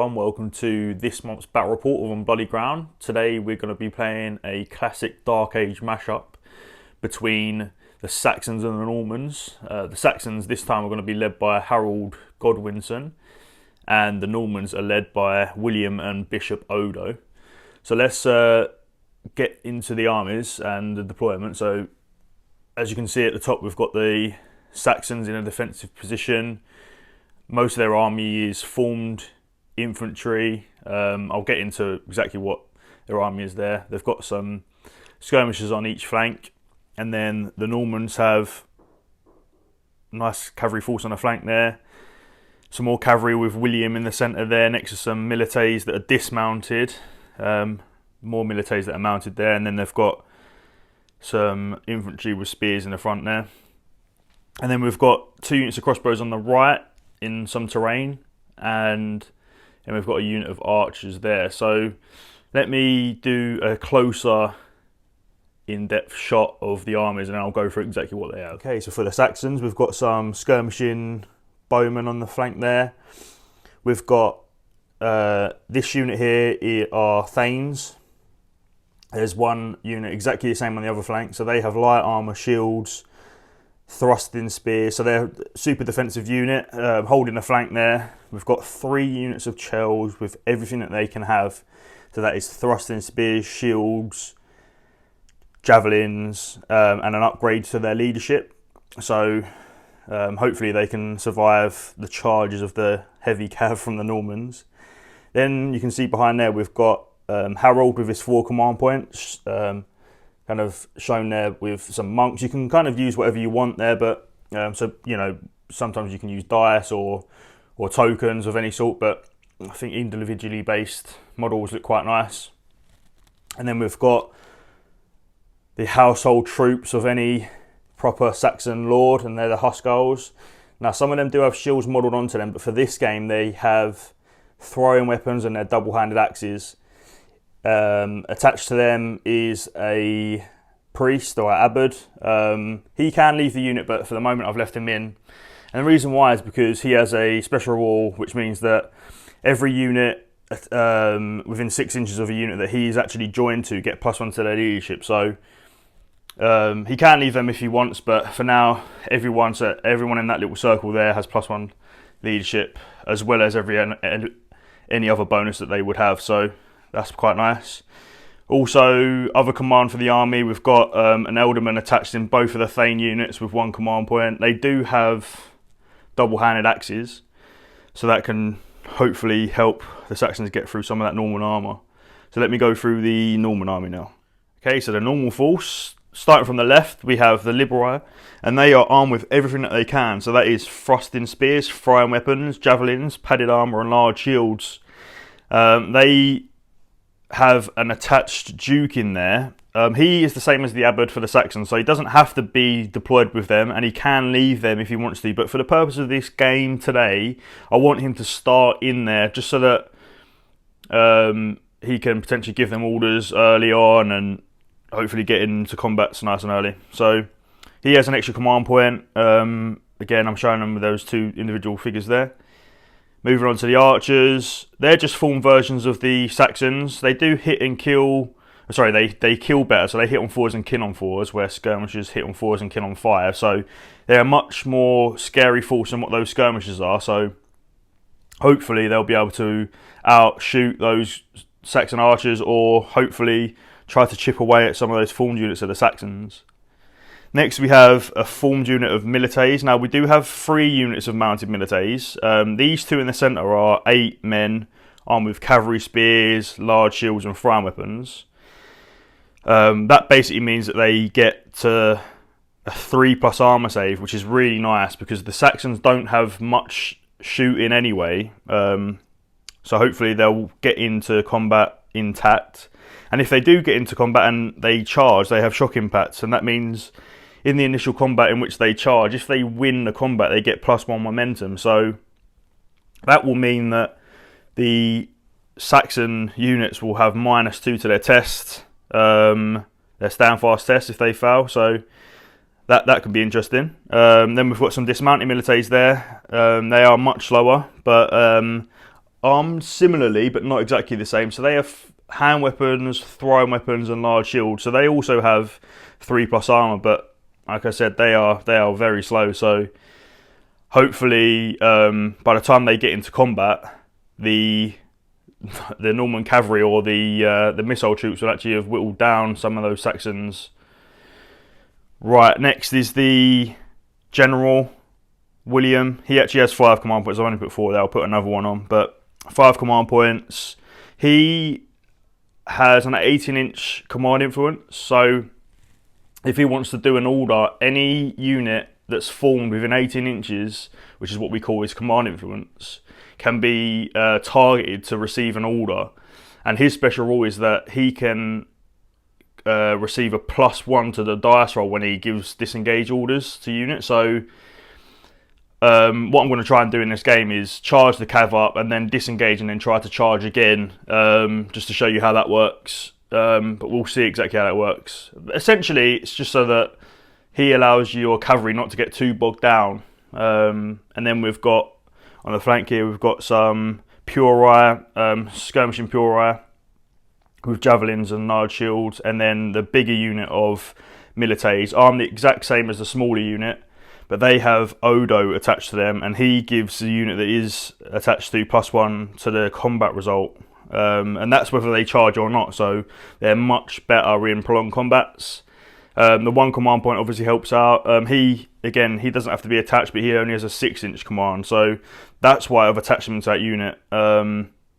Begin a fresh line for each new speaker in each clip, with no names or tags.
everyone, welcome to this month's Battle Report of On Bloody Ground. Today we're going to be playing a classic Dark Age mashup between the Saxons and the Normans. The Saxons this time are going to be led by Harold Godwinson, and the Normans are led by William and Bishop Odo. So let's get into the armies and the deployment. So as you can see at the top, we've got the Saxons in a defensive position. Most of their army is formed infantry. I'll get into exactly what their army is there. They've got some skirmishers on each flank, and then the Normans have nice cavalry force on the flank there. Some more cavalry with William in the centre there, next to some milites that are dismounted. More milites that are mounted there, and then they've got some infantry with spears in the front there. And then we've got 2 units of crossbows on the right in some terrain, and we've got a unit of archers there. So let me do a closer in-depth shot of the armies and I'll go through exactly what they are. Okay, so for the Saxons, we've got some skirmishing bowmen on the flank there. We've got this unit here are Thanes. There's one unit exactly the same on the other flank, so they have light armour, shields, thrusting spears, so they're a super defensive unit, holding the flank there. We've got 3 units of Chels with everything that they can have, so that is thrusting spears, shields, javelins, and an upgrade to their leadership. So hopefully they can survive the charges of the heavy cav from the Normans. Then you can see behind there we've got Harold with his 4 command points, kind of shown there with some monks. You can kind of use whatever you want there, but so you know, sometimes you can use dice or tokens of any sort, but I think individually based models look quite nice. And then we've got the household troops of any proper Saxon lord, and they're the Huskarls. Now some of them do have shields modelled onto them, but for this game they have throwing weapons and they're double-handed axes. Attached to them is a priest or an abbot. He can leave the unit, but for the moment I've left him in. And the reason why is because he has a special rule, which means that every unit within 6 inches of a unit that he is actually joined to get +1 to their leadership. So he can leave them if he wants, but for now everyone in that little circle there has +1 leadership, as well as any other bonus that they would have. So that's quite nice. Also, other command for the army, we've got an Elderman attached in both of the Thane units with 1 command point. They do have double-handed axes, so that can hopefully help the Saxons get through some of that Norman armour. So let me go through the Norman army now. Okay, so the normal force, starting from the left, we have the Liberi, and they are armed with everything that they can. So that is thrusting spears, throwing weapons, javelins, padded armour and large shields. They have an attached duke in there. He is the same as the abbot for the Saxons, so he doesn't have to be deployed with them, and he can leave them if he wants to. But for the purpose of this game today, I want him to start in there just so that he can potentially give them orders early on and hopefully get into combat nice and early. So he has an extra command point. Again, I'm showing them with those 2 individual figures there. Moving on to the archers, they're just formed versions of the Saxons. They do hit and kill, sorry, they kill better, so they hit on 4s and kill on 4s, where skirmishers hit on 4s and kill on 5. So they're a much more scary force than what those skirmishers are. So hopefully they'll be able to outshoot those Saxon archers, or hopefully try to chip away at some of those formed units of the Saxons. Next we have a formed unit of milites. Now we do have 3 units of mounted milites. These 2 in the centre are 8 men armed with cavalry spears, large shields and throwing weapons. That basically means that they get to a 3+ armour save, which is really nice because the Saxons don't have much shooting anyway. So hopefully they'll get into combat intact. And if they do get into combat and they charge, they have shock impacts, and that means in the initial combat in which they charge, if they win the combat, they get +1 momentum. So that will mean that the Saxon units will have -2 to their test, their stand fast test if they fail. So that could be interesting. Then we've got some dismounted milites there. They are much slower, but armed similarly, but not exactly the same. So they have hand weapons, throwing weapons, and large shields. So they also have 3+ armor, but like I said, they are very slow. So hopefully, by the time they get into combat, the Norman cavalry or the missile troops will actually have whittled down some of those Saxons. Right, next is the General William. He actually has 5 command points. I've only put 4 there. I'll put another one on, but 5 command points. He has an 18-inch command influence. So if he wants to do an order, any unit that's formed within 18 inches, which is what we call his command influence, can be targeted to receive an order. And his special rule is that he can receive a +1 to the dice roll when he gives disengage orders to units. So what I'm going to try and do in this game is charge the cav up and then disengage and then try to charge again, just to show you how that works. But we'll see exactly how that works. Essentially, it's just so that he allows your cavalry not to get too bogged down. And then we've got, on the flank here, we've got some Puri, skirmishing Puri, with javelins and large shields, and then the bigger unit of militaries armed the exact same as the smaller unit, but they have Odo attached to them, and he gives the unit that is attached to +1 to the combat result, and that's whether they charge or not. So they're much better in prolonged combats. The 1 command point obviously helps out. He doesn't have to be attached, but he only has a 6-inch command, so that's why I've attached him to that unit,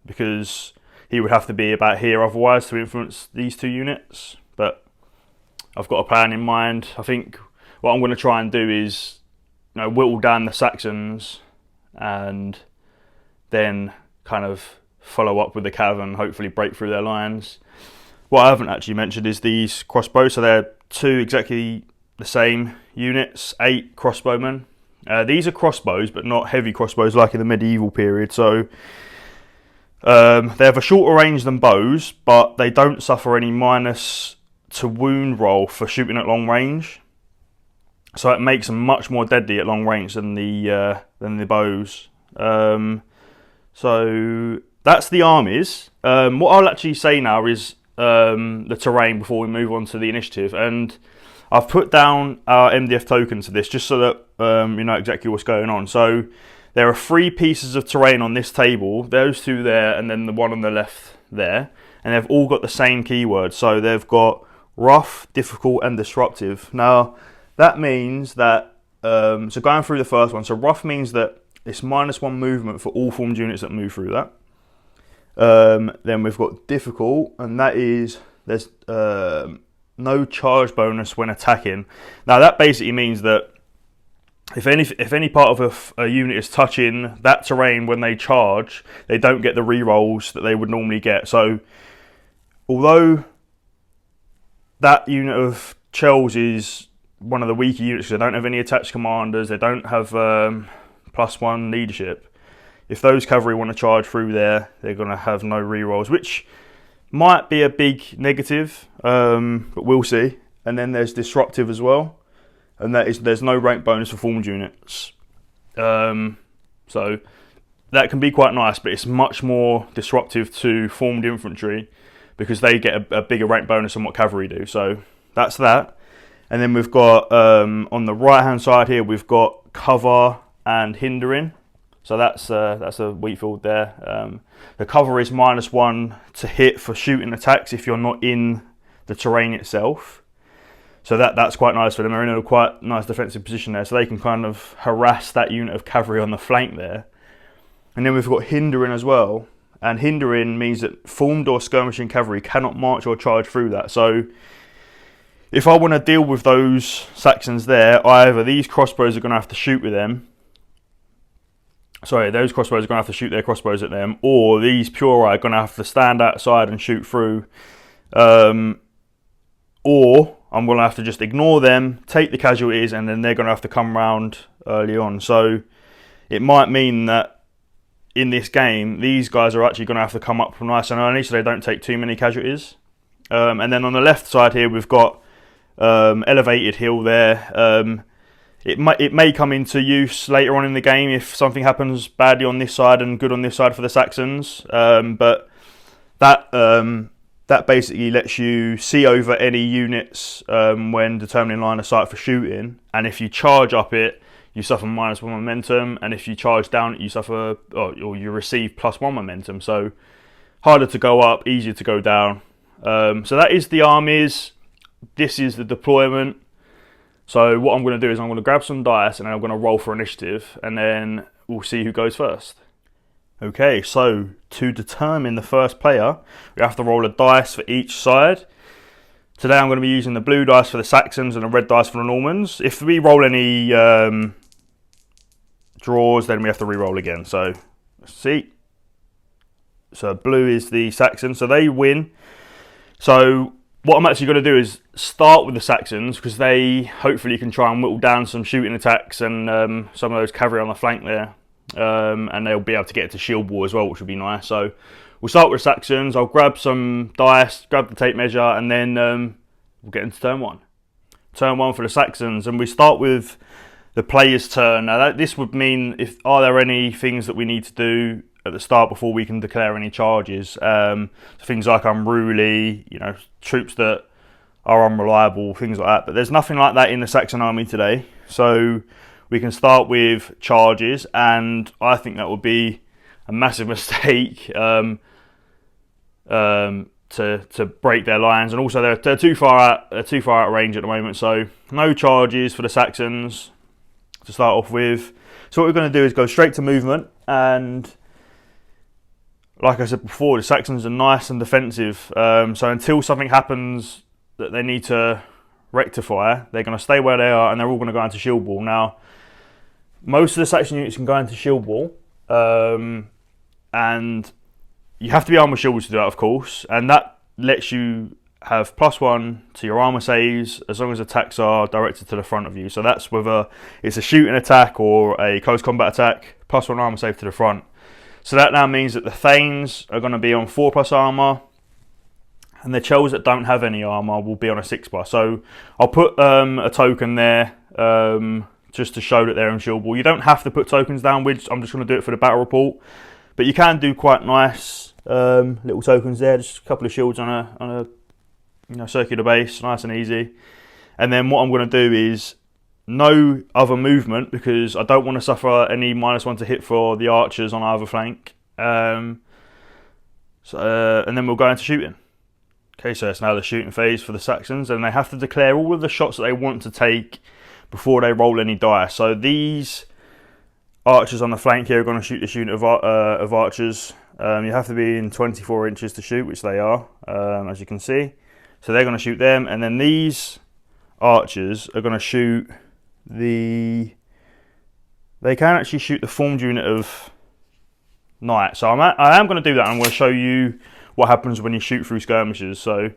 because he would have to be about here otherwise to influence these 2 units. But I've got a plan in mind. I think what I'm going to try and do is, whittle down the Saxons and then kind of follow up with the cav and hopefully break through their lines. What I haven't actually mentioned is these crossbows. So they're 2 exactly the same units, 8 crossbowmen. These are crossbows, but not heavy crossbows like in the medieval period. So they have a shorter range than bows, but they don't suffer any minus to wound roll for shooting at long range. So it makes them much more deadly at long range than the bows. So that's the armies. What I'll actually say now is the terrain before we move on to the initiative, and I've put down our MDF tokens for this just so that you know exactly what's going on. So there are 3 pieces of terrain on this table, those 2 there, and then the one on the left there, and they've all got the same keywords. So they've got rough, difficult, and disruptive. Now that means that, so going through the first one, so rough means that it's -1 movement for all formed units that move through that. Then we've got difficult, and that is there's no charge bonus when attacking. Now that basically means that if any part of a unit is touching that terrain when they charge, they don't get the rerolls that they would normally get. So although that unit of Chels is one of the weaker units, they don't have any attached commanders, they don't have +1 leadership. If those cavalry want to charge through there, they're going to have no rerolls, which might be a big negative, but we'll see. And then there's disruptive as well, and that is there's no rank bonus for formed units. So that can be quite nice, but it's much more disruptive to formed infantry because they get a bigger rank bonus than what cavalry do. So that's that. And then we've got, on the right hand side here, we've got cover and hindering. So that's a wheat field there. The cover is -1 to hit for shooting attacks if you're not in the terrain itself. So that's quite nice for them. They're in a quite nice defensive position there, so they can kind of harass that unit of cavalry on the flank there. And then we've got hindering as well. And hindering means that formed or skirmishing cavalry cannot march or charge through that. So if I want to deal with those Saxons there, either these crossbows are going to have to shoot with them. Sorry, those crossbows are going to have to shoot their crossbows at them, or these Puri are going to have to stand outside and shoot through. Or I'm going to have to just ignore them, take the casualties, and then they're going to have to come round early on. So it might mean that in this game, these guys are actually going to have to come up nice and early so they don't take too many casualties. And then on the left side here, we've got elevated hill there. it may come into use later on in the game if something happens badly on this side and good on this side for the Saxons. But that basically lets you see over any units when determining line of sight for shooting. And if you charge up it, you suffer -1 momentum, and if you charge down it, you suffer or you receive +1 momentum. So harder to go up, easier to go down. So that is the armies. This is the deployment. So what I'm going to do is I'm going to grab some dice and then I'm going to roll for initiative, and then we'll see who goes first. Okay, so to determine the first player, we have to roll a dice for each side. Today I'm going to be using the blue dice for the Saxons and the red dice for the Normans. If we roll any draws, then we have to re-roll again. So let's see. So blue is the Saxons, so they win. So what I'm actually going to do is start with the Saxons, because they hopefully can try and whittle down some shooting attacks and some of those cavalry on the flank there. And they'll be able to get to shield wall as well, which would be nice. So we'll start with the Saxons. I'll grab some dice, grab the tape measure, and then we'll get into turn one. Turn one for the Saxons, and we start with the player's turn. Now this would mean, are there any things that we need to do at the start before we can declare any charges? Things like unruly, troops that are unreliable, things like that. But there's nothing like that in the Saxon army today. So we can start with charges, and I think that would be a massive mistake to break their lines. And also they're too far out of range at the moment. So no charges for the Saxons to start off with. So what we're going to do is go straight to movement, and like I said before, the Saxons are nice and defensive. So until something happens that they need to rectify, they're going to stay where they are, and they're all going to go into shield wall. Now, most of the Saxon units can go into shield wall, and you have to be armed with shields to do that, of course, and that lets you have +1 to your armor saves as long as attacks are directed to the front of you. So that's whether it's a shooting attack or a close combat attack, +1 armor save to the front. So that now means that the Thanes are going to be on 4+ armor, and the Chels that don't have any armor will be on a 6+. So I'll put a token there just to show that they're in shield wall. You don't have to put tokens down, I'm just going to do it for the battle report, but you can do quite nice little tokens there, just a couple of shields on a circular base, nice and easy. And then what I'm going to do is no other movement, because I don't want to suffer any -1 to hit for the archers on either flank. And then we'll go into shooting. Okay, so it's now the shooting phase for the Saxons, and they have to declare all of the shots that they want to take before they roll any dice. So these archers on the flank here are going to shoot this unit of archers. You have to be in 24 inches to shoot, which they are, as you can see. So they're going to shoot them, and then these archers are going to shoot they can actually shoot the formed unit of knight. So I am going to do that. I'm going to show you what happens when you shoot through skirmishes. So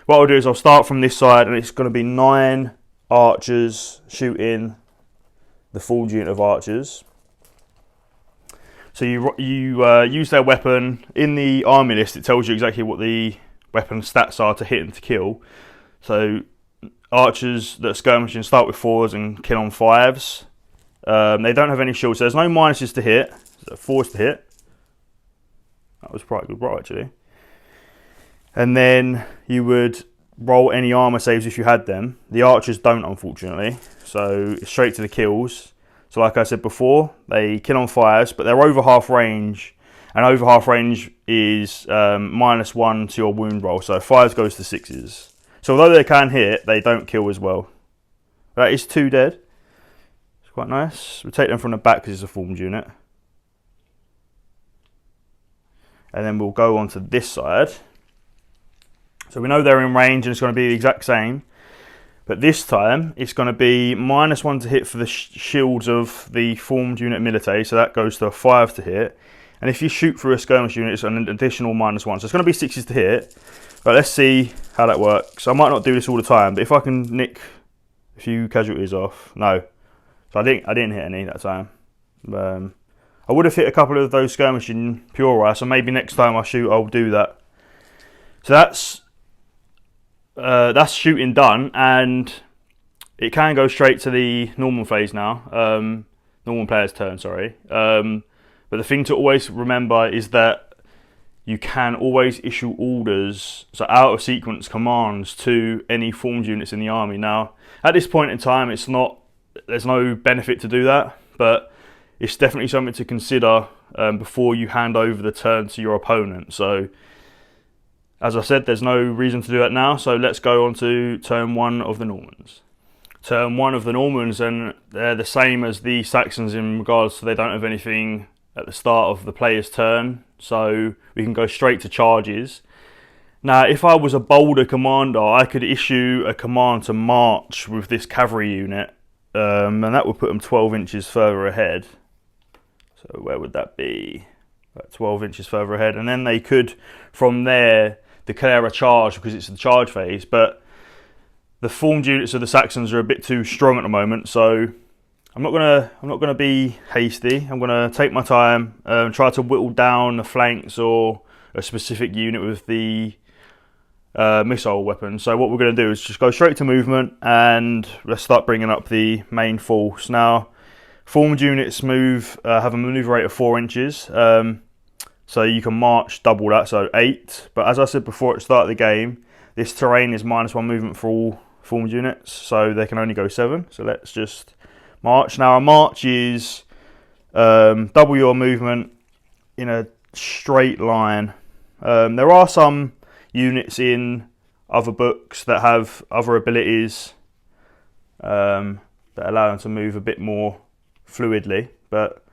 what I'll do is I'll start from this side, and it's going to be 9 archers shooting the formed unit of archers. So you use their weapon. In the army list, it tells you exactly what the weapon stats are to hit and to kill. So archers that are skirmishing start with 4s and kill on 5s. They don't have any shields, so there's no minuses to hit. So 4s to hit. That was quite a good roll, actually. And then you would roll any armor saves if you had them. The archers don't, unfortunately. So it's straight to the kills. So like I said before, they kill on 5s, but they're over half range. And over half range is -1 to your wound roll. So 5s goes to 6s. So although they can hit, they don't kill as well. That is 2 dead. It's quite nice. We'll take them from the back because it's a formed unit. And then we'll go on to this side. So we know they're in range and it's going to be the exact same. But this time, it's going to be -1 to hit for the shields of the formed unit military. So that goes to a 5 to hit. And if you shoot through a skirmish unit, it's an additional -1. So it's going to be 6s to hit. But let's see how that works. I might not do this all the time, but if I can nick a few casualties off. No. So I didn't hit any that time. I would have hit a couple of those skirmishing pure rifle, so maybe next time I shoot, I'll do that. So that's shooting done, and it can go straight to the Norman phase now, Norman player's turn, sorry. But the thing to always remember is that you can always issue orders, so out of sequence commands to any formed units in the army. Now, at this point in time, there's no benefit to do that, but it's definitely something to consider before you hand over the turn to your opponent. So, as I said, there's no reason to do that now, so let's go on to turn 1 of the Normans. Turn 1 of the Normans, and they're the same as the Saxons in regards to they don't have anything at the start of the player's turn, so we can go straight to charges. Now, if I was a bolder commander, I could issue a command to march with this cavalry unit, and that would put them 12 inches further ahead. So where would that be? About 12 inches further ahead, and then they could, from there, declare a charge because it's the charge phase. But the formed units of the Saxons are a bit too strong at the moment, so I'm not gonna be hasty. I'm gonna take my time and try to whittle down the flanks or a specific unit with the missile weapon. So what we're gonna do is just go straight to movement, and let's start bringing up the main force. Now, formed units have a manoeuvre rate of 4 inches, so you can march double that, so 8. But as I said before at the start of the game, this terrain is -1 movement for all formed units, so they can only go 7. So let's just march. Now, a march is double your movement in a straight line. There are some units in other books that have other abilities that allow them to move a bit more fluidly, but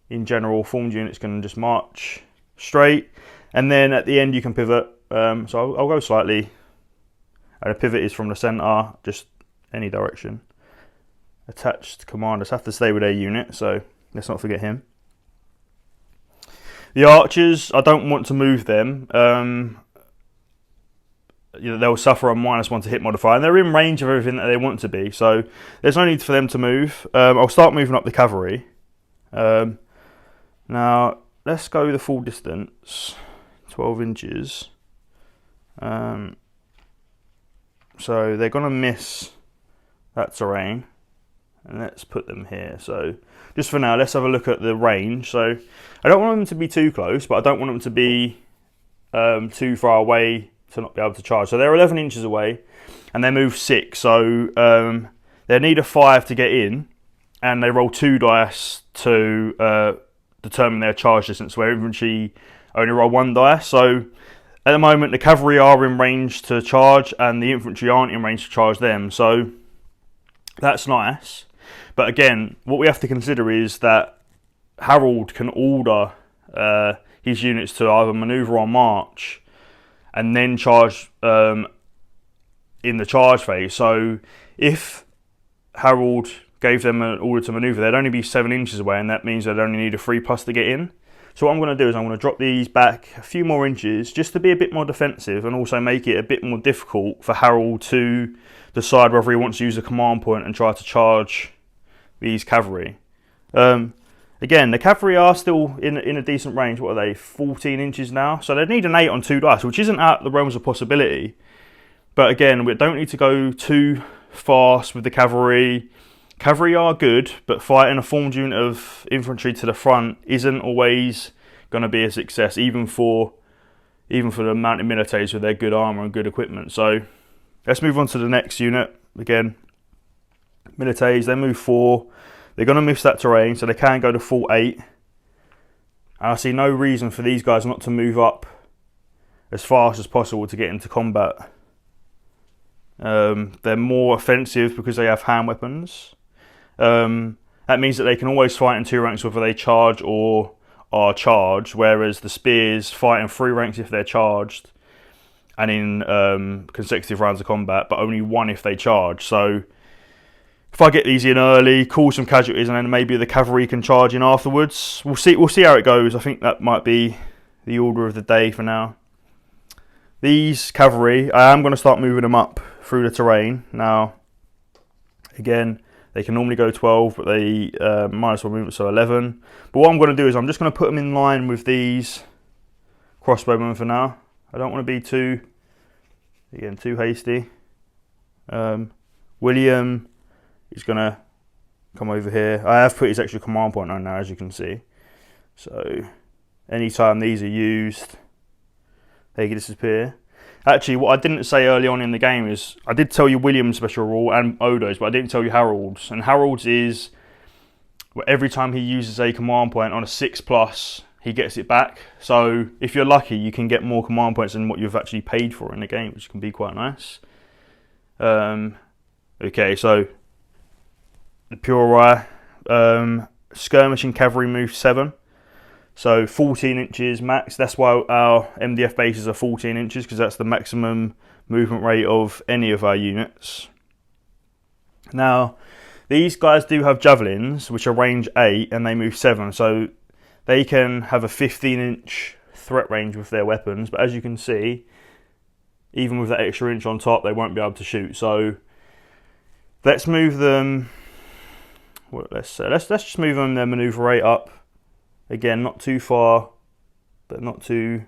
in general, formed units can just march straight, and then at the end you can pivot. So I'll go slightly, and a pivot is from the centre, just any direction. Attached commanders have to stay with their unit, so let's not forget him. The archers, I don't want to move them. They'll suffer a -1 to hit modifier, and they're in range of everything that they want to be, so there's no need for them to move. I'll start moving up the cavalry. Now, let's go the full distance, 12 inches. So they're going to miss that terrain. And let's put them here. So just for now, let's have a look at the range. So I don't want them to be too close, but I don't want them to be too far away to not be able to charge. So they're 11 inches away, and they move 6. So they need a 5 to get in, and they roll 2 dice to determine their charge distance, where infantry only roll 1 dice. So at the moment, the cavalry are in range to charge, and the infantry aren't in range to charge them. So that's nice. But again, what we have to consider is that Harold can order his units to either manoeuvre or march, and then charge in the charge phase. So if Harold gave them an order to manoeuvre, they'd only be 7 inches away, and that means they'd only need a 3+ to get in. So what I'm going to do is I'm going to drop these back a few more inches just to be a bit more defensive, and also make it a bit more difficult for Harold to decide whether he wants to use a command point and try to charge these cavalry. Again, the cavalry are still in a decent range. What are they, 14 inches now? So they'd need an 8 on 2 dice, which isn't out of the realms of possibility. But again, we don't need to go too fast with the cavalry. Cavalry are good, but fighting a formed unit of infantry to the front isn't always going to be a success, even for the mounted militaries with their good armour and good equipment. So let's move on to the next unit. Again, militaries, they move 4. They're going to miss that terrain, so they can go to full 8. And I see no reason for these guys not to move up as fast as possible to get into combat. They're more offensive because they have hand weapons. That means that they can always fight in 2 ranks whether they charge or are charged, whereas the spears fight in 3 ranks if they're charged, and in consecutive rounds of combat, but only 1 if they charge. So if I get these in early, cause some casualties, and then maybe the cavalry can charge in afterwards. We'll see how it goes. I think that might be the order of the day for now. These cavalry, I am going to start moving them up through the terrain. Now, again, they can normally go 12, but they -1 movement, so 11. But what I'm going to do is I'm just going to put them in line with these crossbowmen for now. I don't want to be too hasty. William he's going to come over here. I have put his extra command point on now, as you can see. So anytime these are used, they disappear. Actually, what I didn't say early on in the game is, I did tell you William's special rule and Odo's, but I didn't tell you Harold's. And Harold's is, well, every time he uses a command point on a 6+, he gets it back. So if you're lucky, you can get more command points than what you've actually paid for in the game, which can be quite nice. Okay, so the Pure skirmishing cavalry move 7. So 14 inches max. That's why our MDF bases are 14 inches, because that's the maximum movement rate of any of our units. Now, these guys do have javelins, which are range 8, and they move 7. So they can have a 15-inch threat range with their weapons. But as you can see, even with that extra inch on top, they won't be able to shoot. So let's move them. Well, let's just move them their maneuver rate up. Again, not too far, but not too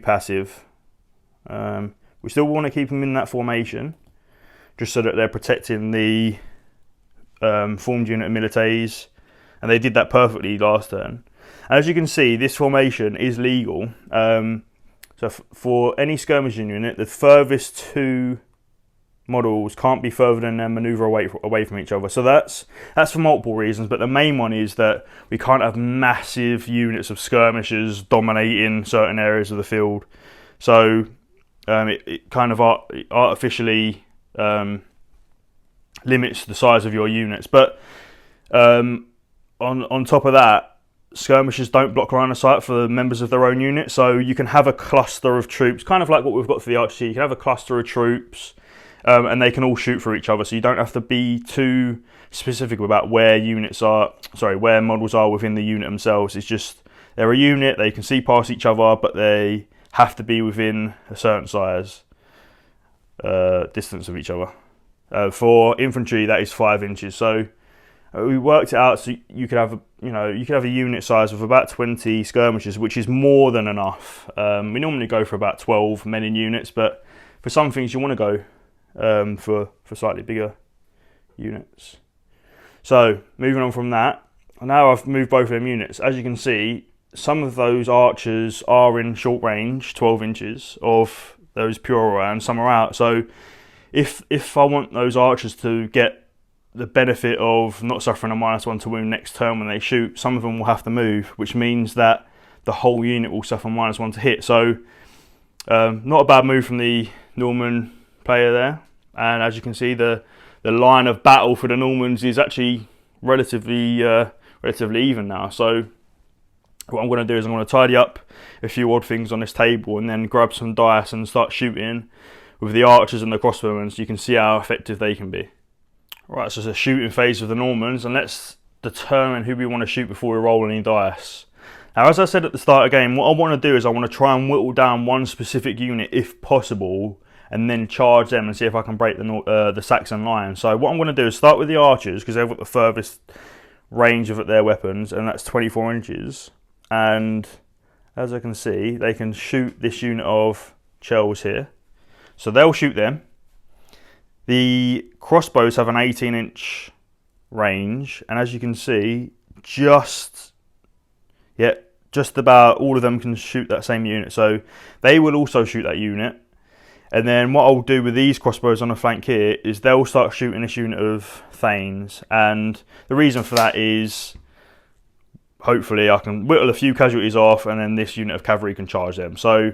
passive. We still want to keep them in that formation, just so that they're protecting the formed unit of milites, and they did that perfectly last turn. And as you can see, this formation is legal. So for any skirmishing unit, the furthest 2 models can't be further than their maneuver away from each other. So that's for multiple reasons, but the main one is that we can't have massive units of skirmishers dominating certain areas of the field. So it kind of artificially limits the size of your units. But on top of that, skirmishers don't block line of sight for the members of their own unit. So you can have a cluster of troops, kind of like what we've got for the archer. You can have a cluster of troops, and they can all shoot for each other, so you don't have to be too specific about where where models are within the unit themselves. It's just, they're a unit, they can see past each other, but they have to be within a certain size distance of each other. For infantry, that is 5 inches. So we worked it out, so you could have a unit size of about 20 skirmishers, which is more than enough. We normally go for about 12 men in units, but for some things you want to go for slightly bigger units. So moving on from that, now I've moved both of them units. As you can see, some of those archers are in short range, 12 inches of those pure, and some are out. So if I want those archers to get the benefit of not suffering a -1 to wound next turn when they shoot, some of them will have to move, which means that the whole unit will suffer -1 to hit. So not a bad move from the Norman player there. And as you can see, the line of battle for the Normans is actually relatively even now. So what I'm going to do is I'm going to tidy up a few odd things on this table and then grab some dice and start shooting with the archers and the crossbowmen, so you can see how effective they can be. Right, so it's a shooting phase of the Normans, and let's determine who we want to shoot before we roll any dice. Now, as I said at the start of the game, what I want to do is I want to try and whittle down one specific unit if possible, and then charge them and see if I can break the Saxon line. So what I'm going to do is start with the archers, because they've got the furthest range of their weapons, and that's 24 inches. And as I can see, they can shoot this unit of Chels here. So they'll shoot them. The crossbows have an 18-inch range, and as you can see, just about all of them can shoot that same unit. So they will also shoot that unit. And then what I'll do with these crossbows on the flank here is they'll start shooting this unit of Thanes. And the reason for that is hopefully I can whittle a few casualties off, and then this unit of cavalry can charge them. So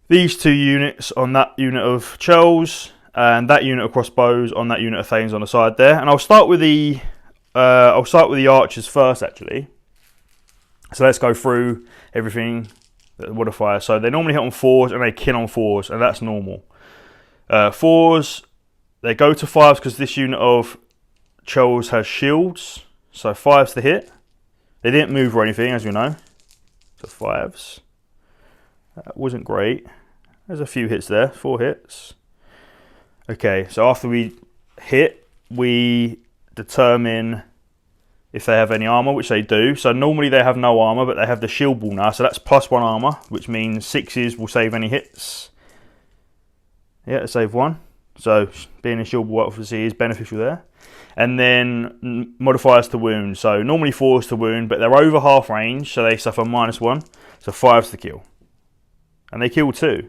these 2 units on that unit of Chels, and that unit of crossbows on that unit of Thanes on the side there. And I'll start with the archers first, actually. So let's go through everything. Modifier. So they normally hit on 4s and they kill on 4s, and that's normal. 4s, they go to 5s because this unit of Chels has shields. So 5s to hit. They didn't move or anything, as you know. So 5s. That wasn't great. There's a few hits there. 4 hits. Okay, so after we hit, we determine if they have any armor, which they do. So normally they have no armor, but they have the shield ball now, so that's +1 armor, which means 6s will save any hits. Yeah, save 1. So being a shield wall obviously is beneficial there. And then modifiers to wound. So normally 4s to wound, but they're over half range, so they suffer -1. So 5s to kill. And they kill 2.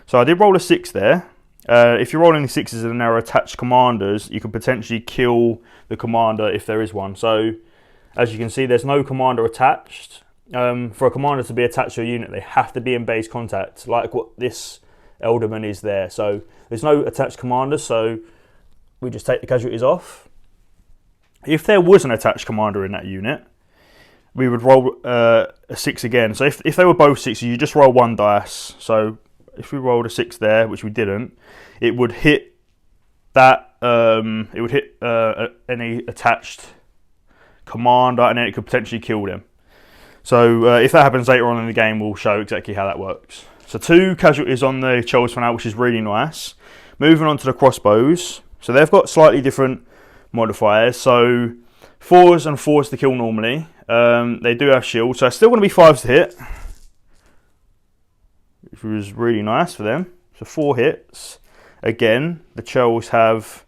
So I did roll a 6 there. If you're rolling 6s and there are attached commanders, you could potentially kill the commander if there is one. So as you can see, there's no commander attached. For a commander to be attached to a unit, they have to be in base contact, like what this Elderman is there. So there's no attached commander, so we just take the casualties off. If there was an attached commander in that unit, we would roll a 6 again. So if they were both 6s, you just roll 1 dice. So if we rolled a 6 there, which we didn't, it would hit that. It would hit any attached commander, and then it could potentially kill them. So if that happens later on in the game, we'll show exactly how that works. So 2 casualties on the Chels for now, which is really nice. Moving on to the crossbows. So they've got slightly different modifiers. So 4s and 4s to kill normally. They do have shield, so it's still going to be 5s to hit, which was really nice for them. So 4 hits. Again, the Chels have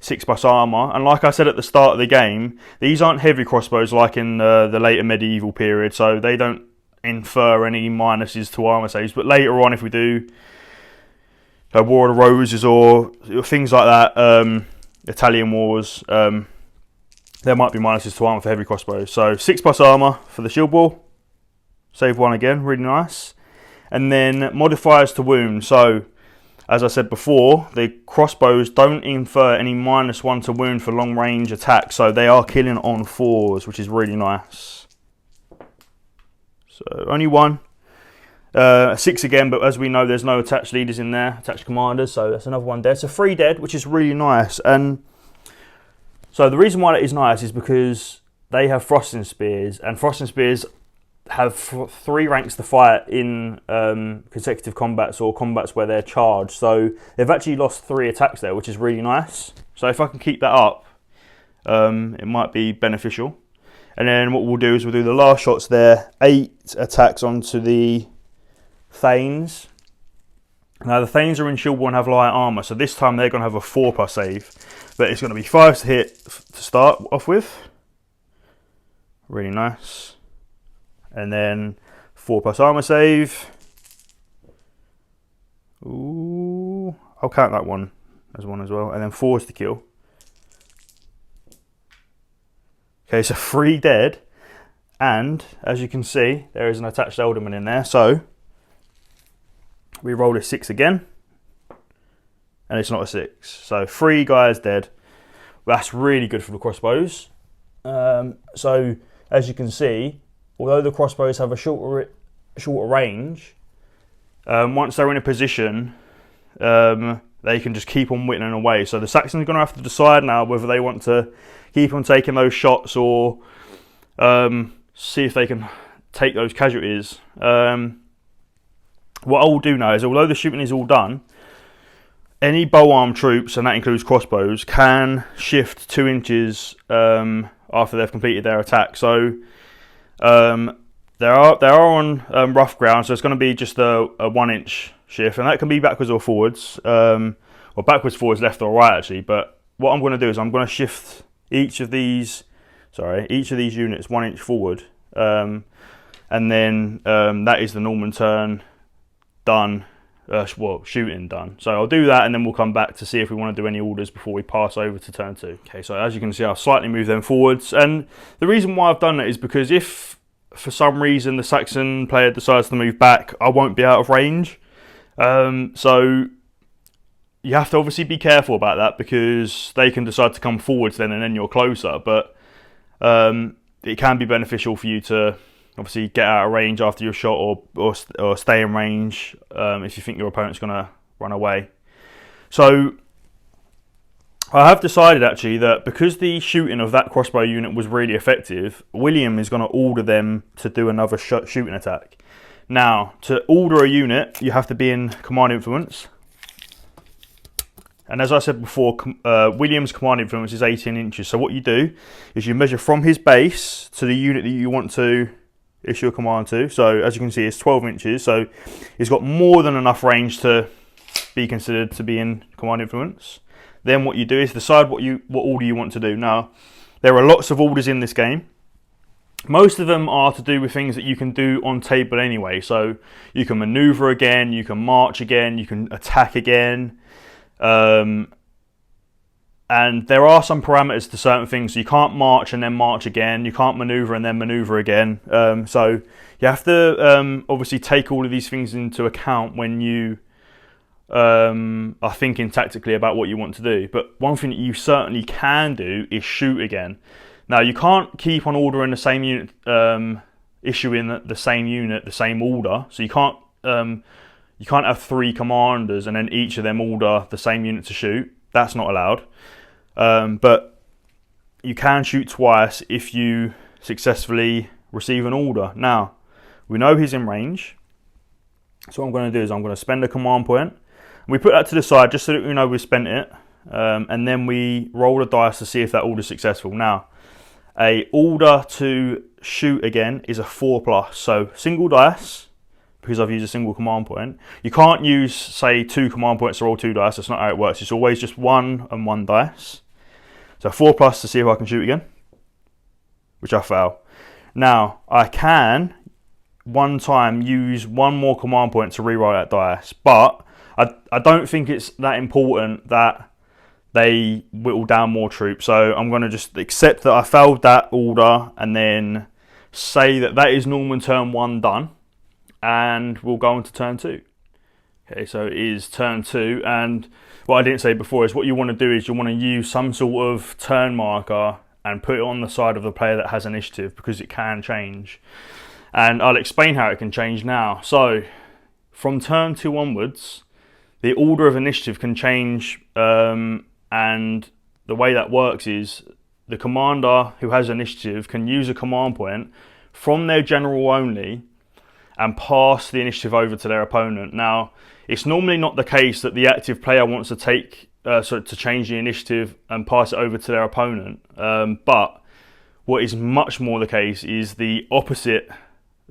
6+ armor, and like I said at the start of the game, these aren't heavy crossbows like in the later medieval period, so they don't infer any minuses to armor saves. But later on, if we do War of the Roses or things like that, Italian wars, there might be minuses to armor for heavy crossbows. So 6+ armor for the shield wall, save 1 again, really nice. And then modifiers to wound. So as I said before, the crossbows don't infer any -1 to wound for long range attacks, so they are killing on 4s, which is really nice. So only 1. 6 again, but as we know, there's no attached leaders in there, attached commanders, so that's another 1 dead. So 3 dead, which is really nice. And so the reason why that is nice is because they have thrusting spears, and thrusting spears have 3 ranks to fight in consecutive combats or combats where they're charged. So they've actually lost 3 attacks there, which is really nice. So if I can keep that up, it might be beneficial. And then what we'll do is we'll do the last shots there, 8 attacks onto the Thanes. Now the Thanes are in shield wall and have light armor, so this time they're going to have a 4+ save, but it's going to be 5s to hit to start off with. Really nice. And then 4+ armor save. Ooh, I'll count that one as 1 as well. And then 4s to kill. Okay, so 3 dead. And as you can see, there is an attached Elderman in there. So we roll a 6 again. And it's not a 6. So 3 guys dead. That's really good for the crossbows. So as you can see, although the crossbows have a shorter range, once they're in a position, they can just keep on whittling away. So the Saxons are going to have to decide now whether they want to keep on taking those shots or see if they can take those casualties. What I will do now is, although the shooting is all done, any bow-armed troops, and that includes crossbows, can shift 2 inches after they've completed their attack. So they are on rough ground, so it's going to be just a 1-inch shift, and that can be backwards or forwards, or backwards, forwards, left or right actually. But what I'm going to do is I'm going to shift each of these units 1 inch forward, and then that is the Norman turn done. Shooting done. So I'll do that, and then we'll come back to see if we want to do any orders before we pass over to turn 2. Okay, so as you can see, I've slightly moved them forwards, and the reason why I've done that is because if for some reason the Saxon player decides to move back, I won't be out of range. So you have to obviously be careful about that, because they can decide to come forwards then, and then you're closer. But it can be beneficial for you to obviously get out of range after your shot, or stay in range if you think your opponent's going to run away. So I have decided actually that because the shooting of that crossbow unit was really effective, William is going to order them to do another shooting attack. Now, to order a unit, you have to be in command influence. And as I said before, William's command influence is 18 inches. So what you do is you measure from his base to the unit that you want to issue a command to. So as you can see, it's 12 inches. So he's got more than enough range to be considered to be in command influence. Then what you do is decide what order you want to do. Now, there are lots of orders in this game. Most of them are to do with things that you can do on table anyway. So you can maneuver again, you can march again, you can attack again. And there are some parameters to certain things. So you can't march and then march again. You can't maneuver and then maneuver again. So you have to obviously take all of these things into account when you are thinking tactically about what you want to do. But one thing that you certainly can do is shoot again. Now, you can't keep on ordering the same unit, issuing the same unit, the same order. So you can't have 3 commanders and then each of them order the same unit to shoot. That's not allowed. But you can shoot twice if you successfully receive an order. Now, we know he's in range. So what I'm going to do is I'm going to spend a command point. We put that to the side just so that we know we've spent it. And then we roll the dice to see if that order is successful. Now, a order to shoot again is a 4+. So single dice, because I've used a single command point. You can't use, say, 2 command points to roll 2 dice. That's not how it works. It's always just 1 and 1 dice. So 4+ to see if I can shoot again, which I fail. Now, I can, one time, use 1 more command point to reroll that dice, but I don't think it's that important that they whittle down more troops. So I'm going to just accept that I failed that order and then say that is Norman turn 1 done. And we'll go on to turn 2. Okay, so it is turn 2. And what I didn't say before is what you want to do is you want to use some sort of turn marker and put it on the side of the player that has initiative, because it can change. And I'll explain how it can change now. So from turn 2 onwards, the order of initiative can change, and the way that works is the commander who has initiative can use a command point from their general only and pass the initiative over to their opponent. Now, it's normally not the case that the active player wants to to change the initiative and pass it over to their opponent. But what is much more the case is the opposite.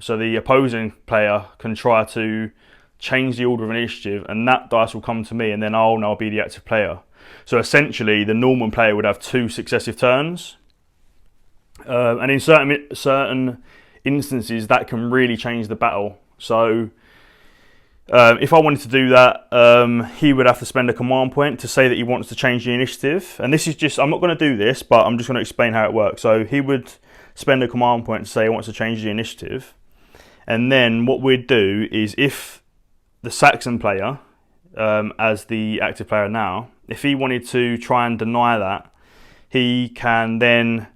So the opposing player can try to change the order of initiative, and that dice will come to me, and then I'll now be the active player. So essentially, the Norman player would have 2 successive turns, and in certain instances, that can really change the battle. So if I wanted to do that, he would have to spend a command point to say that he wants to change the initiative. And this is just, I'm not going to do this, but I'm just going to explain how it works. So he would spend a command point to say he wants to change the initiative. And then what we'd do is, if the Saxon player, as the active player now, if he wanted to try and deny that, he can then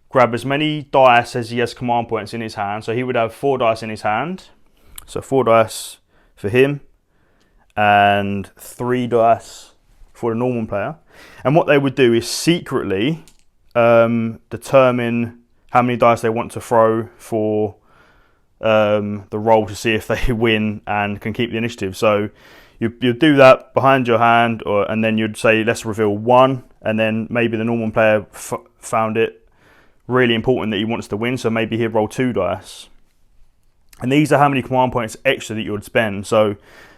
grab as many dice as he has command points in his hand. So he would have 4 dice in his hand. So 4 dice for him and 3 dice for the Norman player. And what they would do is secretly determine how many dice they want to throw for the roll to see if they win and can keep the initiative. So you'd do that behind your hand, and then you'd say, let's reveal 1, and then maybe the Norman player found it really important that he wants to win, so maybe he'd roll 2 dice. And these are how many command points extra that you would spend. So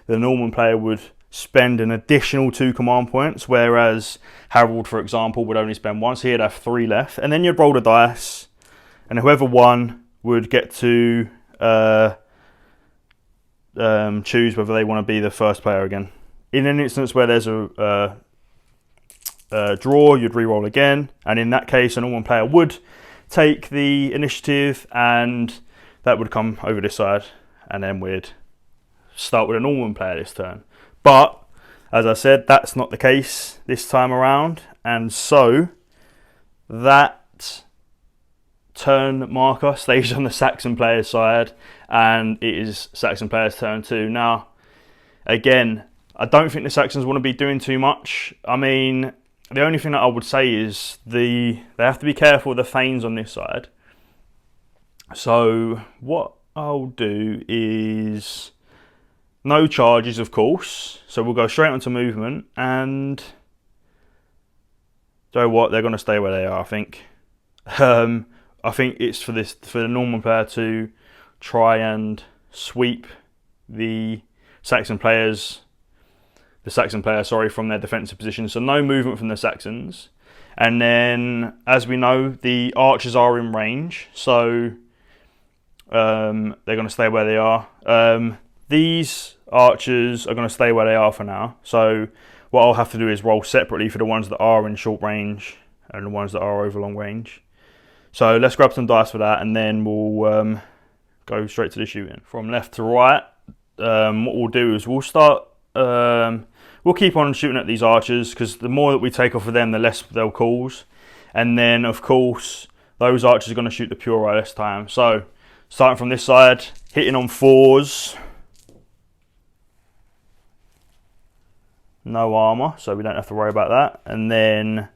the Norman player would spend an additional 2 command points, whereas Harold, for example, would only spend 1, so he'd have 3 left. And then you'd roll the dice, and whoever won would get to choose whether they want to be the first player again. In an instance where there's a draw, you'd re-roll again, and in that case, a Norman player would take the initiative, and that would come over this side, and then we'd start with a Norman player this turn. But as I said, that's not the case this time around, and so that turn marker stays on the Saxon player's side, and it is Saxon player's turn 2. Now, again, I don't think the Saxons want to be doing too much. I mean, the only thing that I would say is they have to be careful with the Thanes on this side. So what I'll do is no charges, of course. So we'll go straight onto movement, and do you know what? They're going to stay where they are, I think. I think it's for the Norman player to try and sweep the Saxon player's the Saxon player, sorry, from their defensive position. So no movement from the Saxons. And then, as we know, the archers are in range, so they're going to stay where they are. These archers are going to stay where they are for now. So what I'll have to do is roll separately for the ones that are in short range and the ones that are over long range. So let's grab some dice for that, and then we'll go straight to the shooting. From left to right, what we'll do is we'll start... we'll keep on shooting at these archers, because the more that we take off of them, the less they'll cause. And then, of course, those archers are going to shoot the pure eye this time. So, starting from this side, hitting on 4s. No armour, so we don't have to worry about that. And then,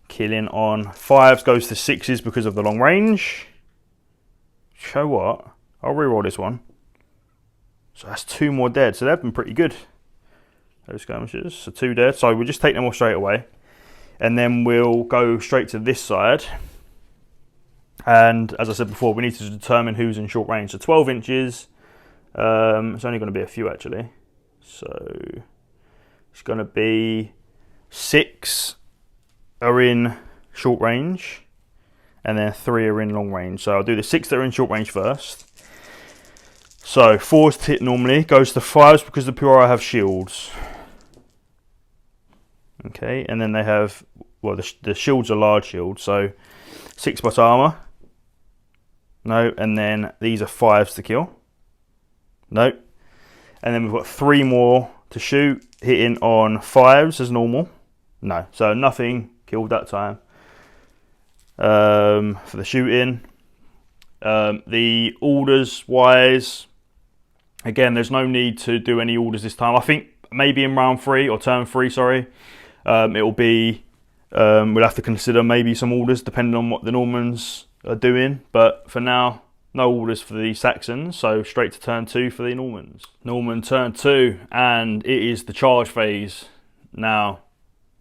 killing on 5s goes to 6s because of the long range. Show what? I'll reroll this one. So that's 2 more dead, so they've been pretty good. Those skirmishes, so 2 dead. So we'll just take them all straight away, and then we'll go straight to this side. And as I said before, we need to determine who's in short range. So 12 inches. It's only going to be a few actually. So it's going to be 6 are in short range, and then 3 are in long range. So I'll do the 6 that are in short range first. So 4s to hit normally, goes to 5s because the pure eye have shields. Okay, and then they have, well, the shields are large shields, so 6 plus armour. No, and then these are 5s to kill. No. And then we've got 3 more to shoot, hitting on 5s as normal. No, so nothing killed that time. For the shooting. The orders wise, again, there's no need to do any orders this time. I think maybe in round 3 or turn 3, sorry. It'll be, we'll have to consider maybe some orders depending on what the Normans are doing. But for now, no orders for the Saxons. So straight to turn 2 for the Normans. Norman turn 2, and it is the charge phase. Now,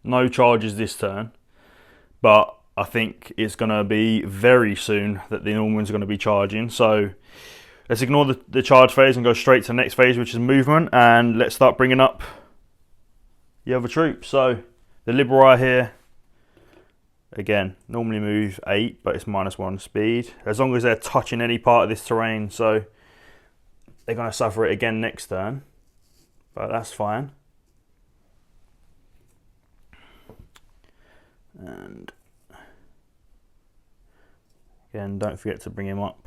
no charges this turn, but I think it's going to be very soon that the Normans are going to be charging. So let's ignore the charge phase and go straight to the next phase, which is movement. And let's start bringing up the other troops. So the Liberai here, again, normally move 8, but it's -1 speed. As long as they're touching any part of this terrain, so they're going to suffer it again next turn. But that's fine. And again, don't forget to bring him up.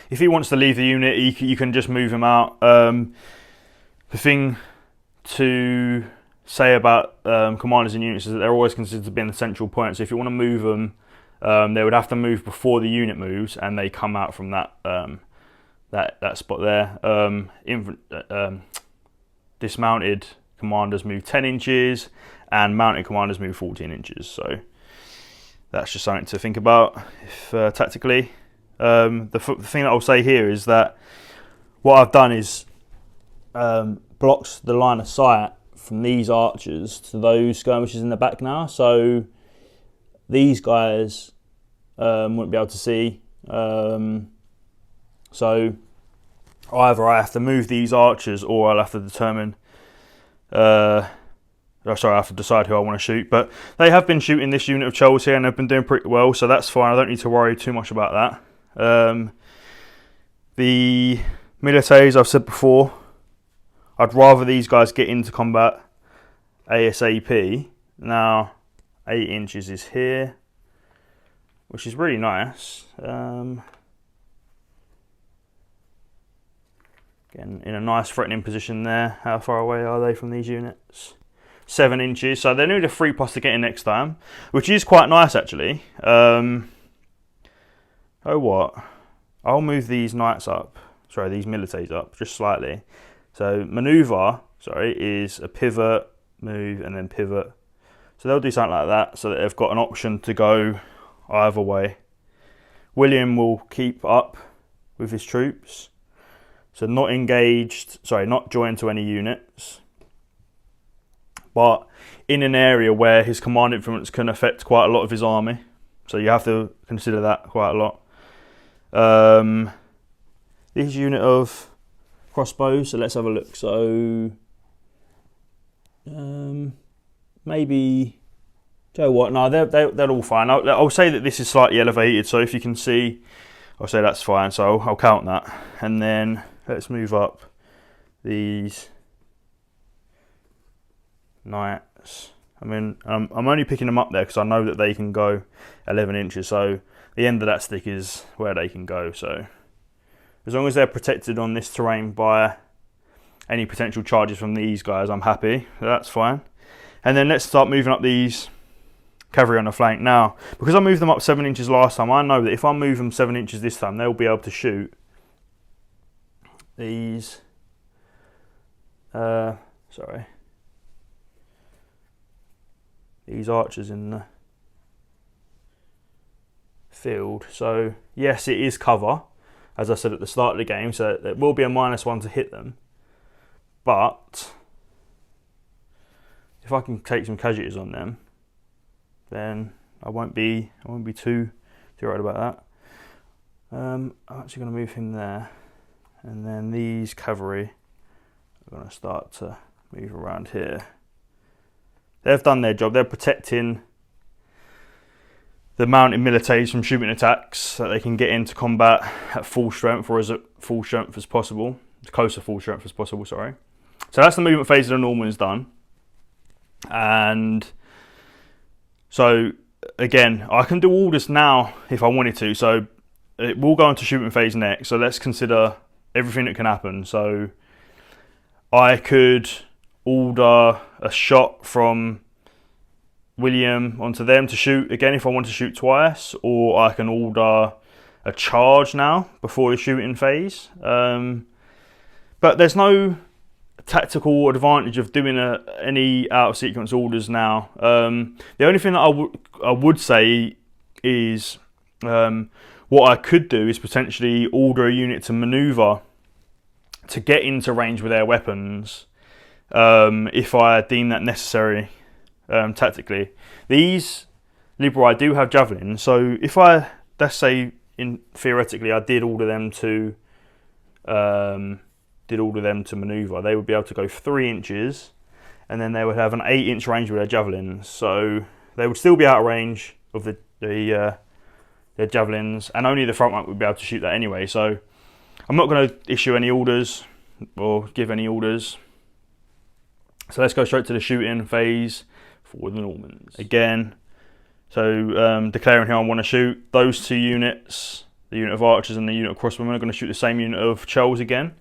If he wants to leave the unit, you can just move him out. The thing to say about commanders and units is that they're always considered to be in the central point. So if you want to move them, they would have to move before the unit moves, and they come out from that that spot there. Dismounted commanders move 10 inches, and mounted commanders move 14 inches. So that's just something to think about if, tactically. The thing that I'll say here is that what I've done is blocked the line of sight from these archers to those skirmishers in the back now. So these guys wouldn't be able to see. So either I have to move these archers, or I'll have to determine... I have to decide who I want to shoot. But they have been shooting this unit of Chels here, and they've been doing pretty well, so that's fine. I don't need to worry too much about that. The militaries, I've said before, I'd rather these guys get into combat ASAP. Now, 8 inches is here, which is really nice. Again, in a nice threatening position there. How far away are they from these units? 7 inches, so they need a 3+ to get in next time, which is quite nice actually. Oh what? I'll move these knights up, sorry, these militaries up just slightly. So manoeuvre, sorry, is a pivot, move, and then pivot. So they'll do something like that, so that they've got an option to go either way. William will keep up with his troops. So not engaged, sorry, not joined to any units, but in an area where his command influence can affect quite a lot of his army. So you have to consider that quite a lot. This unit of crossbows, so let's have a look. So Maybe, do you know what? No, they're all fine. I'll say that this is slightly elevated, so if you can see, I'll say that's fine. So I'll count that, and then let's move up these knights. I mean, I'm only picking them up there because I know that they can go 11 inches. So the end of that stick is where they can go. So as long as they're protected on this terrain by any potential charges from these guys, I'm happy. That's fine. And then let's start moving up these cavalry on the flank. Now, because I moved them up 7 inches last time, I know that if I move them 7 inches this time, they'll be able to shoot these. These archers in the field. So yes, it is cover, as I said at the start of the game, so it will be a -1 to hit them. But if I can take some casualties on them, then I won't be too worried about that. I'm actually going to move him there, and then these cavalry are going to start to move around here. They've done their job. They're protecting the mounted militaries from shooting attacks so that they can get into combat at full strength, or as at full strength as possible, as close to full strength as possible, sorry. So that's the movement phase of the Normans done. And so again, I can do all this now if I wanted to. So it will go into shooting phase next. So let's consider everything that can happen. So I could order a shot from William onto them to shoot again if I want to shoot twice, or I can order a charge now before the shooting phase. But there's no tactical advantage of doing any out of sequence orders now. The only thing that I would say is what I could do is potentially order a unit to maneuver to get into range with their weapons, if I deem that necessary tactically. These Liberi do have javelins, so if let's say theoretically I did order them to maneuver, they would be able to go 3 inches, and then they would have an 8-inch range with their javelins. So they would still be out of range of their javelins, and only the front rank would be able to shoot that anyway. So I'm not going to issue any orders or give any orders. So let's go straight to the shooting phase for the Normans. Again, so declaring who I want to shoot. Those two units, the unit of archers and the unit of crossbowmen, are going to shoot the same unit of Churls again.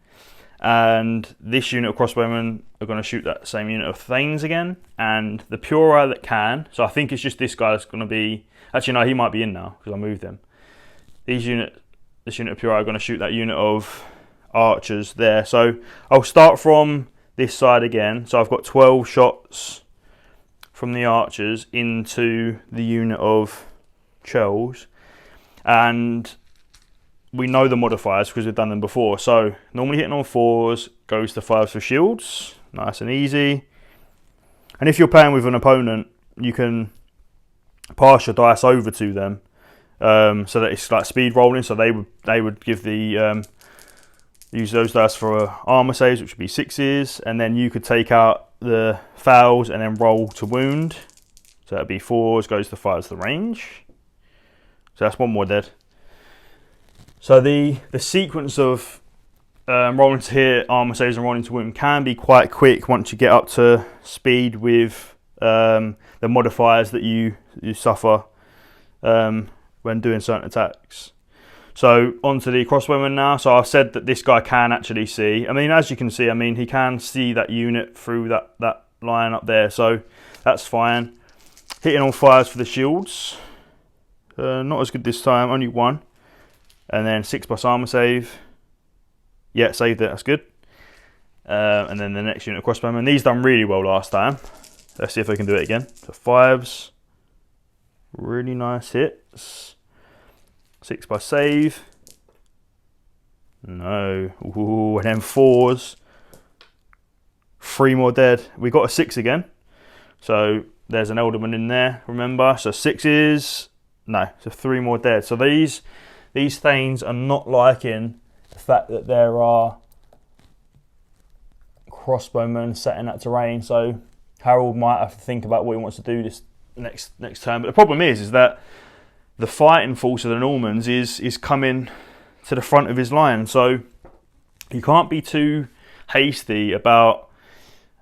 And this unit of crossbowmen are going to shoot that same unit of Thanes again. And the Puri that can, so I think it's just this guy that's going to be... Actually, no, he might be in now because I moved him. This unit of Puri are going to shoot that unit of archers there. So I'll start from this side again. So I've got 12 shots from the archers into the unit of Churls. And we know the modifiers because we've done them before. So normally hitting on 4s goes to 5s for shields. Nice and easy. And if you're playing with an opponent, you can pass your dice over to them, so that it's like speed rolling. So they would give the use those dice for armor saves, which would be 6s, and then you could take out the fouls and then roll to wound. So that'd be 4s goes to 5s the range. So that's one more dead. So the sequence of rolling to hit, armor saves and rolling to wound can be quite quick once you get up to speed with the modifiers that you suffer when doing certain attacks. So onto the crossbowman now. So I've said that this guy can actually see. I mean, as you can see, I mean, he can see that unit through that line up there. So that's fine. Hitting on 5s for the shields. Not as good this time, only 1. And then 6+ armor save. Yeah, saved it, that's good. And then the next unit of crossbowmen. These done really well last time. Let's see if they can do it again. So 5s. Really nice hits. 6+ save. No. Ooh, and then 4s. 3 more dead. We got a 6 again. So there's an Elderman in there, remember. So 6s. No, so 3 more dead. So these Thanes are not liking the fact that there are crossbowmen set in that terrain. So Harold might have to think about what he wants to do this next turn. But the problem is that the fighting force of the Normans is coming to the front of his line, so you can't be too hasty about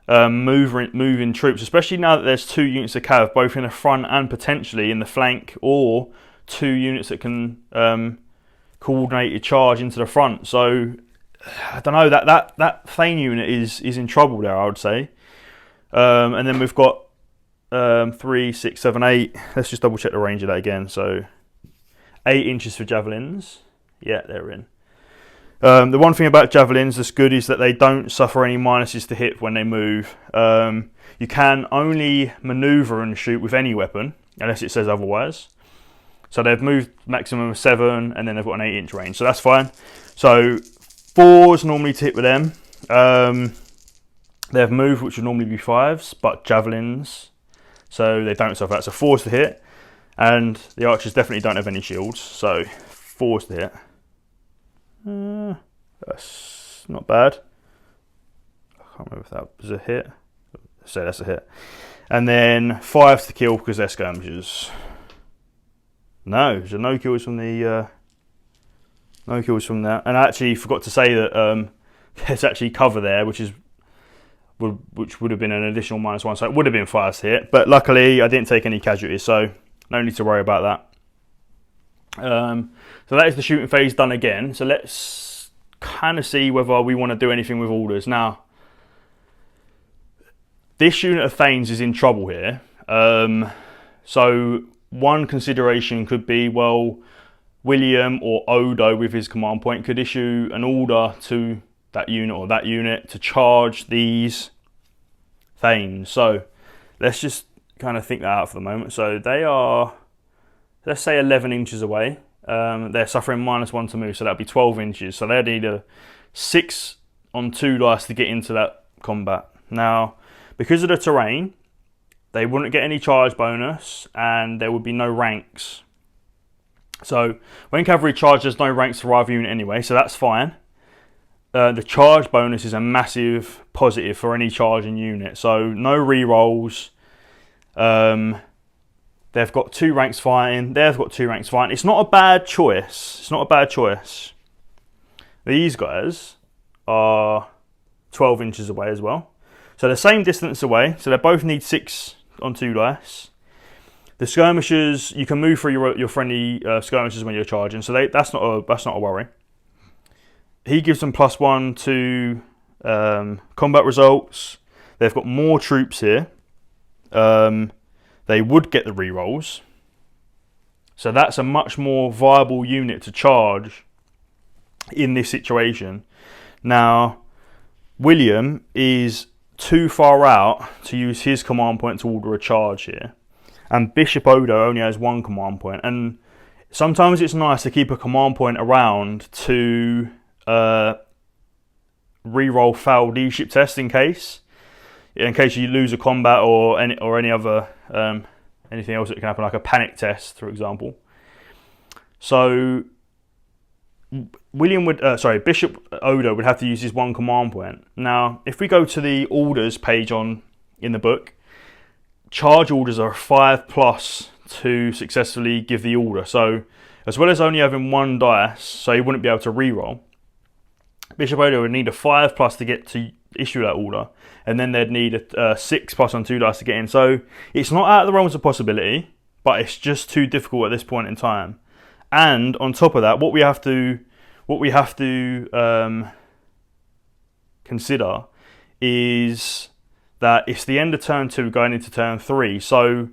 moving troops, especially now that there's 2 units of cav, both in the front and potentially in the flank, or 2 units that can coordinated charge into the front. So I don't know, that Thane unit is in trouble there, I would say. And then we've got 3, 6, 7, 8. Let's just double check the range of that again. So 8 inches for javelins. Yeah, they're in. The one thing about javelins that's good is that they don't suffer any minuses to hit when they move. You can only manoeuvre and shoot with any weapon, unless it says otherwise. So they've moved maximum of 7, and then they've got an 8-inch range, so that's fine. So 4s normally to hit with them. They have move, which would normally be 5s, but javelins, so they don't suffer that. So 4s to hit, and the archers definitely don't have any shields, so 4s to hit. That's not bad. I can't remember if that was a hit. So that's a hit. And then 5 to kill because they're skirmishers. No, there's no kills from the no kills from that. And I actually forgot to say that there's actually cover there, which would have been an additional -1, so it would have been 5 to hit. But luckily, I didn't take any casualties, so no need to worry about that. So that is the shooting phase done again. So let's kind of see whether we want to do anything with orders. Now, this unit of Thanes is in trouble here. So one consideration could be, well, William or Odo with his command point could issue an order to that unit or that unit to charge these Thanes. So let's just kind of think that out for the moment. So they are, let's say, 11 inches away. They're suffering -1 to move, so that'd be 12 inches. So they'd need a 6 on 2 dice to get into that combat. Now, because of the terrain, they wouldn't get any charge bonus, and there would be no ranks. So when cavalry charge, there's no ranks for either unit anyway, so that's fine. The charge bonus is a massive positive for any charging unit. So no rerolls. They've got 2 ranks fighting. They've got 2 ranks fighting. It's not a bad choice. It's not a bad choice. These guys are 12 inches away as well. So they're the same distance away. So they both need 6 on 2 dice. The skirmishers, you can move through your friendly skirmishers when you're charging. So that's not a worry. He gives them +1 to combat results. They've got more troops here. They would get the rerolls. So that's a much more viable unit to charge in this situation. Now, William is too far out to use his command point to order a charge here. And Bishop Odo only has 1 command point. And sometimes it's nice to keep a command point around to reroll failed leadership tests in case you lose a combat or any other anything else that can happen, like a panic test, for example. So Bishop Odo would have to use his 1 command point. Now, if we go to the orders page in the book, charge orders are 5+ to successfully give the order. So as well as only having 1 dice, so he wouldn't be able to reroll, Bishop Odo would need a 5+ to get to issue that order, and then they'd need a 6+ on 2 dice to get in. So it's not out of the realms of possibility, but it's just too difficult at this point in time. And on top of that, what we have to consider is that it's the end of turn 2 going into turn 3. So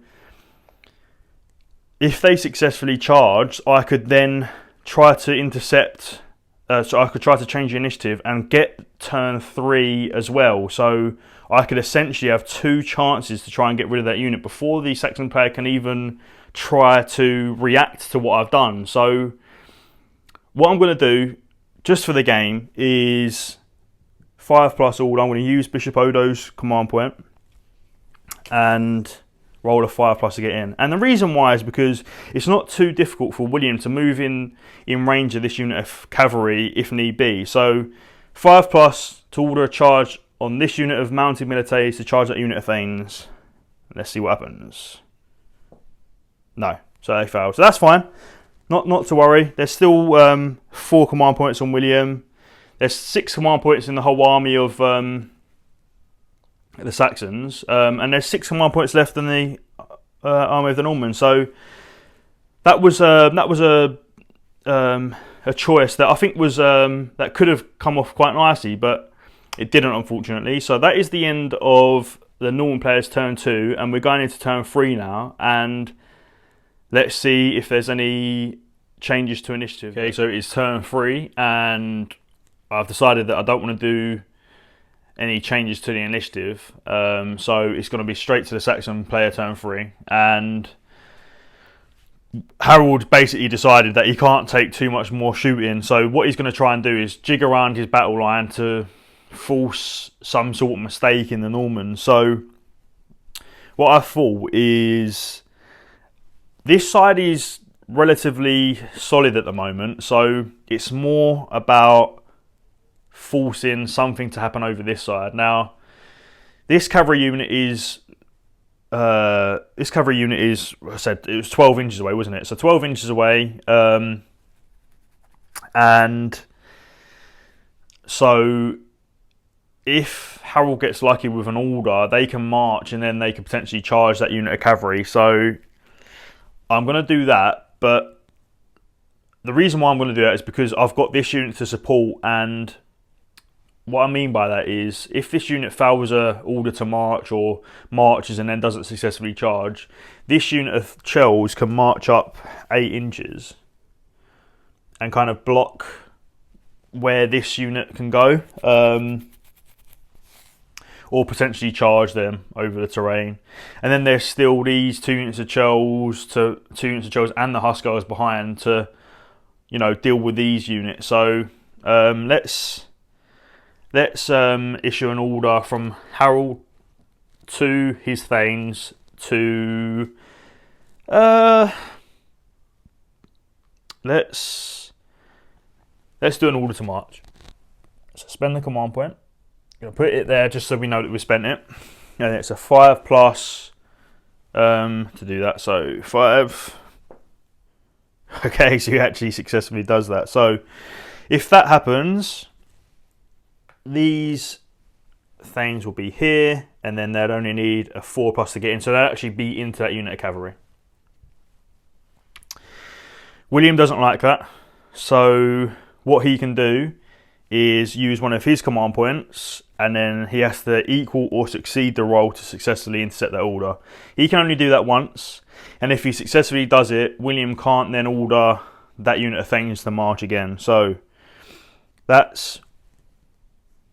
if they successfully charge, I could then try to intercept. So I could try to change the initiative and get turn 3 as well. So I could essentially have 2 chances to try and get rid of that unit before the Saxon player can even try to react to what I've done. So what I'm going to do, just for the game, is 5+ all. I'm going to use Bishop Odo's command point and roll a 5+ to get in. And the reason why is because it's not too difficult for William to move in range of this unit of cavalry if need be. So 5+ to order a charge on this unit of mounted milites to charge that unit of Thanes. Let's see what happens. No, so they failed. So that's fine. Not to worry. There's still 4 command points on William. There's 6 command points in the whole army of the Saxons, and there's 6 command points left in the army of the Normans. So that was a choice that I think was that could have come off quite nicely, but it didn't, unfortunately. So that is the end of the Norman players' turn 2, and we're going into turn 3 now. And let's see if there's any changes to initiative. Okay, so it's turn 3, and I've decided that I don't want to do any changes to the initiative. So it's going to be straight to the Saxon player turn 3. And Harold basically decided that he can't take too much more shooting. So what he's going to try and do is jig around his battle line to force some sort of mistake in the Normans. So what I thought is, this side is relatively solid at the moment, so it's more about forcing something to happen over this side. Now, this cavalry unit is, I said it was 12 inches away, wasn't it? So 12 inches away, and so if Harold gets lucky with an order, they can march and then they can potentially charge that unit of cavalry. So I'm going to do that, but the reason why I'm going to do that is because I've got this unit to support, and what I mean by that is, if this unit fails an order to march or marches and then doesn't successfully charge, this unit of Chells can march up 8 inches and kind of block where this unit can go, or potentially charge them over the terrain. And then there's still these 2 units of Chells and the Hussars behind to, you know, deal with these units. So let's issue an order from Harold to his Thanes to let's do an order to march. Suspend the command point. Gonna put it there just so we know that we spent it, and it's a 5+ to do that. So 5. Okay, so he actually successfully does that. So if that happens, these Thanes will be here, and then they'd only need a 4+ to get in, so they'd actually be into that unit of cavalry. William doesn't like that, so what he can do is use one of his command points, and then he has to equal or succeed the roll to successfully intercept that order. He can only do that once, and if he successfully does it, William can't then order that unit of Thanes to march again. So that's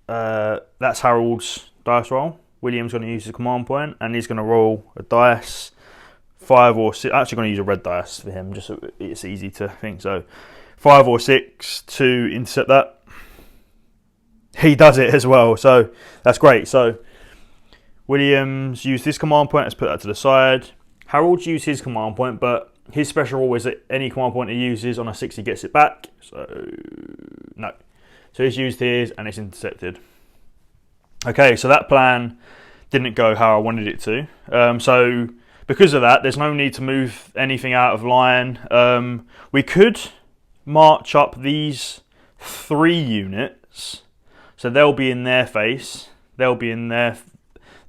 Harold's dice roll. William's going to use his command point, and he's going to roll a dice, 5 or 6. I'm actually going to use a red dice for him, just so it's easy to think. So 5 or 6 to intercept that. He does it as well, so that's great. So William's used his command point. Let's put that to the side. Harold's used his command point, but his special rule is that any command point he uses on a 6, he gets it back. So no. So he's used his, and it's intercepted. Okay, so that plan didn't go how I wanted it to. So because of that, there's no need to move anything out of line. We could march up these 3 units. So they'll be in their face, they'll be in their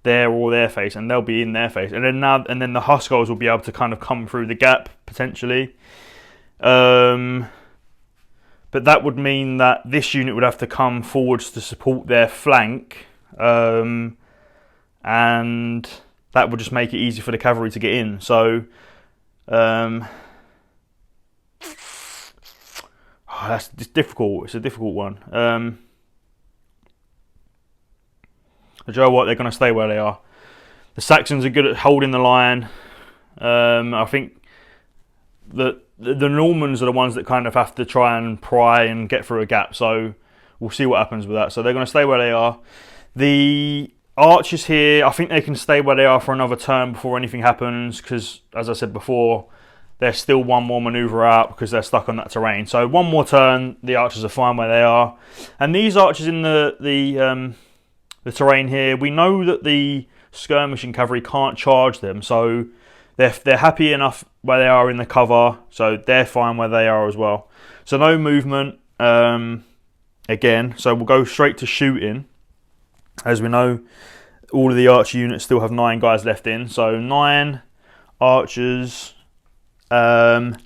or their face, and they'll be in their face. And then the Hussars will be able to kind of come through the gap, potentially. But that would mean that this unit would have to come forwards to support their flank. And that would just make it easy for the cavalry to get in. So that's difficult. It's a difficult one. But you know what? They're going to stay where they are. The Saxons are good at holding the line. I think that the Normans are the ones that kind of have to try and pry and get through a gap. So we'll see what happens with that. So they're going to stay where they are. The archers here, I think they can stay where they are for another turn before anything happens, because, as I said before, they're still one more manoeuvre out because they're stuck on that terrain. So one more turn, the archers are fine where they are. And these archers in the the terrain here. We know that the skirmishing cavalry can't charge them, so they're happy enough where they are in the cover, so they're fine where they are as well. So no movement again, so we'll go straight to shooting. As we know, all of the archer units still have 9 guys left in, so 9 archers. What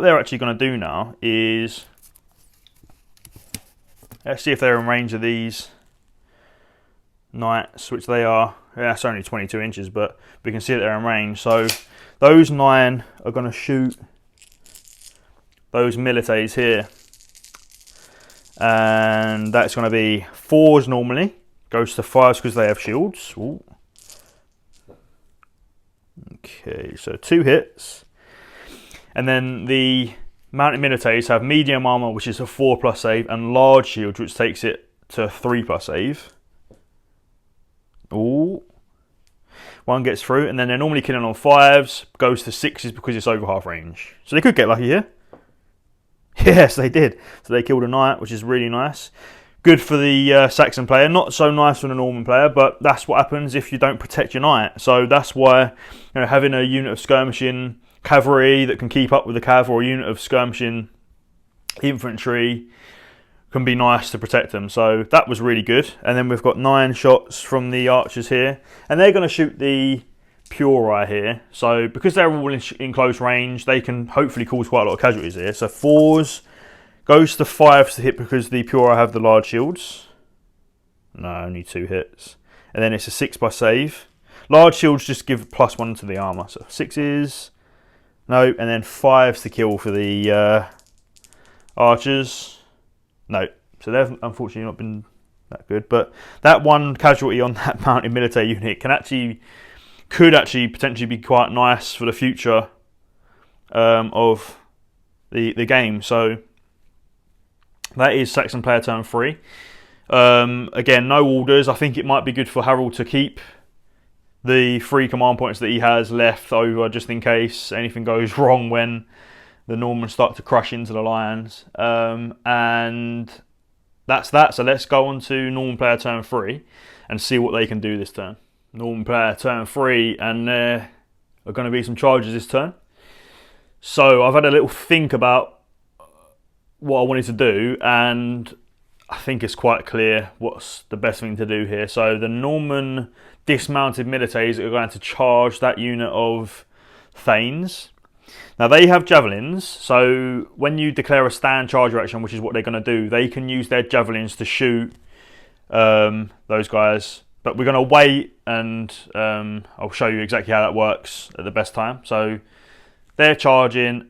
they're actually going to do now is, let's see if they're in range of these knights, which they are. Yeah, it's only 22 inches, but we can see that they're in range. So those 9 are going to shoot those milites here. And that's going to be 4s normally. Goes to 5s because they have shields. Ooh. Okay, so 2 hits. And then the mounted milites have medium armor, which is a 4+ save, and large shield, which takes it to 3+ save. Ooh. 1 gets through, and then they're normally killing on 5s, goes to 6s because it's over half range. So they could get lucky here. Yes, they did. So they killed a knight, which is really nice. Good for the Saxon player, not so nice for the Norman player, but that's what happens if you don't protect your knight. So that's why, you know, having a unit of skirmishing cavalry that can keep up with the cav, or a unit of skirmishing infantry, can be nice to protect them. So that was really good. And then we've got 9 shots from the archers here, and they're going to shoot the Puri here. So because they're all in close range, they can hopefully cause quite a lot of casualties here. So 4s goes to 5s to hit because the Puri have the large shields. No, only 2 hits. And then it's a 6+ save. Large shields just give +1 to the armor. So 6s. No, and then 5s to kill for the archers. No, so they've unfortunately not been that good. But that 1 casualty on that mounted military unit could actually potentially be quite nice for the future of the game. So that is Saxon player turn 3. Again, no orders. I think it might be good for Harold to keep the 3 command points that he has left over, just in case anything goes wrong when the Normans start to crush into the Lions. And that's that. So let's go on to Norman player turn 3 and see what they can do this turn. Norman player turn 3, and there are going to be some charges this turn. So I've had a little think about what I wanted to do, and I think it's quite clear what's the best thing to do here. So the Norman dismounted milites are going to charge that unit of Thanes. Now they have javelins, so when you declare a stand charger action, which is what they're going to do, they can use their javelins to shoot those guys. But we're going to wait, and I'll show you exactly how that works at the best time. So they're charging,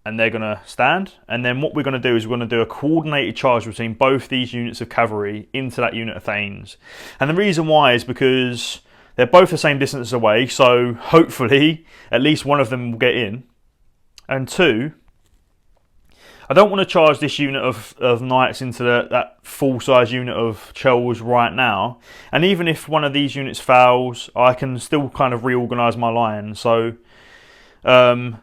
and they're going to stand. And then what we're going to do is we're going to do a coordinated charge between both these units of cavalry into that unit of Thanes. And the reason why is because they're both the same distance away, so hopefully at least one of them will get in. And 2, I don't want to charge this unit of knights into that full-size unit of Chels right now. And even if one of these units fails, I can still kind of reorganise my line. So a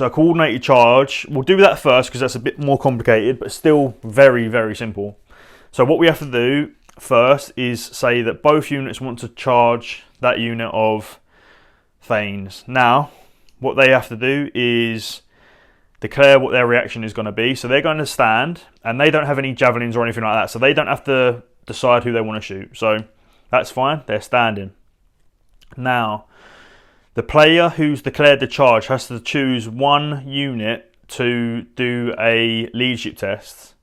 coordinated charge, we'll do that first because that's a bit more complicated, but still very, very simple. So what we have to do first is say that both units want to charge that unit of Thanes. Now, what they have to do is declare what their reaction is going to be. So they're going to stand, and they don't have any javelins or anything like that, so they don't have to decide who they want to shoot. So that's fine, they're standing. Now, the player who's declared the charge has to choose 1 unit to do a leadership test,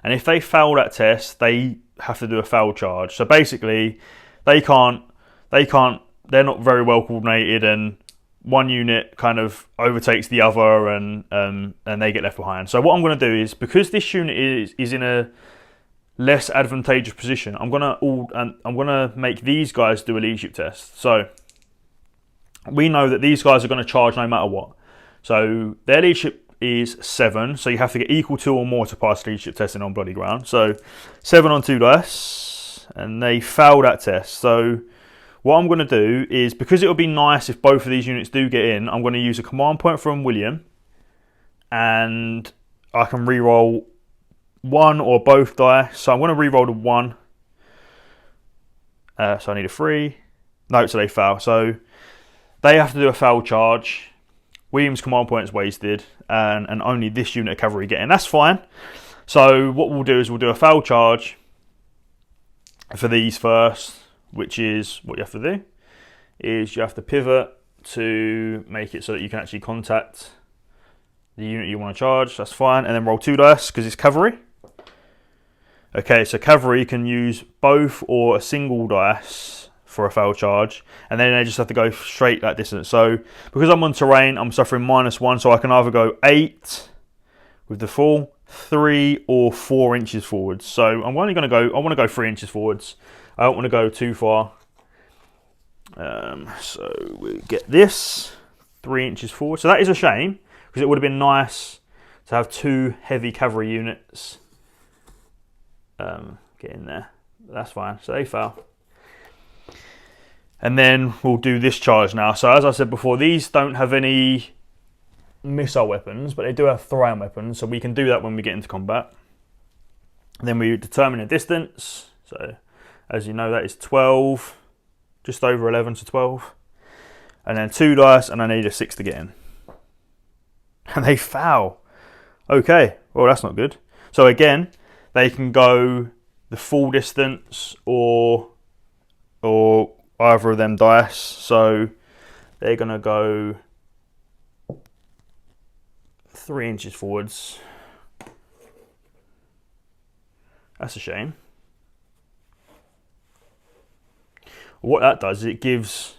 and if they fail that test, they have to do a failed charge. So basically, they're not very well coordinated, and 1 unit kind of overtakes the other, and they get left behind. So what I'm going to do is, because this unit is in a less advantageous position, I'm going to make these guys do a leadership test. So we know that these guys are going to charge no matter what. So their leadership is 7, so you have to get equal to or more to pass leadership testing on bloody ground. So 7 on 2 dice, and they fail that test. So what I'm going to do is, because it would be nice if both of these units do get in, I'm going to use a command point from William, and I can re-roll one or both dice. So I'm going to re-roll the 1. So I need a 3. No, so they fail. So they have to do a foul charge. William's command points wasted, and only this unit of cavalry get in. That's fine. So what we'll do is we'll do a foul charge for these first, which is what you have to do. Is you have to pivot to make it so that you can actually contact the unit you want to charge. That's fine. And then roll 2 dice because it's cavalry. Okay, so cavalry can use both or a single dice for a foul charge, and then they just have to go straight that distance. So because I'm on terrain, I'm suffering -1, so I can either go 8 with the full, 3 or 4 inches forwards. So I'm only going to go, I want to go 3 inches forwards. I don't want to go too far. So we get this 3 inches forward. So that is a shame, because it would have been nice to have 2 heavy cavalry units get in there. But that's fine. So they fail. And then we'll do this charge now. So as I said before, these don't have any missile weapons, but they do have throwing weapons. So we can do that when we get into combat. And then we determine a distance. So as you know, that is 12. Just over 11 to 12. And then 2 dice, and I need a 6 to get in. And they foul. Okay, well that's not good. So again, they can go the full distance or either of them dice. So they're going to go 3 inches forwards. That's a shame. What that does is it gives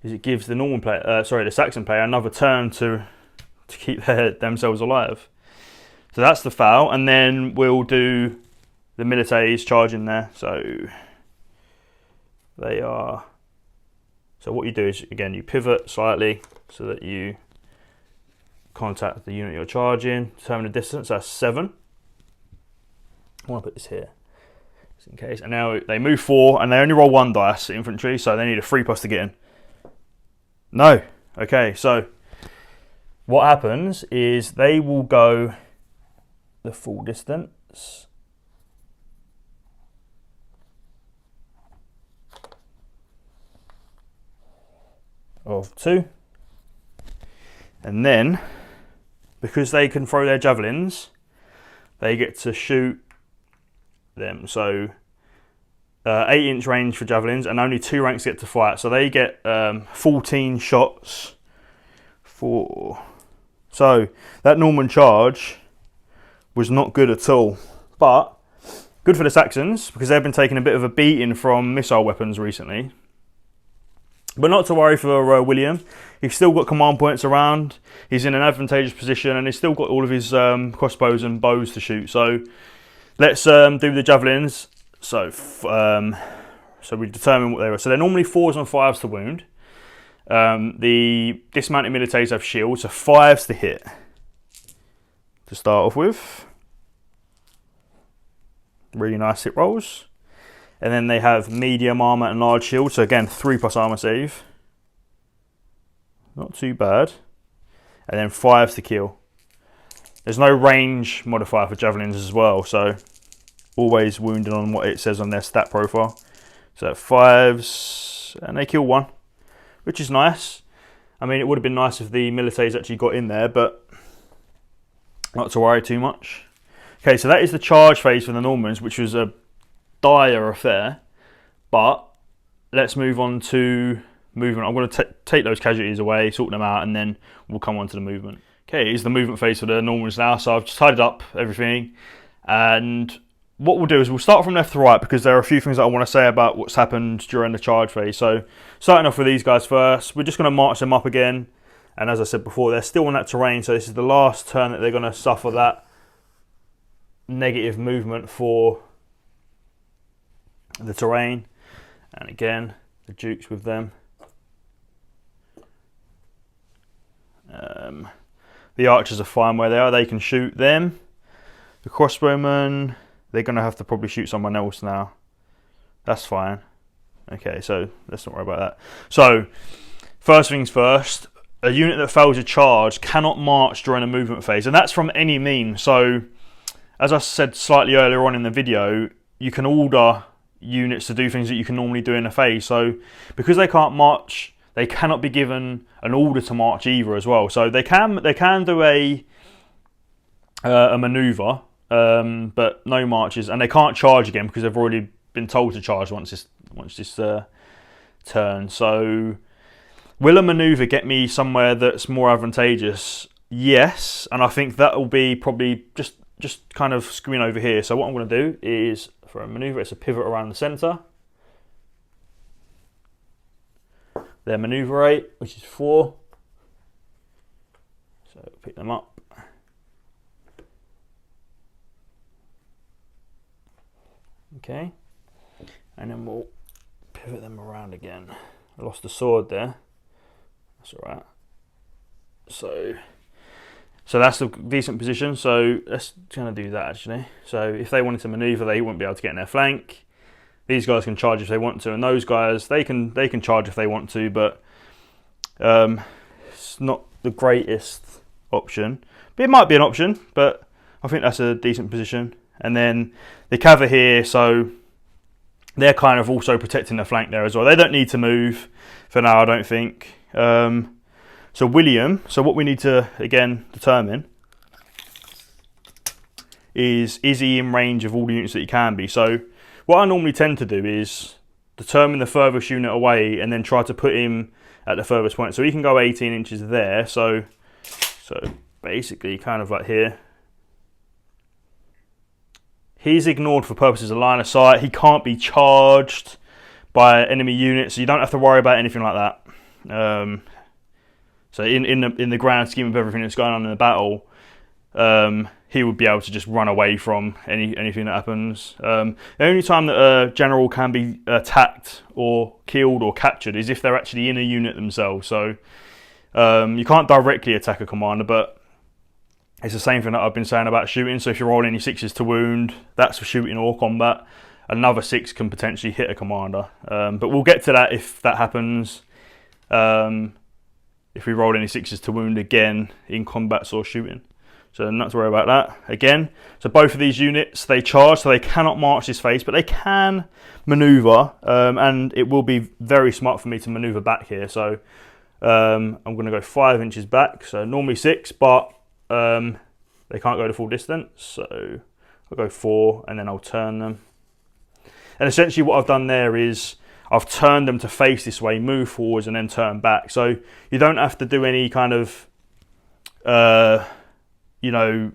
the Norman player, the Saxon player, another turn to keep themselves alive. So that's the foul, and then we'll do the militaries charging there. So they are. So what you do is, again, you pivot slightly so that you contact the unit you're charging. Determine the distance. That's 7. I want to put this here, just in case. And now they move 4, and they only roll 1 dice, infantry. So they need a 3+ to get in. No. Okay. So what happens is they will go the full distance. Of 2. And then, because they can throw their javelins, they get to shoot them. So 8-inch range for javelins, and only 2 ranks get to fight. So they get 14 shots for. So that Norman charge was not good at all, but good for the Saxons because they've been taking a bit of a beating from missile weapons recently. But not to worry for William. He's still got command points around. He's in an advantageous position, and he's still got all of his crossbows and bows to shoot. So let's do the javelins. So we determine what they are. So they're normally 4s and 5s to wound. The dismounted militaries have shields, so 5s to hit. To start off with. Really nice hit rolls. And then they have medium armour and large shield. So again, 3+ armour save. Not too bad. And then 5s to kill. There's no range modifier for javelins as well. So always wounded on what it says on their stat profile. So 5s, and they kill 1, which is nice. I mean, it would have been nice if the militaries actually got in there, but not to worry too much. Okay, so that is the charge phase for the Normans, which was a dire affair. But let's move on to movement. I'm going to take those casualties away, sort them out, and then we'll come on to the movement. Okay, it's the movement phase for the Normans now. So I've just tidied up everything. And what we'll do is we'll start from left to right because there are a few things that I want to say about what's happened during the charge phase. So starting off with these guys first, we're just going to march them up again. And as I said before, they're still on that terrain, so this is the last turn that they're going to suffer that negative movement for the terrain. And again, the Dukes with them. The archers are fine where they are. They can shoot them. The crossbowmen, they're going to have to probably shoot someone else now. That's fine. Okay, so let's not worry about that. So, first things first. A unit that fails a charge cannot march during a movement phase, and that's from any mean. So as I said slightly earlier on in the video, you can order units to do things that you can normally do in a phase. So because they can't march, they cannot be given an order to march either as well. So they can do a manoeuvre, but no marches, and they can't charge again because they've already been told to charge once this turn. So will a manoeuvre get me somewhere that's more advantageous? Yes, and I think that will be probably just kind of screwing over here. So what I'm going to do is, for a manoeuvre, it's a pivot around the centre. Their manoeuvre rate, which is 4. So pick them up. Okay, and then we'll pivot them around again. I lost the sword there. That's all right. So that's a decent position. So let's kind of do that actually. So if they wanted to manoeuvre, they wouldn't be able to get in their flank. These guys can charge if they want to, and those guys they can charge if they want to, but it's not the greatest option. But it might be an option. But I think that's a decent position. And then the cav are here, so they're kind of also protecting the flank there as well. They don't need to move for now, I don't think. So William, so what we need to, again, determine is he in range of all the units that he can be? So what I normally tend to do is determine the furthest unit away and then try to put him at the furthest point. So he can go 18 inches there, so basically kind of like here. He's ignored for purposes of line of sight. He can't be charged by enemy units, so you don't have to worry about anything like that. So in the grand scheme of everything that's going on in the battle, he would be able to just run away from anything that happens. The only time that a general can be attacked or killed or captured is if they're actually in a unit themselves. So you can't directly attack a commander, but it's the same thing that I've been saying about shooting. So if you roll any 6s to wound, that's for shooting or combat. Another 6 can potentially hit a commander. But we'll get to that if that happens. If we roll any 6s to wound again in combats or shooting. So not to worry about that. Again, so both of these units, they charge, so they cannot march this phase, but they can manoeuvre. And it will be very smart for me to manoeuvre back here. So I'm going to go 5 inches back. So normally 6, but they can't go the full distance, so I'll go 4 and then I'll turn them. And essentially what I've done there is I've turned them to face this way, move forwards and then turn back. So you don't have to do any kind of,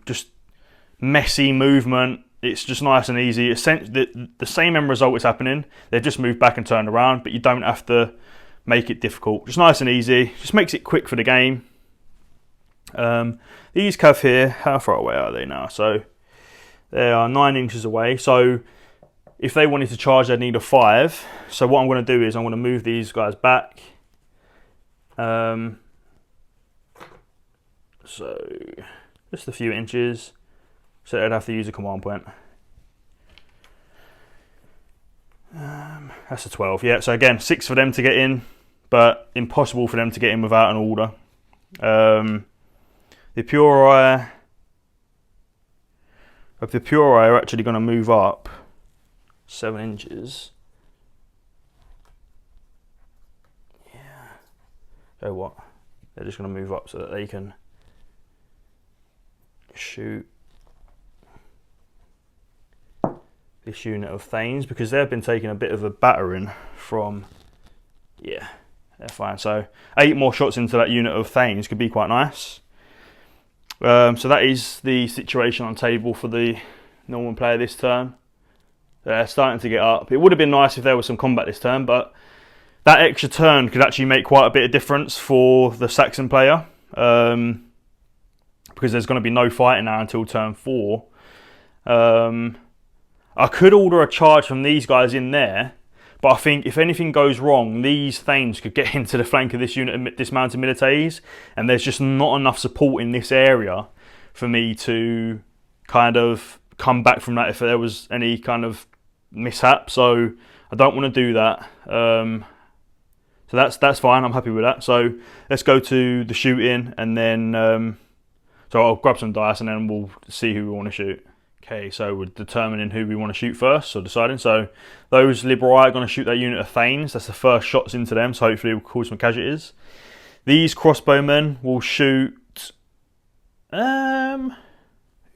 just messy movement. It's just nice and easy. The same end result is happening. They've just moved back and turned around, but you don't have to make it difficult. Just nice and easy. Just makes it quick for the game. These cav here, how far away are they now? So they are 9 inches away. So if they wanted to charge, they'd need a 5. So what I'm going to do is I'm going to move these guys back. So just a few inches. So they'd have to use a command point. That's a 12. Yeah. So again, 6 for them to get in, but impossible for them to get in without an order. The Purei are actually going to move up 7 inches. Yeah. So what? They're just going to move up so that they can shoot this unit of Thanes, because they've been taking a bit of a battering from. Yeah, they're fine. So 8 more shots into that unit of Thanes could be quite nice. So that is the situation on table for the Norman player this turn. They're starting to get up. It would have been nice if there was some combat this turn, but that extra turn could actually make quite a bit of difference for the Saxon player, because there's going to be no fighting now until turn 4. I could order a charge from these guys in there, but I think if anything goes wrong, these Thanes could get into the flank of this unit of dismounted militaries, and there's just not enough support in this area for me to kind of come back from that if there was any kind of mishap. So I don't want to do that. So that's fine. I'm happy with that. So let's go to the shooting, and then so I'll grab some dice and then we'll see who we want to shoot. Okay, so we're determining who we want to shoot first, or deciding. So those Liberii are going to shoot that unit of Thanes. That's the first shots into them, so hopefully we'll cause some casualties. These crossbowmen will shoot... who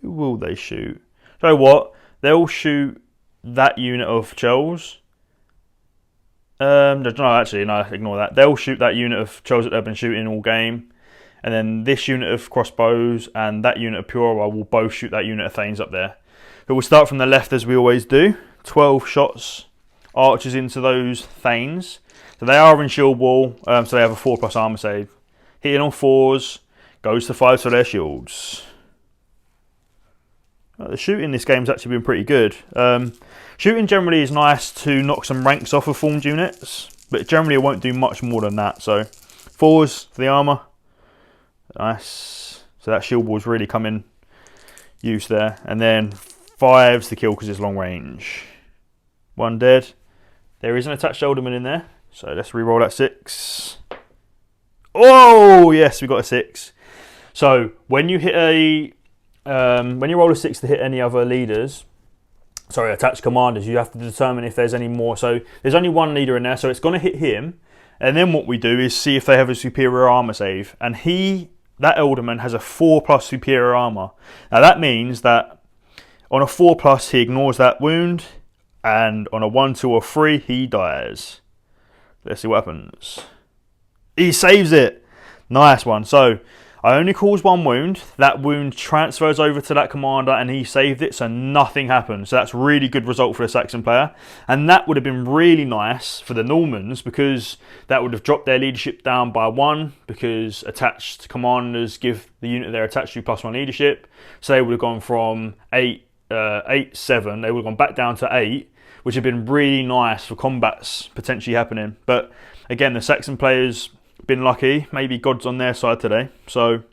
will they shoot? So what? They'll shoot that unit of Chels. No, actually, no, ignore that. They'll shoot that unit of Chels that they've been shooting all game. And then this unit of crossbows and that unit of Pura will both shoot that unit of Thanes up there. But we'll start from the left as we always do. 12 shots, archers into those Thanes. So they are in shield wall, so they have a 4+ armor save. Hitting on 4s, goes to 5s for their shields. The shooting this game's actually been pretty good. Shooting generally is nice to knock some ranks off of formed units, but generally it won't do much more than that. So 4s for the armor. Nice. So that shield wall's really come in use there. And then 5s to kill because it's long range. 1 dead. There is an attached alderman in there. So let's re-roll that 6. Oh yes, we got a 6. So when you hit a when you roll a 6 to hit any other leaders, sorry, attached commanders, you have to determine if there's any more. So there's only 1 leader in there, so it's going to hit him. And then what we do is see if they have a superior armor save. And that alderman has a 4+ superior armor. Now that means that on a 4+ he ignores that wound, and on a 1, 2, or 3 he dies. Let's see what happens. He saves it. Nice one. So I only caused 1 wound. That wound transfers over to that commander and he saved it, so nothing happened. So that's really good result for a Saxon player. And that would have been really nice for the Normans, because that would have dropped their leadership down by 1, because attached commanders give the unit they're attached to +1 leadership. So they would have gone from 8, 7, they would have gone back down to 8, which would have been really nice for combats potentially happening. But again, the Saxon players been lucky, maybe God's on their side today. So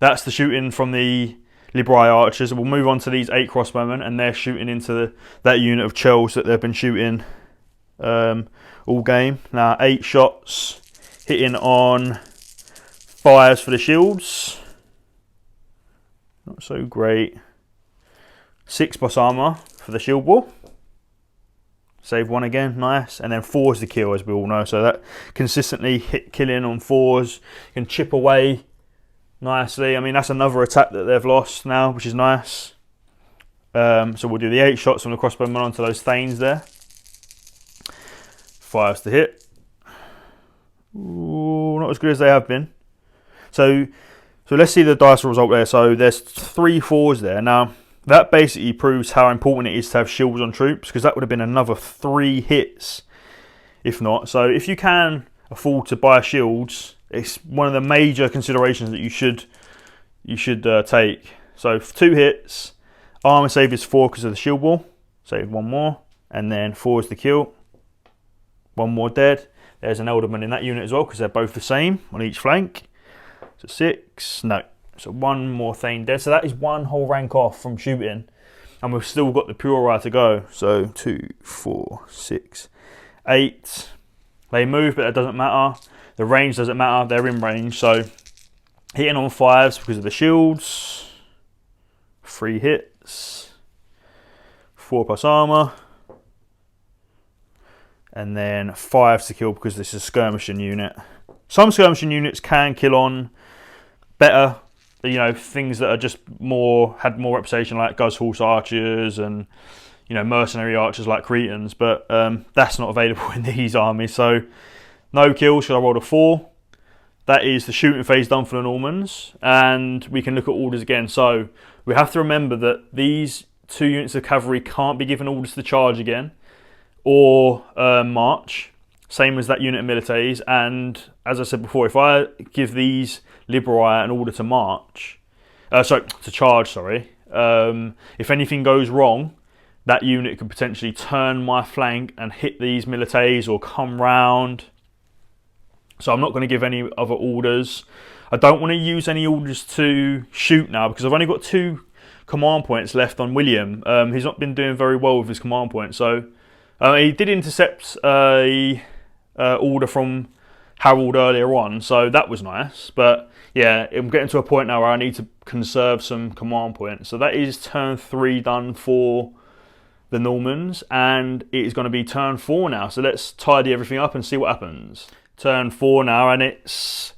that's the shooting from the Liberii archers. We'll move on to these 8 crossbowmen, and they're shooting into that unit of Chels that they've been shooting all game. Now 8 shots, hitting on 5s for the shields. Not so great. 6+ armor for the shield wall. Save 1 again, nice. And then 4's the kill, as we all know. So that consistently killing on 4s. You can chip away nicely. I mean, that's another attack that they've lost now, which is nice. So we'll do the 8 shots from the crossbowman onto those Thanes there. 5s to hit. Ooh, not as good as they have been. So let's see the dice result there. So there's 3 4s there. Now, that basically proves how important it is to have shields on troops, because that would have been another 3 hits, if not. So if you can afford to buy shields, it's one of the major considerations that you should take. So 2 hits, armor save is 4 because of the shield wall. Save 1 more, and then 4 is the kill. 1 more dead. There's an alderman in that unit as well, because they're both the same on each flank. So 6, no. So 1 more Thane dead. So that is 1 whole rank off from shooting. And we've still got the Pura to go. So 2, 4, 6, 8. They move, but that doesn't matter. The range doesn't matter. They're in range. So hitting on 5s because of the shields. 3 hits. 4+ armor. And then 5s to kill because this is a skirmishing unit. Some skirmishing units can kill on better, you know, things that are just had more reputation, like Guz Horse archers and, you know, mercenary archers like Cretans, but that's not available in these armies. So no kills, because I rolled a 4. That is the shooting phase done for the Normans, and we can look at orders again. So we have to remember that these 2 units of cavalry can't be given orders to charge again or march, same as that unit of militaries. And as I said before, if I give these Liberii an order to march, to charge, if anything goes wrong, that unit could potentially turn my flank and hit these militaries or come round. So I'm not going to give any other orders. I don't want to use any orders to shoot now, because I've only got 2 command points left on William. He's not been doing very well with his command points. So he did intercept a order from Harold earlier on, so that was nice. But yeah, I'm getting to a point now where I need to conserve some command points. So that is turn 3 done for the Normans, and it is going to be turn 4 now. So let's tidy everything up and see what happens. Turn 4 now, and it's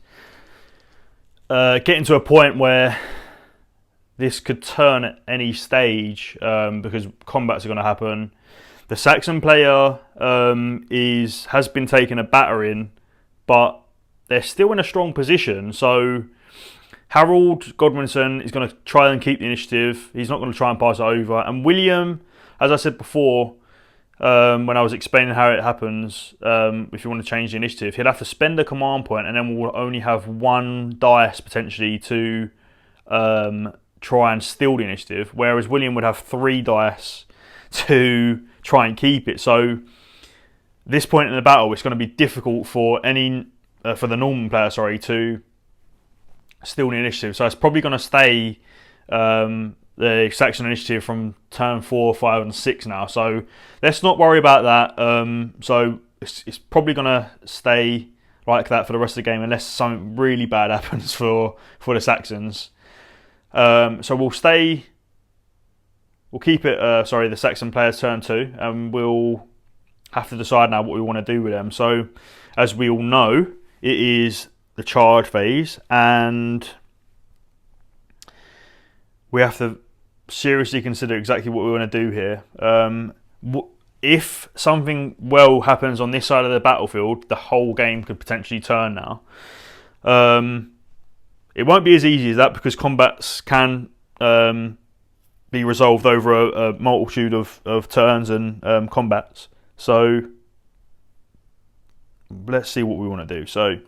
getting to a point where this could turn at any stage because combats are going to happen. The Saxon player has been taking a battering, but they're still in a strong position. So Harold Godwinson is going to try and keep the initiative. He's not going to try and pass it over. And William, as I said before, when I was explaining how it happens, if you want to change the initiative, he'll have to spend a command point, and then we'll only have 1 dice potentially to try and steal the initiative, whereas William would have 3 dice to try and keep it. So this point in the battle, it's going to be difficult for for the Norman player, to steal the initiative. So it's probably going to stay the Saxon initiative from turn 4, 5, and 6 now. So let's not worry about that. So it's probably going to stay like that for the rest of the game, unless something really bad happens for the Saxons. So we'll keep it, the Saxon player's turn 2, and we'll have to decide now what we want to do with them. So, as we all know, it is the charge phase, and we have to seriously consider exactly what we want to do here. If something well happens on this side of the battlefield, the whole game could potentially turn now. It won't be as easy as that, because combats can be resolved over a multitude of turns and combats. So let's see what we want to do. So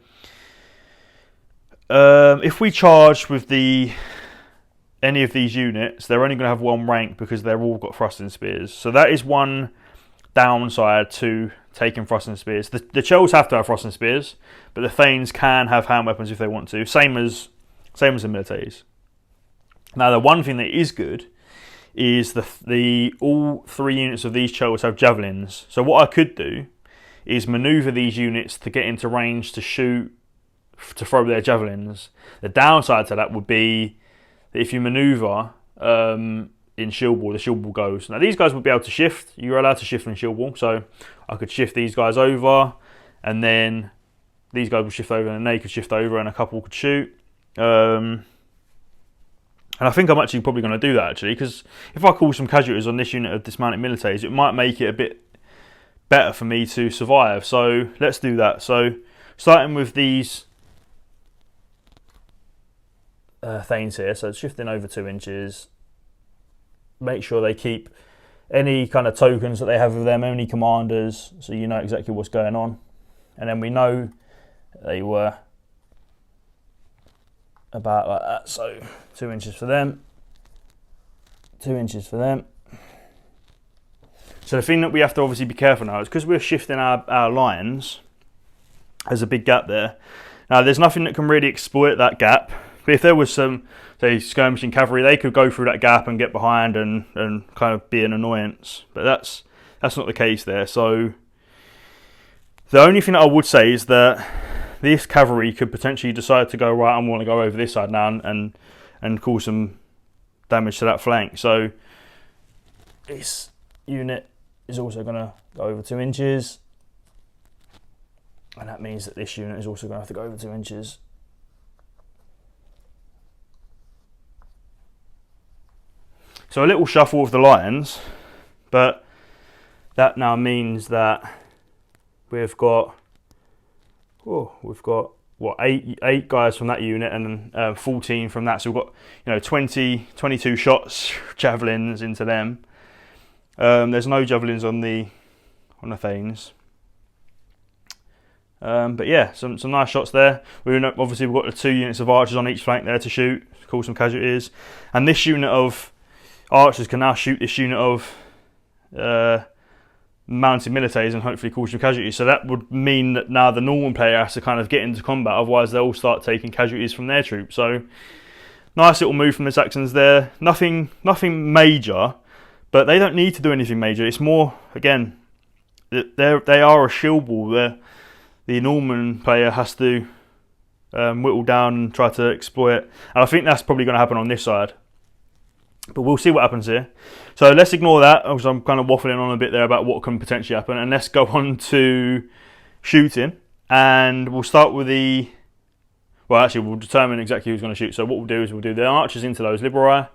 if we charge with any of these units, they're only going to have 1 rank because they've all got thrusting spears. So that is one downside to taking thrusting spears. The Chels have to have thrusting spears, but the Thanes can have hand weapons if they want to. Same as the militaries. Now, the one thing that is good is all 3 units of these Chels have javelins. So what I could do is manoeuvre these units to get into range to throw their javelins. The downside to that would be that if you manoeuvre in shield wall, the shield wall goes. Now these guys would be able to shift. You're allowed to shift in shield wall, so I could shift these guys over, and then these guys would shift over, and they could shift over, and a couple could shoot. And I think I'm actually probably going to do that, actually, because if I call some casualties on this unit of dismounted militaries, it might make it a bit better for me to survive. So let's do that. So starting with these Thanes here, so shifting over 2 inches. Make sure they keep any kind of tokens that they have with them, any commanders, so you know exactly what's going on. And then we know they were about like that, so 2 inches for them, 2 inches for them. So the thing that we have to obviously be careful now is because we're shifting our lines, there's a big gap there. Now there's nothing that can really exploit that gap, but if there was some, say, skirmishing cavalry, they could go through that gap and get behind and kind of be an annoyance, but that's not the case there. So the only thing that I would say is that this cavalry could potentially decide to go, right, I want to go over this side now and cause some damage to that flank. So this unit is also going to go over 2 inches, and that means that this unit is also going to have to go over 2 inches. So a little shuffle of the lines, but that now means that we've got what, eight guys from that unit and 14 from that. So we've got 22 shots, javelins into them. There's no javelins on the Thanes. But yeah, some nice shots there. Obviously we've got the 2 units of archers on each flank there to shoot, cause some casualties, and this unit of archers can now shoot this unit of mounted militaries and hopefully cause some casualties. So that would mean that now the Norman player has to kind of get into combat, otherwise they'll start taking casualties from their troops. So nice little move from the Saxons there. Nothing major, but they don't need to do anything major. It's more, again, they are a shield wall. the Norman player has to whittle down and try to exploit. And I think that's probably going to happen on this side. But we'll see what happens here. So let's ignore that, because I'm kind of waffling on a bit there about what can potentially happen. And let's go on to shooting. And we'll start with the... Well, actually, we'll determine exactly who's going to shoot. So what we'll do is we'll do the archers into those liberai.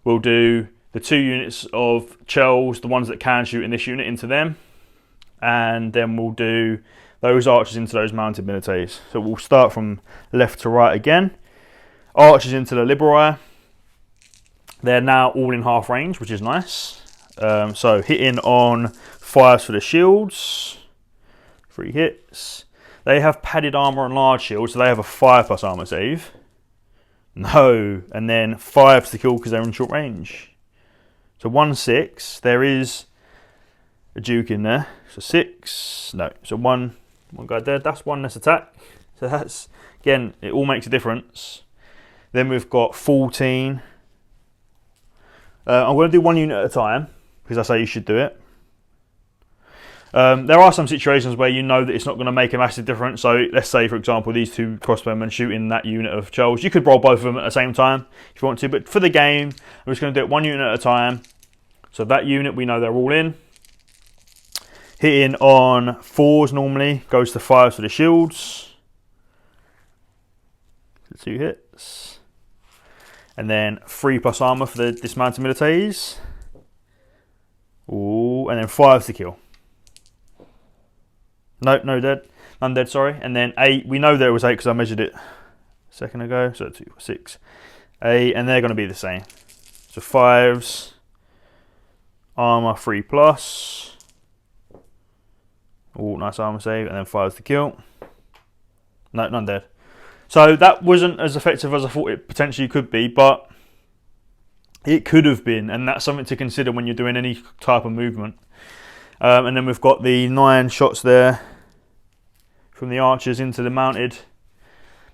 We'll do the 2 units of Chels, the ones that can shoot in this unit, into them. And then we'll do those archers into those mounted militaries. So we'll start from left to right again. Archers into the liberai. They're now all in half range, which is nice. So hitting on 5s for the shields. 3 hits. They have padded armour and large shields, so they have a 5+ armour save. No, and then 5 to kill because they're in short range. So 1-6. There is a Duke in there. So 6. No, so one guy dead. That's 1 less attack. So that's, again, it all makes a difference. Then we've got 14. I'm going to do 1 unit at a time, because that's how you should do it. There are some situations where you know that it's not going to make a massive difference. So let's say, for example, these 2 crossbowmen shooting that unit of Charles. You could roll both of them at the same time if you want to, but for the game, I'm just going to do it 1 unit at a time. So that unit, we know they're all in. Hitting on 4s normally, goes to 5s for the shields. 2 hits. And then 3+ armour for the dismounted militaries. Ooh, and then 5s to kill. No dead. None dead, sorry. And then 8. We know there was 8 because I measured it a second ago. So 2, 6, 8. And they're going to be the same. So 5s. Armour 3+. Oh, nice armour save. And then 5s to kill. No, none dead. So that wasn't as effective as I thought it potentially could be, but it could have been, and that's something to consider when you're doing any type of movement. And then we've got the 9 shots there from the archers into the mounted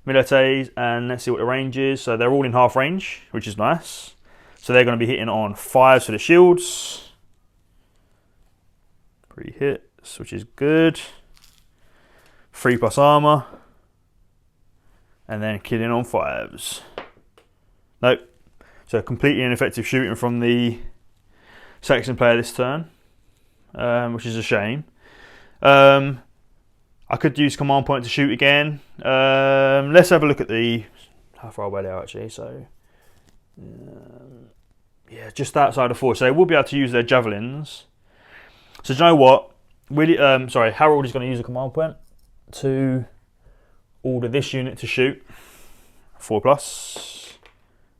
militaries, and let's see what the range is. So they're all in half range, which is nice. So they're going to be hitting on 5s for the shields. 3 hits, which is good. 3+ armour. And then killing on 5s. Nope. So completely ineffective shooting from the Saxon player this turn, which is a shame. I could use command point to shoot again. Let's have a look at how far away they are actually. So yeah, just outside of 4. So they will be able to use their javelins. So do you know what? Harold is going to use a command point to order this unit to shoot 4+.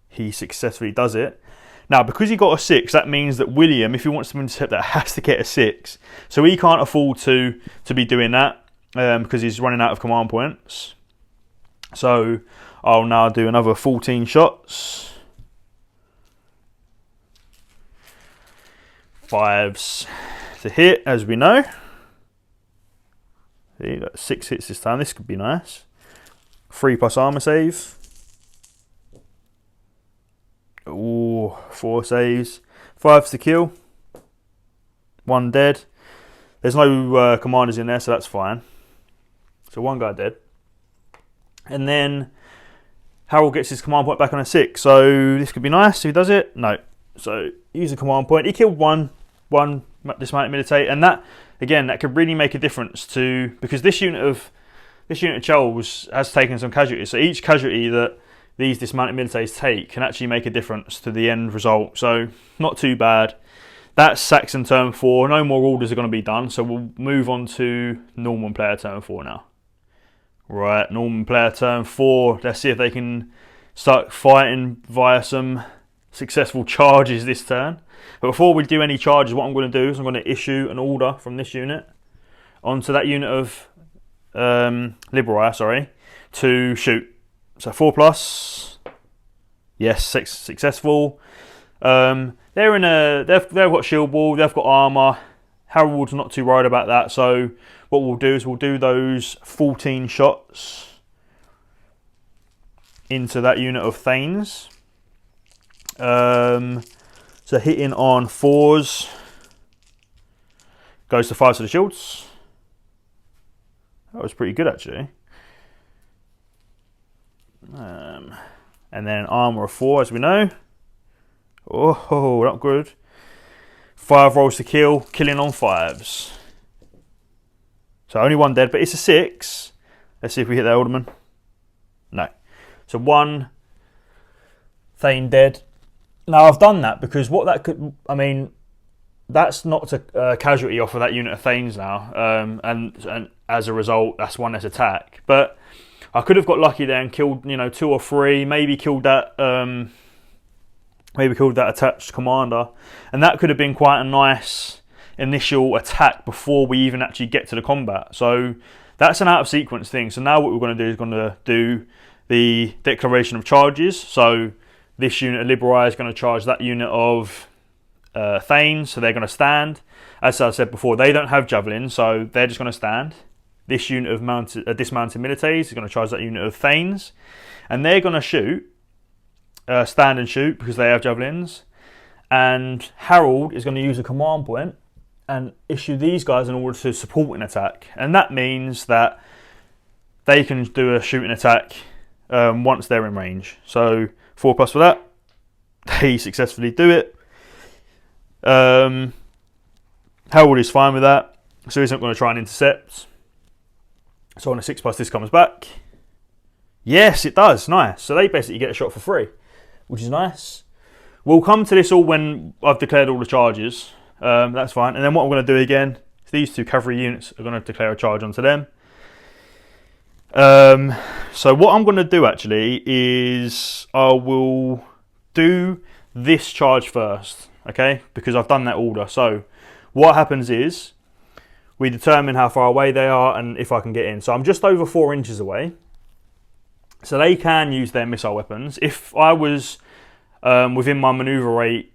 He successfully does it. Now, because he got a 6, that means that William, if he wants to intercept that, has to get a 6. So he can't afford to be doing that because he's running out of command points. So I'll now do another 14 shots. 5s to hit, as we know. See, got 6 hits this time. This could be nice. 3+ armour save. Ooh, 4 saves. 5s to kill. 1 dead. There's no commanders in there, so that's fine. So 1 guy dead. And then Harold gets his command point back on a 6. So this could be nice. Who does it? No. So use a command point. He killed one dismounted military, and that, again, that could really make a difference because this unit of Charles has taken some casualties. So each casualty that these dismounted militaries take can actually make a difference to the end result. So not too bad. That's Saxon turn 4. No more orders are going to be done. So we'll move on to Norman player turn 4 now. Right, Norman player turn 4. Let's see if they can start fighting via some successful charges this turn. But before we do any charges, what I'm going to do is I'm going to issue an order from this unit onto that unit of liberai, to shoot. So 4+. Yes, successful. They've got shield wall, they've got armour. Harold's not too worried about that, so what we'll do is we'll do those 14 shots into that unit of Thanes. So hitting on 4s goes to 5s to the shields. That was pretty good, actually. And then armor of 4, as we know. Oh, not good. 5 rolls to kill, killing on 5s. So only 1 dead, but it's a 6. Let's see if we hit that alderman. No. So 1 Thane dead. Now I've done that because what that could, I mean, that's knocked a casualty off of that unit of Thanes now, and as a result, that's 1 less attack. But I could have got lucky there and killed, 2 or 3, maybe killed that attached commander, and that could have been quite a nice initial attack before we even actually get to the combat. So that's an out of sequence thing. So now what we're going to do is going to do the declaration of charges. So this unit of Liberai is going to charge that unit of Thanes, so they're going to stand. As I said before, they don't have javelins, so they're just going to stand. This unit of dismounted militaries is going to charge that unit of Thanes, and they're going to shoot, stand and shoot because they have javelins. And Harold is going to use a command point and issue these guys in order to support an attack, and that means that they can do a shooting attack once they're in range. So 4+ for that. They successfully do it. Harold is fine with that, so he's not going to try and intercept. So on a 6+, this comes back. Yes, it does. Nice. So they basically get a shot for free, which is nice. We'll come to this all when I've declared all the charges. That's fine. And then what I'm going to do again, these 2 cavalry units are going to declare a charge onto them. So what I'm going to do actually is I will do this charge first, okay? Because I've done that order. So what happens is we determine how far away they are and if I can get in. So I'm just over 4 inches away. So they can use their missile weapons. If I was within my manoeuvre rate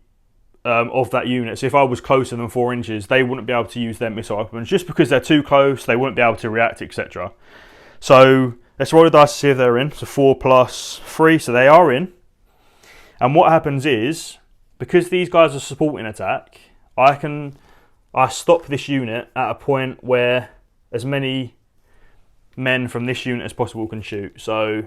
of that unit, so if I was closer than 4 inches, they wouldn't be able to use their missile weapons. Just because they're too close, they wouldn't be able to react, etc. So let's roll the dice to see if they're in. So 4 + 3, so they are in. And what happens is, because these guys are supporting attack, I stop this unit at a point where as many men from this unit as possible can shoot. So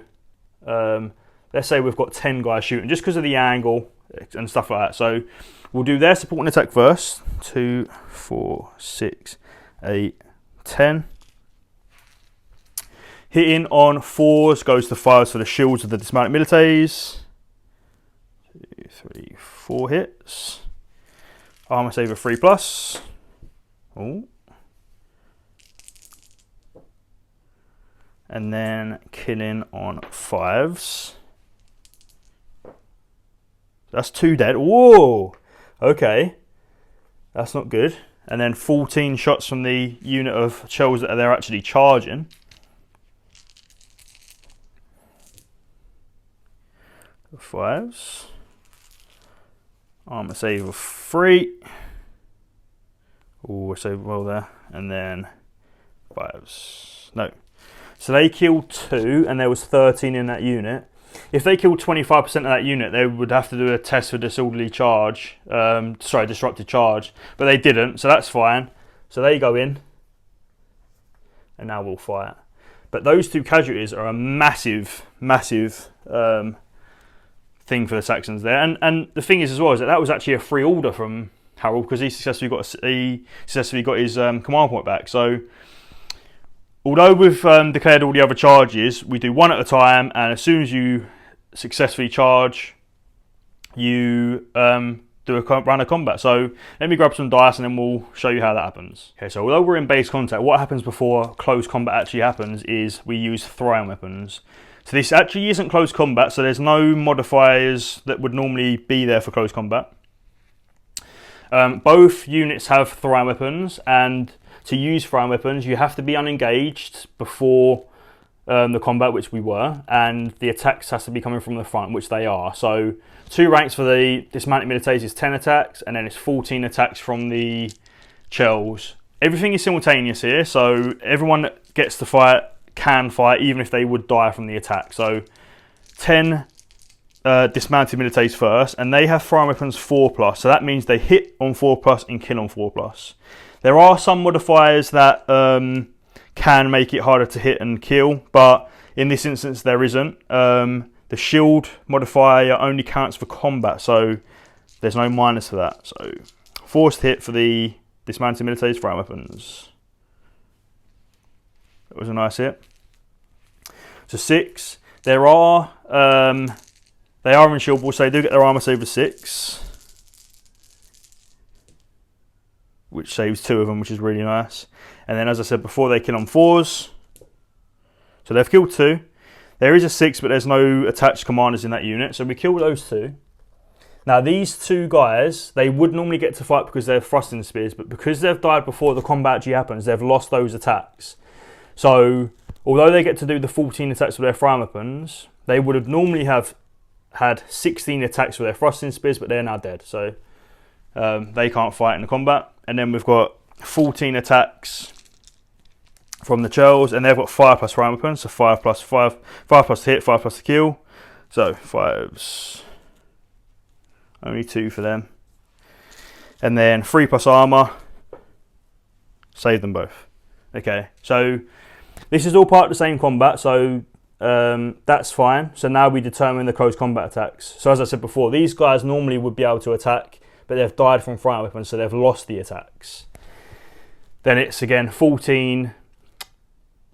let's say we've got 10 guys shooting, just because of the angle and stuff like that. So we'll do their supporting attack first. 2, 4, 6, 8, 10. Hitting on 4s goes to 5s for the shields of the dismounted militaries. 2, 3, 4 hits. Armor save of 3+. Oh. And then killing on 5s. That's 2 dead. Whoa! Okay. That's not good. And then 14 shots from the unit of shells that they're actually charging. The 5s. Armor save of 3. Oh, I saved well there. And then 5s. No. So they killed 2, and there was 13 in that unit. If they killed 25% of that unit, they would have to do a test for disrupted charge. But they didn't, so that's fine. So they go in, and now we'll fight. But those 2 casualties are a massive, massive thing for the Saxons there. And the thing is as well is that was actually a free order from Harold, because he successfully got his command point back. So although we've declared all the other charges, we do 1 at a time, and as soon as you successfully charge, you do a round of combat. So let me grab some dice and then we'll show you how that happens. Okay, so although we're in base contact, what happens before close combat actually happens is we use throwing weapons. So this actually isn't close combat, so there's no modifiers that would normally be there for close combat. Both units have throwing weapons, and to use throwing weapons, you have to be unengaged before the combat, which we were, and the attacks has to be coming from the front, which they are. So 2 ranks for the dismounted militaries is 10 attacks, and then it's 14 attacks from the Chells. Everything is simultaneous here, so everyone that gets to fight can fight, even if they would die from the attack. So 10 dismounted militaries first, and they have throwing weapons 4+, so that means they hit on 4+ and kill on 4+. There are some modifiers that can make it harder to hit and kill, but in this instance there isn't. The shield modifier only counts for combat, so there's no minus for that. So forced hit for the dismounted militaries fire weapons. That was a nice hit. So 6. They are unshieldable, so they do get their armor save of 6, which saves 2 of them, which is really nice. And then, as I said before, they kill on 4s. So they've killed 2. There is a 6, but there's no attached commanders in that unit, so we kill those 2. Now, these 2 guys, they would normally get to fight because they're thrusting spears, but because they've died before the combat actually happens, they've lost those attacks. So, although they get to do the 14 attacks with their throwing weapons, they would have normally have had 16 attacks with their thrusting spears, but they're now dead, so they can't fight in the combat. And then we've got 14 attacks from the Churls, and they've got 5 plus throwing weapons, so 5 plus 5, 5 plus to hit, 5 plus to kill. So 5's only 2 for them. And then 3 plus armor, save them both. Okay, so this is all part of the same combat, so that's fine. So now we determine the close combat attacks. So as I said before, these guys normally would be able to attack, but they've died from throwing weapons, so they've lost the attacks. Then it's again 14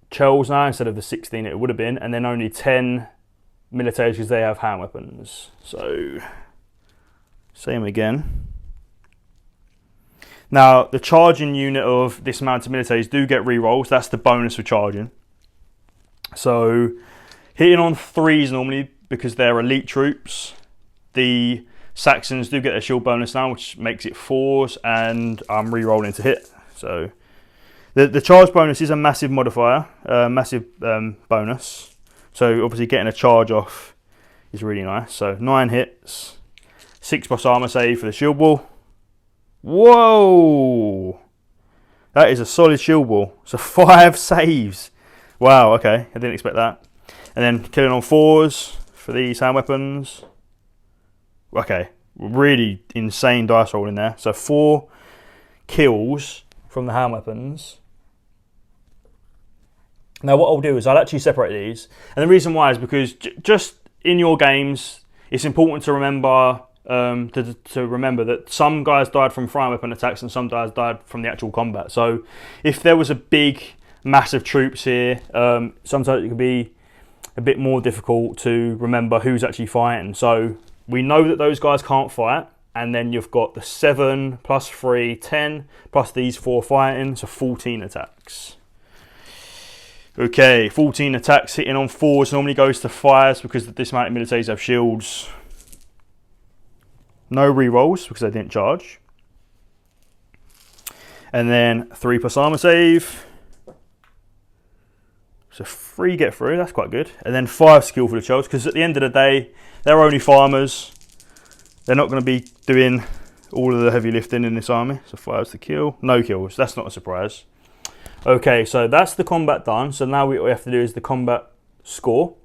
Churls now instead of the 16 it would have been, and then only 10 militaries because they have hand weapons. So same again. Now the charging unit of dismounted militaries do get rerolls. That's the bonus for charging. So hitting on 3s normally because they're elite troops. The Saxons do get a shield bonus now, which makes it 4s, and I'm re-rolling to hit. So the charge bonus is a massive modifier, massive bonus. So obviously getting a charge off is really nice. So 9 hits, 6 plus armor save for the shield wall. Whoa! That is a solid shield wall. So 5 saves. Wow, okay, I didn't expect that. And then killing on 4s for these hand weapons. Okay, really insane dice roll in there. So 4 kills from the hand weapons. Now what I'll do is I'll actually separate these. And the reason why is because just in your games, it's important to remember to remember that some guys died from throwing weapon attacks and some guys died from the actual combat. So if there was a big, massive troops here, sometimes it can be a bit more difficult to remember who's actually fighting. So we know that those guys can't fight, and then you've got the 7 plus 3, 10, plus these 4 fighting, so 14 attacks. Okay, 14 attacks hitting on 4s normally goes to 5s because the dismounted militaries have shields. No re-rolls because they didn't charge. And then 3 plus armor save. So 3 get through, that's quite good. And then 5 skill for the Churls, because at the end of the day, they're only farmers. They're not going to be doing all of the heavy lifting in this army. So 5's to kill. No kills, that's not a surprise. Okay, so that's the combat done. So now what we have to do is the combat score.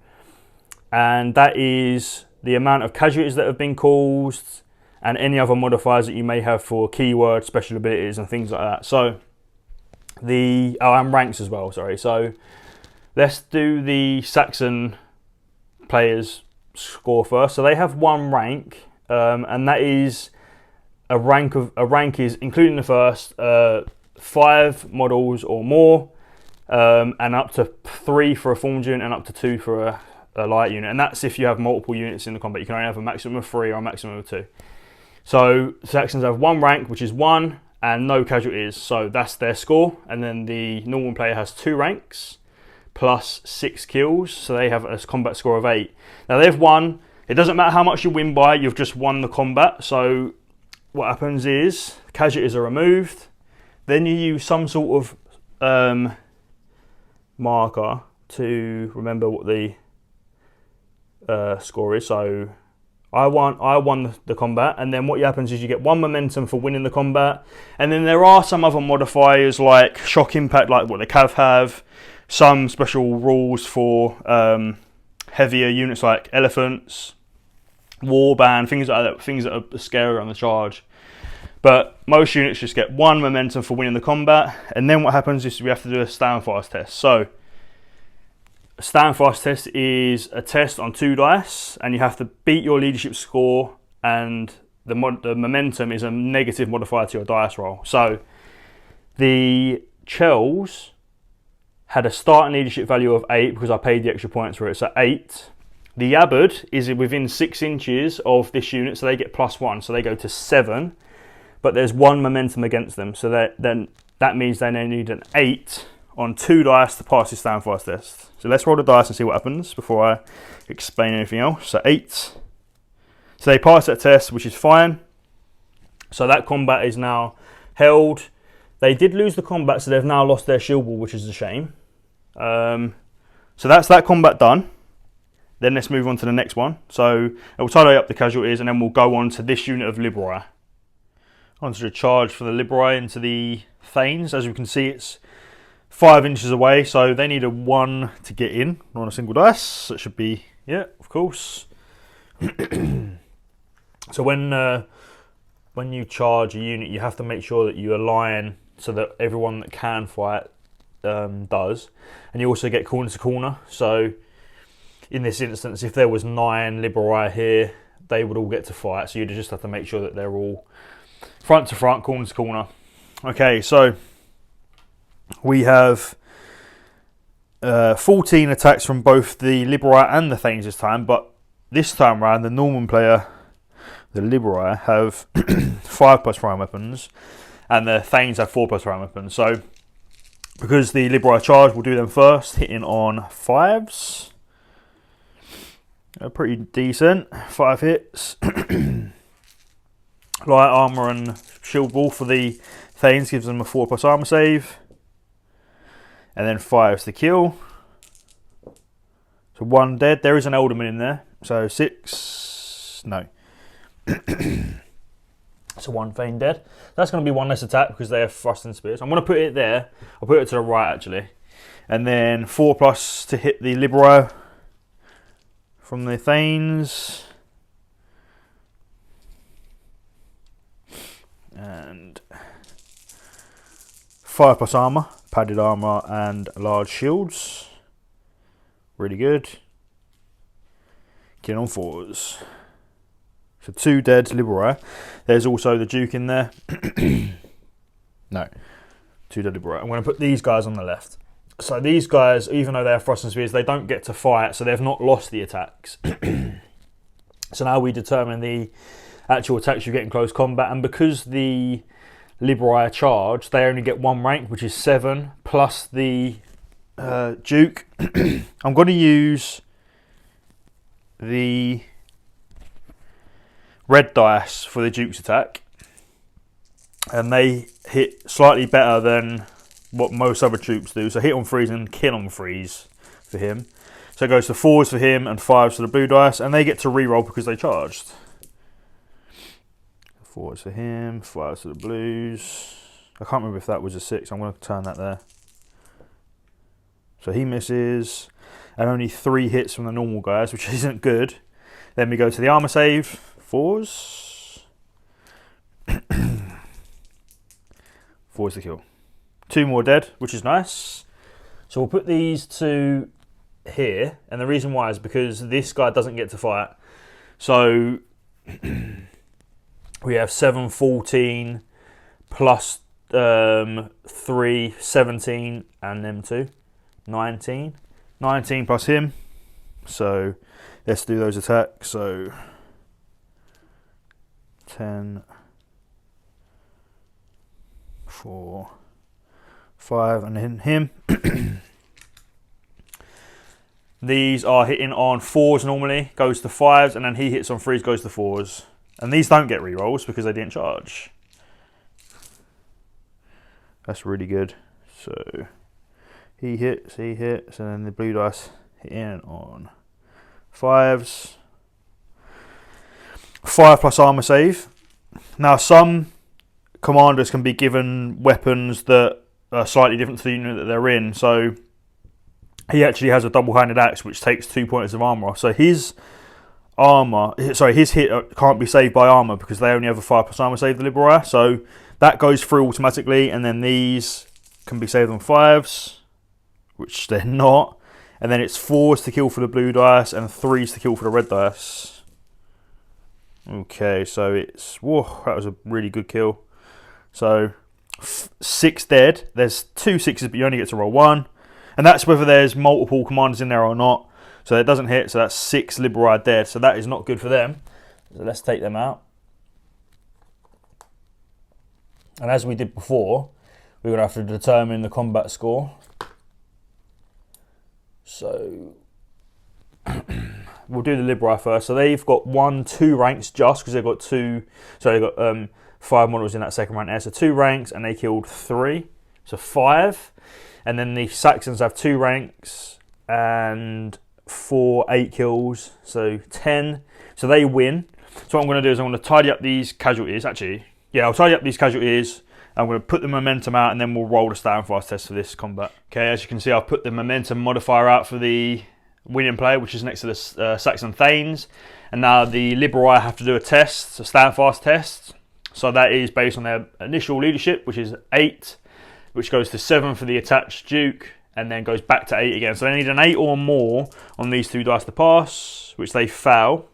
And that is the amount of casualties that have been caused and any other modifiers that you may have for keywords, special abilities and things like that. So and ranks as well, sorry. So let's do the Saxon players score first. So they have 1 rank, and that is a rank is including the first 5 models or more, and up to 3 for a formed unit and up to 2 for a light unit. And that's if you have multiple units in the combat. You can only have a maximum of 3 or a maximum of 2. So Saxons have 1 rank, which is 1, and no casualties. So that's their score. And then the normal player has 2 ranks plus 6 kills. So they have a combat score of 8. Now they've won. It doesn't matter how much you win by, you've just won the combat. So what happens is casualties are removed. Then you use some sort of marker to remember what the score is. So I won the combat, and then what happens is you get 1 momentum for winning the combat, and then there are some other modifiers like shock impact, like what the Cav have, some special rules for heavier units like elephants, warband, things like that, things that are scarier on the charge. But most units just get 1 momentum for winning the combat, and then what happens is we have to do a stand fast test. So a stand fast test is a test on 2 dice, and you have to beat your leadership score, and the momentum is a negative modifier to your dice roll. So the Chels had a starting leadership value of 8 because I paid the extra points for it, so 8. The Abbot is within 6 inches of this unit, so they get +1, so they go to 7. But there's 1 momentum against them, so that means they now need an 8 on 2 dice to pass the stand fast test. So let's roll the dice and see what happens before I explain anything else. So 8. So they pass that test, which is fine. So that combat is now held. They did lose the combat, so they've now lost their shield wall, which is a shame. So that's that combat done. Then let's move on to the next one. So we'll tidy up the casualties, and then we'll go on to this unit of Liberi. Onto the charge for the Liberi into the Thanes. As you can see, it's 5 inches away, so they need a 1 to get in on a single dice. So it should be, yeah, of course. So when you charge a unit, you have to make sure that you align so that everyone that can fight does, and you also get corner to corner. So in this instance, if there was 9 Liberi here, they would all get to fight. So you just have to make sure that they're all front to front, corner to corner. Okay, so we have 14 attacks from both the Liberi and the Thanes this time, but this time around, the Norman player, the Liberi, have 5+ prime weapons, and the Thanes have 4+ prime weapons. So because the Liberi charge, we'll do them first, hitting on 5s. Pretty decent, 5 hits. Light armour and shield wall for the Thanes gives them a 4+ armour save. And then 5s to kill. So 1 dead. There is an Alderman in there. So 6. No. So 1 Thane dead. That's going to be 1 less attack because they have thrust and spears. I'm going to put it there. I'll put it to the right actually. And then 4+ to hit the Liberi from the Thanes. And 5+ armour, padded armour and large shields. Really good. Killing on 4s. So 2 dead Liberi. There's also the Duke in there. No. 2 dead Liberi. I'm going to put these guys on the left. So these guys, even though they have thrust and spears, they don't get to fight, so they've not lost the attacks. So now we determine the actual attacks you get in close combat, and because the Liberi charge, they only get 1 rank, which is 7, plus the Duke. I'm going to use the red dice for the Duke's attack, and they hit slightly better than what most other troops do. So hit on 3s and kill on 3s for him. So it goes to 4s for him and 5s for the blue dice, and they get to reroll because they charged. 4s for him, 5s for the blues. I can't remember if that was a 6. I'm going to turn that there. So he misses, and only 3 hits from the normal guys, which isn't good. Then we go to the armor save. 4s. 4s to kill. 2 more dead, which is nice. So we'll put these 2 here, and the reason why is because this guy doesn't get to fight. So we have 7, 14 plus 3, 17, and them 2, 19. 19 plus him. So let's do those attacks. So 10, 4, 5, and then him. These are hitting on 4s normally, goes to 5s, and then he hits on 3s, goes to 4s. And these don't get rerolls because they didn't charge. That's really good. So he hits, and then the blue dice hit in on 5s. 5+ armor save. Now some commanders can be given weapons that are slightly different to the unit that they're in. So he actually has a double-handed axe which takes 2 points of armor off. So his armor. Sorry, his hit can't be saved by armor because they only have a 5+ armor save, the Liberal. So that goes through automatically, and then these can be saved on 5s, which they're not. And then it's 4s to kill for the blue dice and 3s to kill for the red dice. Okay, so it's... Whoa, that was a really good kill. So 6 dead. There's 2 6s, but you only get to roll 1. And that's whether there's multiple commanders in there or not. So it doesn't hit, so that's 6 Liberal dead. So that is not good for them. So let's take them out. And as we did before, we're going to have to determine the combat score. So we'll do the Liberal first. So they've got 2 ranks just because they've got 2. So they've got 5 models in that second rank there. So 2 ranks, and they killed 3. So 5. And then the Saxons have 2 ranks and 8 kills. So 10. So they win. So what I'm going to do is I'm going to tidy up these casualties. Actually, yeah, I'll tidy up these casualties. I'm going to put the momentum out, and then we'll roll the standfast test for this combat. Okay, as you can see, I've put the momentum modifier out for the winning player, which is next to the Saxon Thanes. And now the Liberal have to do a test, a standfast test. So that is based on their initial leadership, which is 8, which goes to 7 for the attached Duke, and then goes back to 8 again. So they need an 8 or more on these 2 dice to pass, which they fail.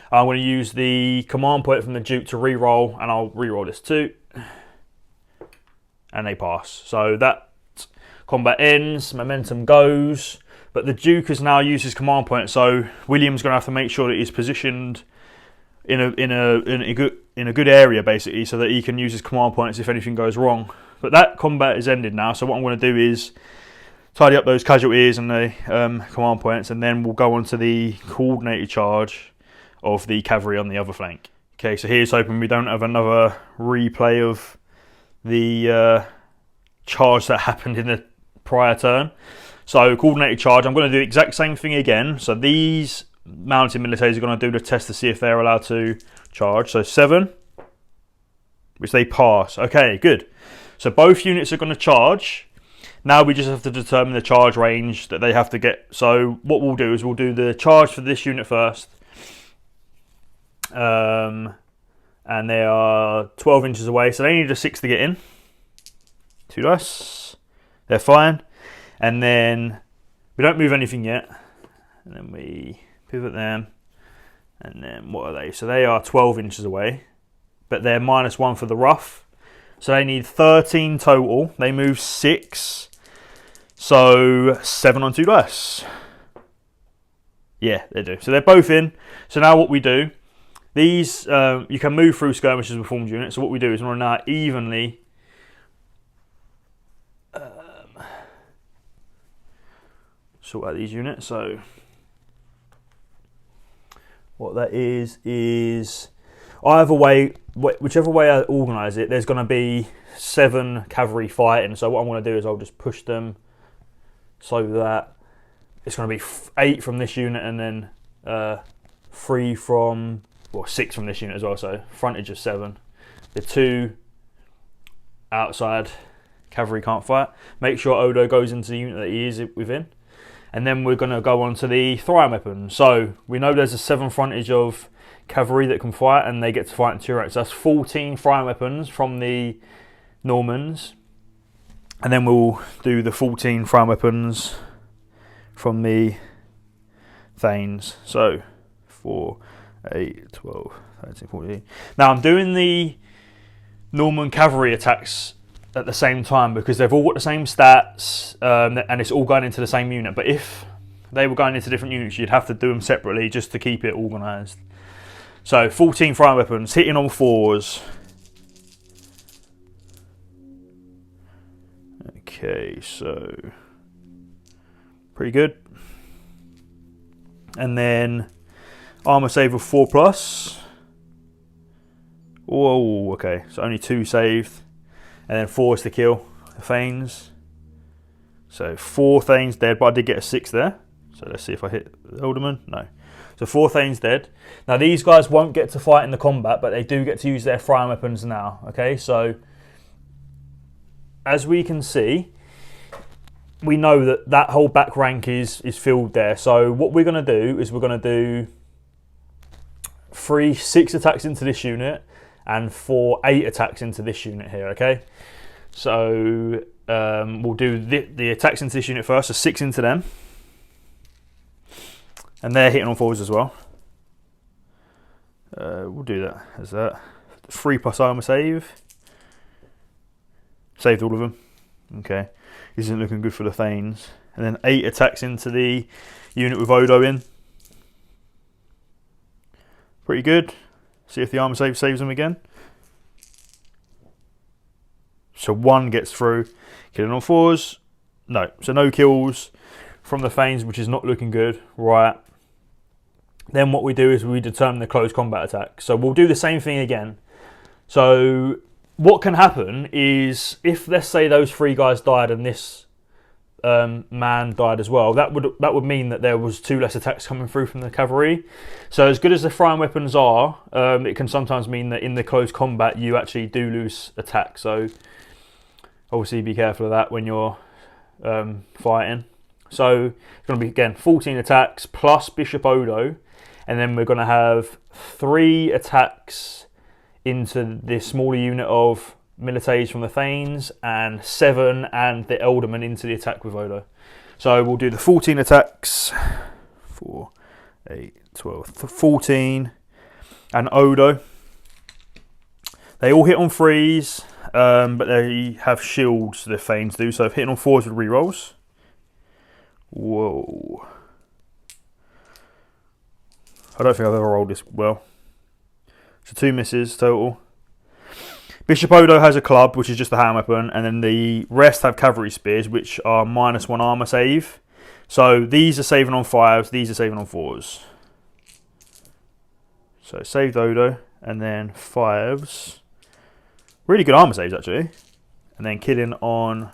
I'm going to use the command point from the Duke to re-roll, and I'll re-roll this too. And they pass. So that combat ends, momentum goes, but the Duke has now used his command point, so William's going to have to make sure that he's positioned in a good area, basically, so that he can use his command points if anything goes wrong. But that combat is ended now, so what I'm going to do is tidy up those casualties and the command points, and then we'll go on to the coordinated charge of the cavalry on the other flank. Okay, so here's hoping we don't have another replay of the charge that happened in the prior turn. So coordinated charge, I'm going to do the exact same thing again. So these mounted militaries are going to do the test to see if they're allowed to charge. So 7, which they pass. Okay, good. So both units are going to charge. Now we just have to determine the charge range that they have to get. So what we'll do is we'll do the charge for this unit first. And they are 12 inches away, so they need a 6 to get in. 2 dice. They're fine. And then we don't move anything yet. And then we pivot them. And then what are they? So they are 12 inches away, but they're -1 for the rough. So they need 13 total. They move 6. So 7 on 2 dice. Yeah, they do. So they're both in. So now what we do, these, you can move through skirmishes with formed units. So what we do is we're now evenly sort out these units. So what that is either way, whichever way I organise it, there's going to be 7 cavalry fighting. So what I'm going to do is I'll just push them so that it's going to be 8 from this unit, and then 3 from... well, 6 from this unit as well, so frontage of 7. The 2 outside cavalry can't fight. Make sure Odo goes into the unit that he is within. And then we're going to go on to the throwing weapons. So we know there's a 7 frontage of cavalry that can fight, and they get to fight in 2 ranks. So that's 14 throwing weapons from the Normans. And then we'll do the 14 throwing weapons from the Thanes. So 4, 8, 12, 13, 14. Now I'm doing the Norman cavalry attacks at the same time because they've all got the same stats, and it's all going into the same unit. But if they were going into different units, you'd have to do them separately just to keep it organised. So 14 throwing weapons, hitting on 4s. Okay, so pretty good. And then armor save of 4+. Whoa, okay. So only 2 saved. And then 4 is to kill the Thanes. So 4 Thanes dead, but I did get a 6 there. So let's see if I hit the Alderman. No. So 4 Thanes dead. Now these guys won't get to fight in the combat, but they do get to use their throwing weapons now. Okay, so as we can see, we know that that whole back rank is filled there. So what we're going to do is we're going to do 6 attacks into this unit and 8 attacks into this unit here, okay? So we'll do the attacks into this unit first, so 6 into them. And they're hitting on 4s as well. We'll do that as that. 3 plus armor save. Saved all of them. Okay. Isn't looking good for the Thanes. And then 8 attacks into the unit with Odo in. Pretty good. See if the armor save saves them again. So 1 gets through. Killing on 4s. No. So no kills from the Thanes, which is not looking good. Right. Then what we do is we determine the close combat attack. So we'll do the same thing again. So what can happen is if, let's say, those 3 guys died and this man died as well, that would mean that there was 2 less attacks coming through from the cavalry. So as good as the throwing weapons are, it can sometimes mean that in the close combat you actually do lose attack. So obviously be careful of that when you're fighting. So it's going to be, again, 14 attacks plus Bishop Odo. And then we're going to have 3 attacks into this smaller unit of milites from the Thanes and 7 and the Elderman into the attack with Odo. So we'll do the 14 attacks. 4, 8, 12, 14. And Odo. They all hit on 3s, but they have shields, the Thanes do. So if hitting on 4s with rerolls. Whoa. I don't think I've ever rolled this well. So 2 misses total. Bishop Odo has a club, which is just a hand weapon, and then the rest have cavalry spears, which are -1 armor save. So these are saving on 5s, these are saving on 4s. So saved Odo, and then 5s. Really good armor saves, actually. And then killing on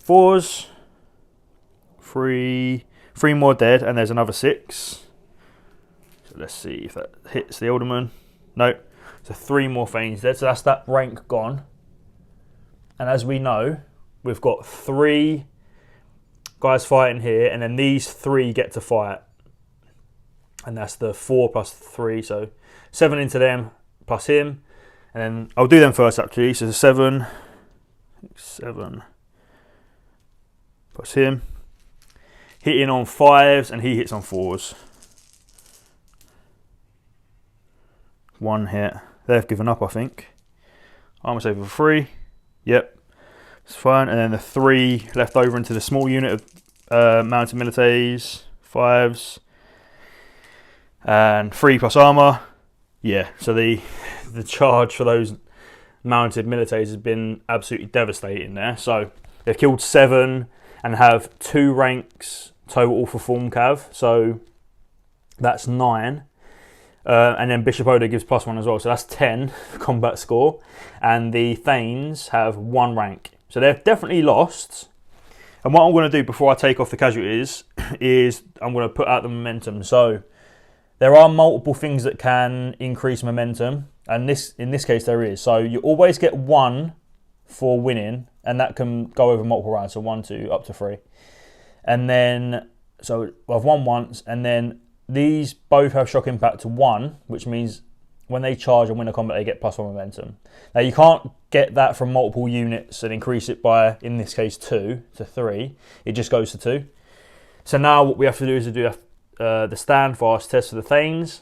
4s. 3 more dead, and there's another 6. So let's see if that hits the Alderman. No. So 3 more Thanes dead. So that's that rank gone. And as we know, we've got 3 guys fighting here, and then these 3 get to fight. And that's the 4 plus 3. So 7 into them plus him. And then I'll do them first, actually. So 7 plus him. Hitting on 5s, and he hits on 4s. 1 hit. They've given up, I think. Armor save of 3. Yep. It's fine. And then the 3 left over into the small unit of mounted milites. 5s. And 3 plus armor. Yeah. So the charge for those mounted milites has been absolutely devastating there. So they've killed 7 and have 2 ranks total for form cav. So that's 9. And then Bishop Odo gives +1 as well, so that's 10 combat score. And the Thanes have 1 rank, so they've definitely lost. And what I'm going to do before I take off the casualties is I'm going to put out the momentum. So there are multiple things that can increase momentum, and in this case there is. So you always get 1 for winning, and that can go over multiple rounds, so 1, 2, up to 3. And then, so I've won once, and then these both have shock impact to 1, which means when they charge and win a combat, they get +1 momentum. Now, you can't get that from multiple units and increase it by, in this case, 2 to 3. It just goes to 2. So now what we have to do is to do the stand fast test for the Thanes,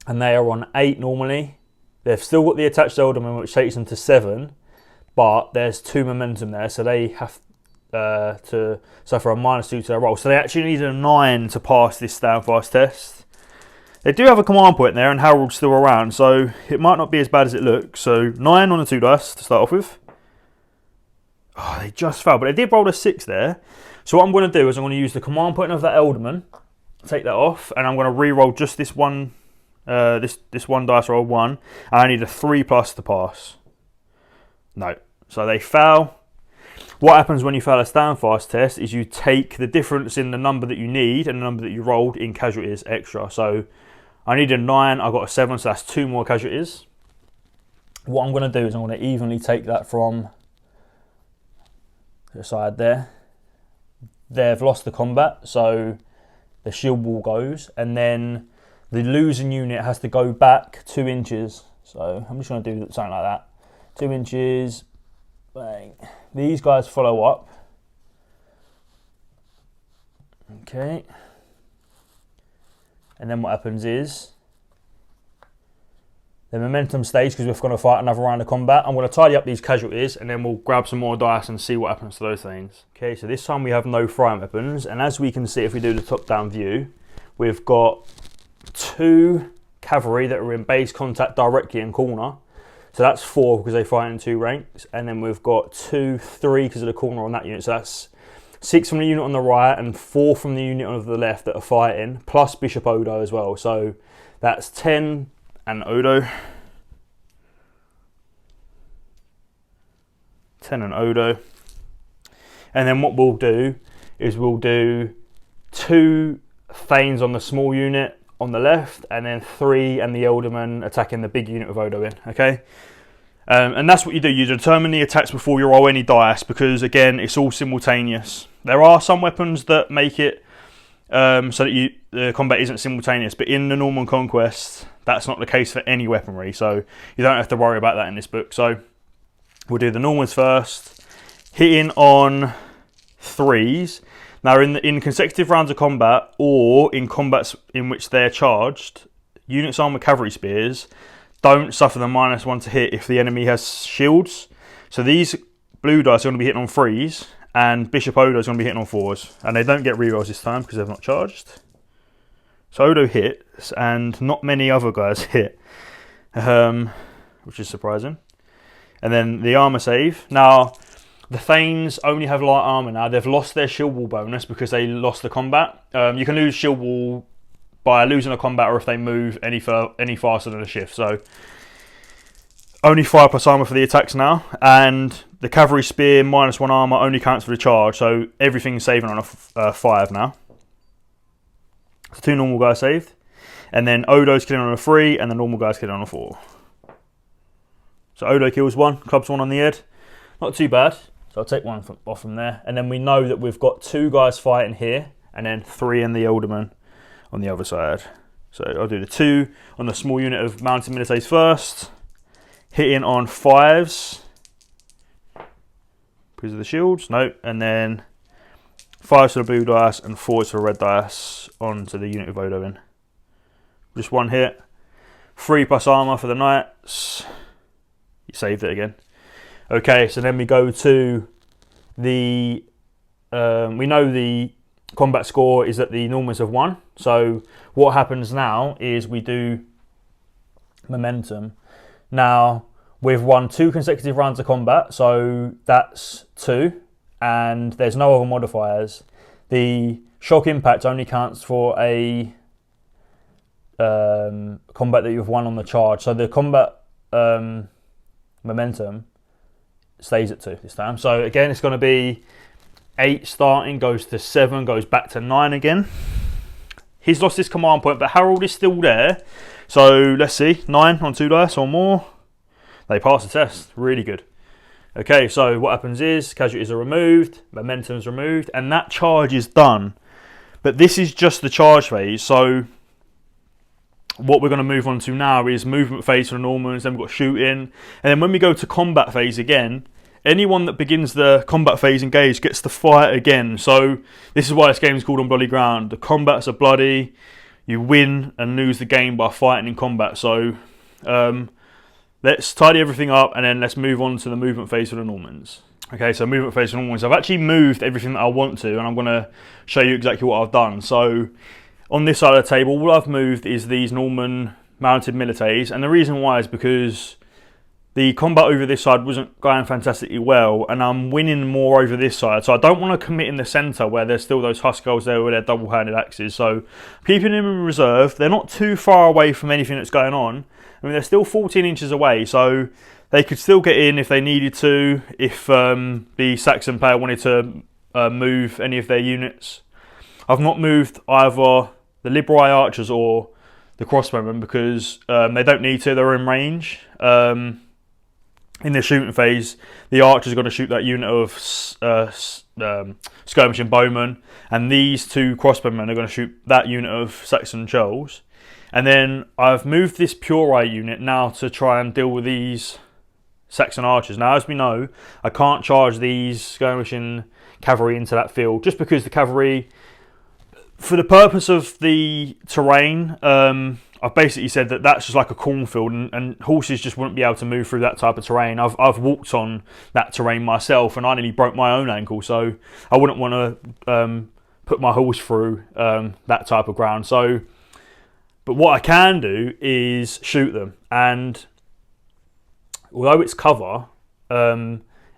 and they are on 8 normally. They've still got the attached Elderman, which takes them to 7, but there's 2 momentum there, so they have to suffer a -2 to their roll. So they actually need a 9 to pass this stand fast test. They do have a command point there, and Harold's still around, so it might not be as bad as it looks. So 9 on the 2 dice to start off with. Oh, they just fell, but they did roll a 6 there. So what I'm going to do is I'm going to use the command point of that Elderman, take that off, and I'm going to re-roll just this one, this one dice roll 1, and I need a 3+ to pass. No, so they fail. What happens when you fail a stand fast test is you take the difference in the number that you need and the number that you rolled in casualties extra. So I need a 9, I got a 7, so that's 2 more casualties. What I'm going to do is I'm going to evenly take that from the side there. they've lost the combat, so the shield wall goes, and then the losing unit has to go back 2 inches. So I'm just going to do something like that. 2 inches, bang. These guys follow up. Okay. And then what happens is the momentum stays because we're going to fight another round of combat. I'm going to tidy up these casualties and then we'll grab some more dice and see what happens to those things. Okay, so this time we have no frying weapons, and as we can see if we do the top-down view, we've got 2 cavalry that are in base contact directly in corner. So that's 4 because they fight in 2 ranks, and then we've got 2, 3 because of the corner on that unit. So that's 6 from the unit on the right and 4 from the unit on the left that are fighting, plus Bishop Odo as well. So that's 10 and Odo. 10 and Odo. And then what we'll do is we'll do 2 Thanes on the small unit on the left, and then 3 and the Ealdorman attacking the big unit with Odo in, okay? And that's what you do. You determine the attacks before you roll any dice because, again, it's all simultaneous. There are some weapons that make it so that the combat isn't simultaneous, but in the Norman Conquest, that's not the case for any weaponry, so you don't have to worry about that in this book. So we'll do the Normans first, hitting on 3s. Now, in consecutive rounds of combat, or in combats in which they're charged, units armed with cavalry spears don't suffer the -1 to hit if the enemy has shields. So these blue dice are going to be hitting on 3s, and Bishop Odo is going to be hitting on 4s, and they don't get rerolls this time because they've not charged. So Odo hits, and not many other guys hit, which is surprising. And then the armor save. Now, the Thanes only have light armor now. They've lost their shield wall bonus because they lost the combat. You can lose shield wall by losing a combat or if they move any faster than a shift. So only 5 plus armor for the attacks now. And the cavalry spear -1 armor only counts for the charge. So everything's saving on a 5 now. So 2 normal guys saved. And then Odo's killing on a 3 and the normal guy's killing on a 4. So Odo kills 1, clubs 1 on the head. Not too bad. So I'll take 1 off from there. And then we know that we've got 2 guys fighting here and then 3 in the Ealdorman on the other side. So I'll do the 2 on the small unit of mounted militaries first. Hitting on 5s because of the shields. No. And then 5s for the blue dice and 4s for the red dice onto the unit of Odo in. Just 1 hit. 3 plus armor for the knights. You saved it again. Okay, so then we go to the... we know the combat score is that the Normans have won. So what happens now is we do momentum. Now, we've won 2 consecutive rounds of combat, so that's 2, and there's no other modifiers. The shock impact only counts for a combat that you've won on the charge. So the combat momentum stays at 2 this time. So again, it's going to be 8 starting, goes to 7, goes back to 9 again. He's lost his command point, but Harold is still there. So let's see, 9 on 2 dice or more. They pass the test, really good. Okay, so what happens is casualties are removed, momentum's removed, and that charge is done. But this is just the charge phase, so what we're going to move on to now is movement phase for the Normans, then we've got shooting, and then when we go to combat phase again, anyone that begins the combat phase engaged gets to fight again. So this is why this game is called On Bloody Ground. The combats are bloody, you win and lose the game by fighting in combat. So let's tidy everything up and then let's move on to the movement phase for the Normans. Okay, so movement phase for the Normans. I've actually moved everything that I want to, and I'm going to show you exactly what I've done. So on this side of the table, all I've moved is these Norman mounted militaries, and the reason why is because the combat over this side wasn't going fantastically well, and I'm winning more over this side, so I don't want to commit in the centre where there's still those Huskars there with their double-handed axes. So keeping them in reserve, they're not too far away from anything that's going on. I mean, they're still 14 inches away, so they could still get in if they needed to, if the Saxon player wanted to move any of their units. I've not moved either the Libri archers or the crossbowmen because they don't need to, they're in range. in the shooting phase, the archer's got to shoot that unit of skirmishing bowmen, and these 2 crossbowmen are going to shoot that unit of Saxon churls. And then I've moved this pure eye unit now to try and deal with these Saxon archers. Now, as we know, I can't charge these skirmishing cavalry into that field, just because the cavalry, for the purpose of the terrain, I've basically said that that's just like a cornfield, and horses just wouldn't be able to move through that type of terrain. I've walked on that terrain myself, and I nearly broke my own ankle, so I wouldn't want to put my horse through that type of ground. So, but what I can do is shoot them, and although it's cover,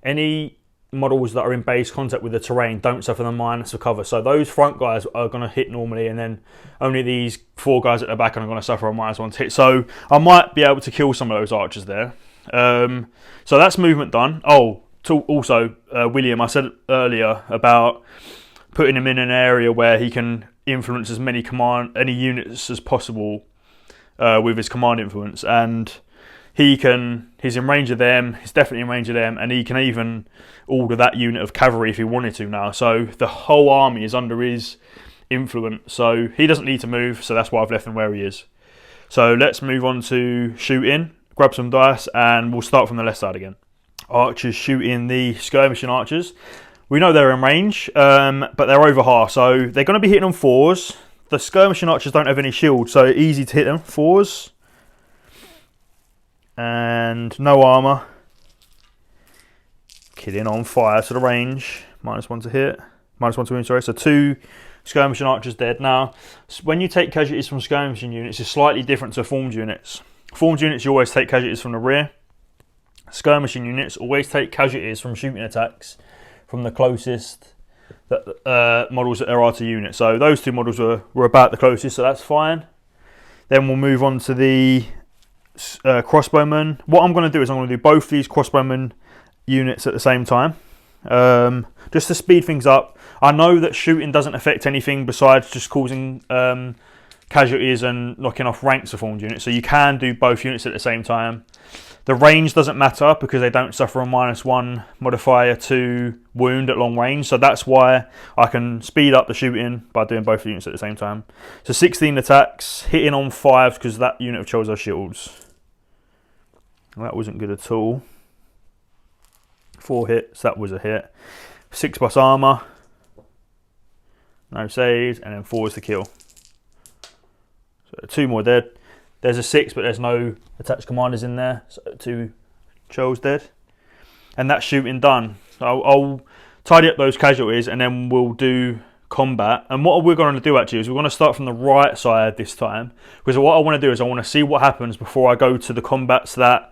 any models that are in base contact with the terrain don't suffer the minus of cover. So those front guys are going to hit normally, and then only these 4 guys at the back are going to suffer a -1 to hit. So I might be able to kill some of those archers there. So that's movement done. Oh, also William, I said earlier about putting him in an area where he can influence as many any units as possible with his command influence, and he's in range of them, he's definitely in range of them, and he can even order that unit of cavalry if he wanted to now. So the whole army is under his influence, so he doesn't need to move, so that's why I've left him where he is. So let's move on to shooting, grab some dice, and we'll start from the left side again. Archers shooting the skirmishing archers. We know they're in range, but they're over half, so they're going to be hitting on 4s. The skirmishing archers don't have any shield, so easy to hit them. 4s. And no armour. Kidding, on fire to the range. -1 to hit. -1 to wound, sorry. So 2 skirmishing archers dead. Now, when you take casualties from skirmishing units, it's slightly different to formed units. Formed units, you always take casualties from the rear. Skirmishing units always take casualties from shooting attacks from the closest models that there are to units. So those 2 models were about the closest, so that's fine. Then we'll move on to the crossbowmen. What I'm going to do is I'm going to do both these crossbowmen units at the same time, just to speed things up. I know that shooting doesn't affect anything besides just causing casualties and knocking off ranks of formed units, so you can do both units at the same time. The range doesn't matter because they don't suffer a -1 modifier to wound at long range, so that's why I can speed up the shooting by doing both units at the same time. So 16 attacks, hitting on 5 because that unit of chose our shields. That wasn't good at all. 4 hits, that was a hit. 6+ armour, no saves, and then 4 is the kill. So 2 more dead. There's a 6, but there's no attached commanders in there. So 2 chose dead. And that's shooting done. So I'll tidy up those casualties, and then we'll do combat. And what we're going to do actually is we're going to start from the right side this time, because what I want to do is I want to see what happens before I go to the combats that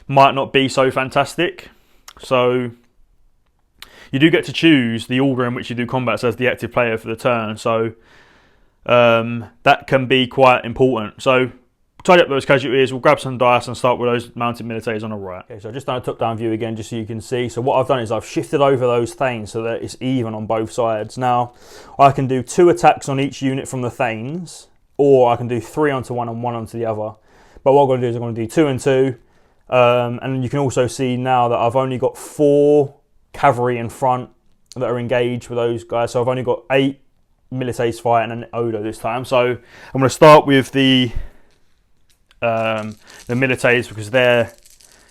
might not be so fantastic. So you do get to choose the order in which you do combats as the active player for the turn. So that can be quite important. So tidy up those casualties, we'll grab some dice and start with those mounted militaries on the right. Okay, so I've just done a top-down view again just so you can see. So what I've done is I've shifted over those Thanes so that it's even on both sides. Now, I can do 2 attacks on each unit from the Thanes, or I can do 3 onto one and 1 onto the other. But what I'm going to do is I'm going to do 2 and 2. And you can also see now that I've only got 4 cavalry in front that are engaged with those guys. So I've only got 8 militaries fighting and Odo this time. So I'm going to start with the militaries because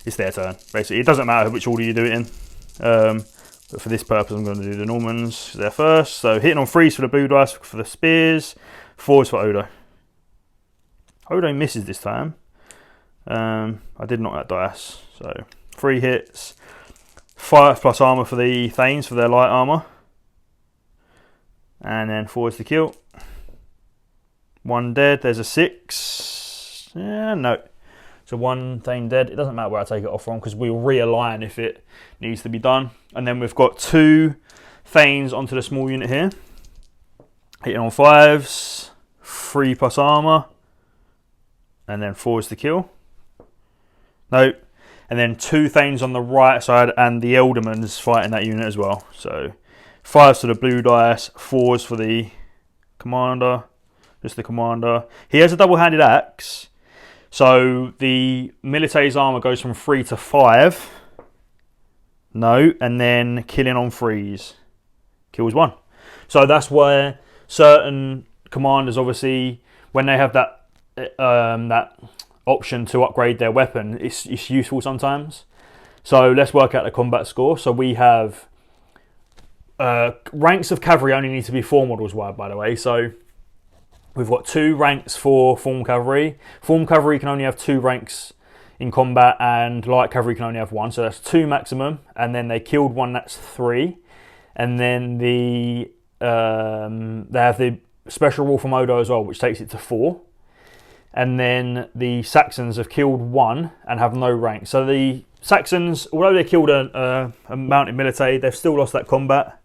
it's their turn. Basically, it doesn't matter which order you do it in. But for this purpose, I'm going to do the Normans there first. So hitting on 3s for the blue dice for the spears, 4s for Odo. Odo misses this time. I did knock that dice. So 3 hits, 5+ armour for the Thanes for their light armour, and then 4 is the kill. 1 dead. There's a 6. Yeah, no. So 1 Thane dead. It doesn't matter where I take it off from because we'll realign if it needs to be done. And then we've got 2 Thanes onto the small unit here. Hitting on 5s, 3+ armour, and then 4 is the kill. No. And then 2 Thanes on the right side and the Ealdorman's fighting that unit as well. So 5s to the blue dice, 4s for the commander. Just the commander. He has a double-handed axe. So the military's armour goes from 3 to 5. No, and then killing on 3s kills 1. So that's where certain commanders, obviously, when they have that that option to upgrade their weapon, it's useful sometimes. So let's work out the combat score. So we have ranks of cavalry only need to be 4 models wide, by the way. So we've got 2 ranks for form cavalry. Form cavalry can only have 2 ranks in combat, and light cavalry can only have 1, so that's 2 maximum. And then they killed 1, that's 3. And then they have the special rule for Modo as well, which takes it to 4. And then the Saxons have killed 1 and have no rank. So the Saxons, although they killed a mounted militate, they've still lost that combat.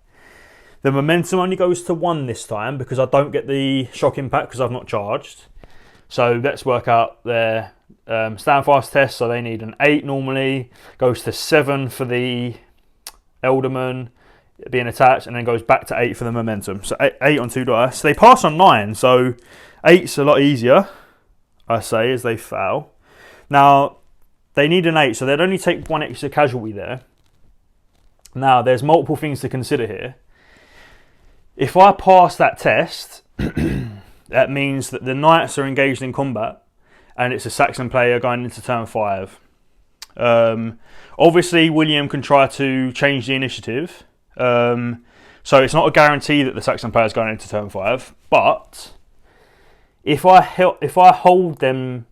The momentum only goes to 1 this time because I don't get the shock impact because I've not charged. So let's work out their stand fast test. So they need an 8 normally, goes to 7 for the Elderman being attached, and then goes back to 8 for the momentum. So 8 on 2 dice. They pass on 9, so 8's a lot easier, I say, as they fail. Now, they need an 8, so they'd only take 1 extra casualty there. Now, there's multiple things to consider here. If I pass that test, that means that the knights are engaged in combat, and it's a Saxon player going into turn 5. Obviously, William can try to change the initiative, so it's not a guarantee that the Saxon player is going into turn 5. But if I hold them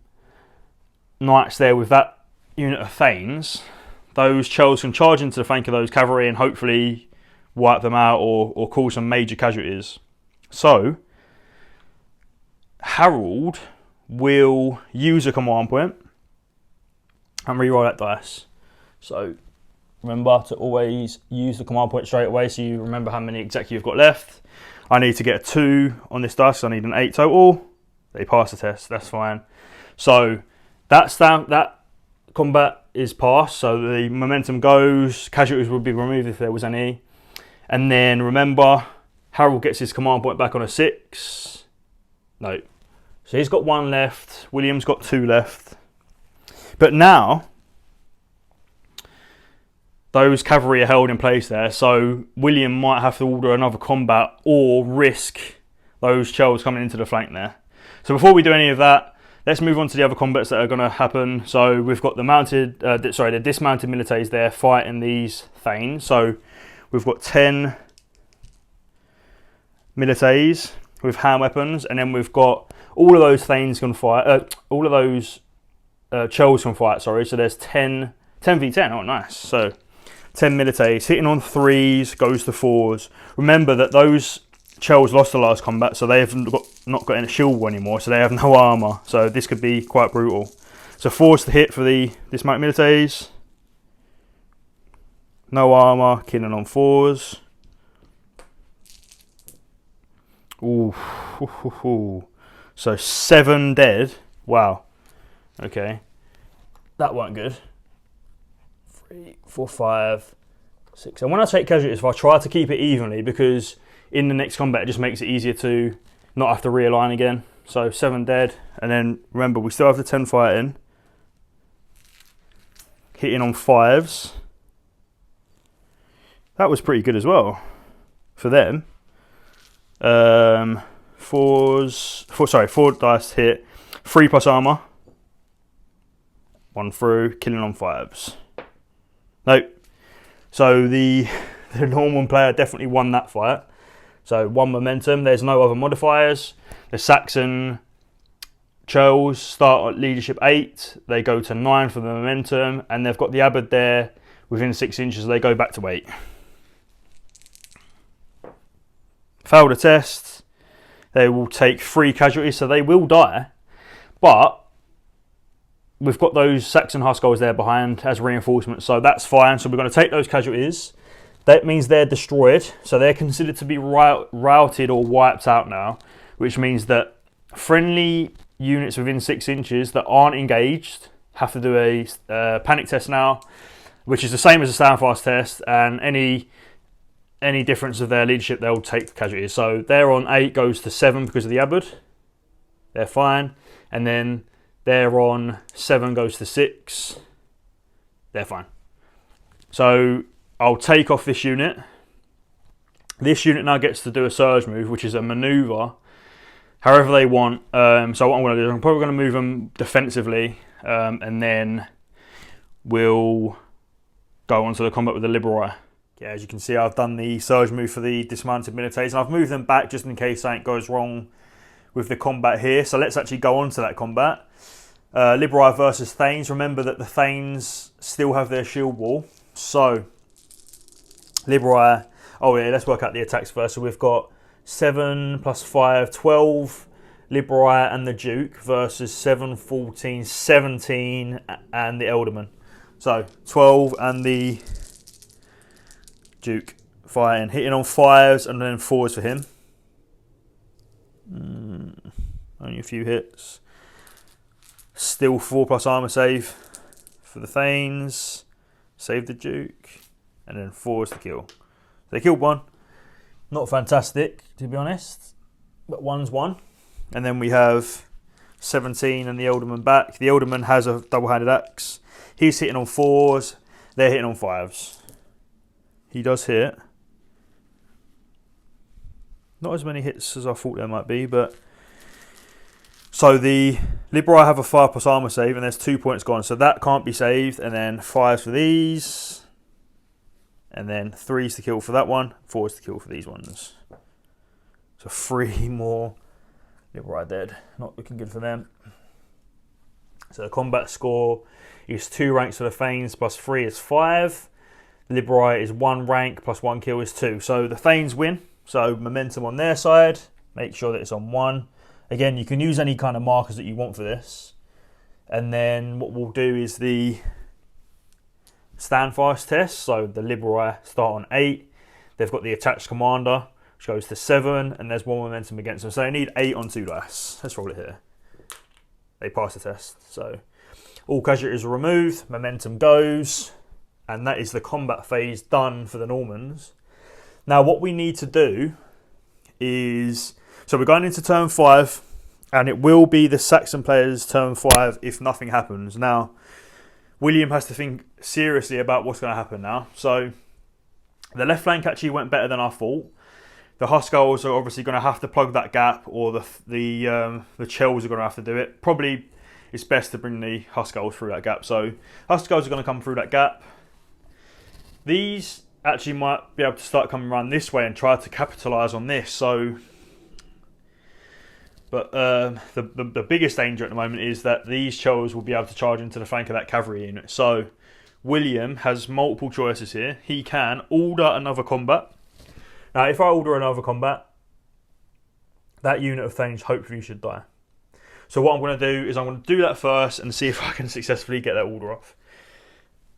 knights there with that unit of Thanes, those Churls can charge into the flank of those cavalry and hopefully wipe them out or cause some major casualties. So Harold will use a command point and reroll that dice. So remember to always use the command point straight away, so you remember how many exactly you've got left. I need to get a 2 on this dice, so I need an 8 total. They pass the test, that's fine. So that combat is passed, so the momentum goes, casualties will be removed if there was any. And then remember, Harold gets his command point back on a 6. No. So he's got 1 left, William's got 2 left. But now, those cavalry are held in place there, so William might have to order another combat or risk those Churls coming into the flank there. So before we do any of that, let's move on to the other combats that are going to happen. So we've got the dismounted militaries there fighting these Thanes. So we've got 10 militaries with hand weapons, and then we've got all of those Thanes can fight. All of those Churls can fight. Sorry. So there's 10 v 10. Oh, nice. So 10 militaries hitting on 3s goes to 4s. Remember that those Churls lost the last combat, so they have not got any shield wall anymore, so they have no armour. So this could be quite brutal. So 4s to hit for the dismounted militaries. No armour, killing on 4s. Ooh. So 7 dead. Wow. Okay. That weren't good. 3, 4, 5, 6. And when I take casualties, if I try to keep it evenly, because in the next combat it just makes it easier to not have to realign again. So 7 dead. And then remember, we still have the 10 fighting. Hitting on 5s. That was pretty good as well for them. 4 dice hit. 3 plus armour. 1 through, killing on 5s. Nope. So the Norman player definitely won that fight. So 1 momentum. There's no other modifiers. The Saxon Churls start at leadership 8. They go to 9 for the momentum, and they've got the Abbot there within 6 inches. They go back to 8. Failed the test. They will take 3 casualties, so they will die. But we've got those Saxon Husskulls there behind as reinforcements, so that's fine. So we're going to take those casualties. That means they're destroyed, so they're considered to be routed or wiped out now, which means that friendly units within 6 inches that aren't engaged have to do a panic test now, which is the same as a stand fast test, and any difference of their leadership, they'll take the casualties. So they're on 8 goes to 7 because of the Abbot. They're fine. And then they're on 7 goes to 6. They're fine. So I'll take off this unit. This unit now gets to do a surge move, which is a maneuver, however they want. So what I'm going to do is I'm probably going to move them defensively, and then we'll go on to the combat with the Liberai. Yeah, as you can see, I've done the surge move for the dismounted militaries, and I've moved them back just in case something goes wrong with the combat here. So let's actually go on to that combat. Liberai versus Thanes. Remember that the Thanes still have their shield wall. So Liberai. Oh yeah, let's work out the attacks first. So we've got 7 plus 5, 12 Liberai and the Duke versus 7, 14, 17 and the Elderman. So 12 and the Duke fighting, hitting on 5s and then 4s for him. Only a few hits. Still 4 plus armor save for the Thanes. Save the Duke. And then 4s to kill. They killed 1. Not fantastic, to be honest. But 1's 1. And then we have 17 and the Elderman back. The Elderman has a double-handed axe. He's hitting on 4s. They're hitting on 5s. He does hit. Not as many hits as I thought there might be, but... So the Liberai have a 5 plus armor save, and there's 2 points gone. So that can't be saved. And then 5s for these. And then 3s to kill for that one. 4s to kill for these ones. So 3 more Liberai dead. Not looking good for them. So the combat score is 2 ranks for the Thanes plus 3 is 5. Liberai is 1 rank plus 1 kill is 2. So the Thanes win. So momentum on their side. Make sure that it's on 1. Again, you can use any kind of markers that you want for this. And then what we'll do is the stand fast test. So the Liberai start on 8. They've got the attached commander, which goes to 7. And there's 1 momentum against them. So they need 8 on 2 dice. Let's roll it here. They pass the test. So all casualties are removed. Momentum goes. And that is the combat phase done for the Normans. Now what we need to do is... So we're going into turn 5, and it will be the Saxon players' turn 5 if nothing happens. Now, William has to think seriously about what's going to happen now. So the left flank actually went better than I thought. The Husskulls are obviously going to have to plug that gap, or the Chells are going to have to do it. Probably it's best to bring the Husskulls through that gap. So Husskulls are going to come through that gap. These actually might be able to start coming around this way and try to capitalise on this. So... But the biggest danger at the moment is that these Chells will be able to charge into the flank of that cavalry unit. So William has multiple choices here. He can order another combat. Now, if I order another combat, that unit of Thanes hopefully should die. So what I'm going to do is I'm going to do that first and see if I can successfully get that order off.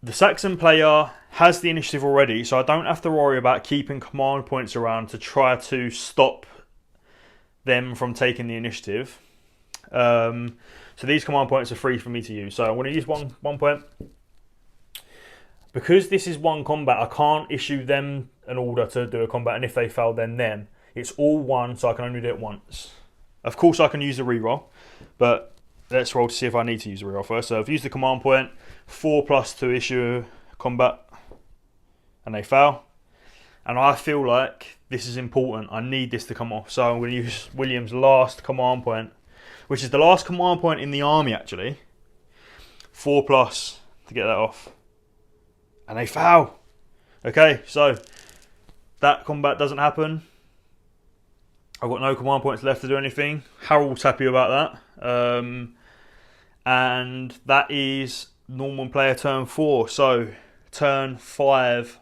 The Saxon player has the initiative already, so I don't have to worry about keeping command points around to try to stop them from taking the initiative. So these command points are free for me to use. So I'm going to use one point. Because this is one combat, I can't issue them an order to do a combat, and if they fail, then them. It's all one, so I can only do it once. Of course, I can use a reroll, but let's roll to see if I need to use a reroll first. So I've used the command point, 4+ to issue combat, and they fail. And I feel like this is important. I need this to come off. So I'm going to use William's last command point, which is the last command point in the army, actually. 4+ to get that off. And they fail. Okay, so that combat doesn't happen. I've got no command points left to do anything. Harold's happy about that. And that is Norman player turn 4. So turn 5.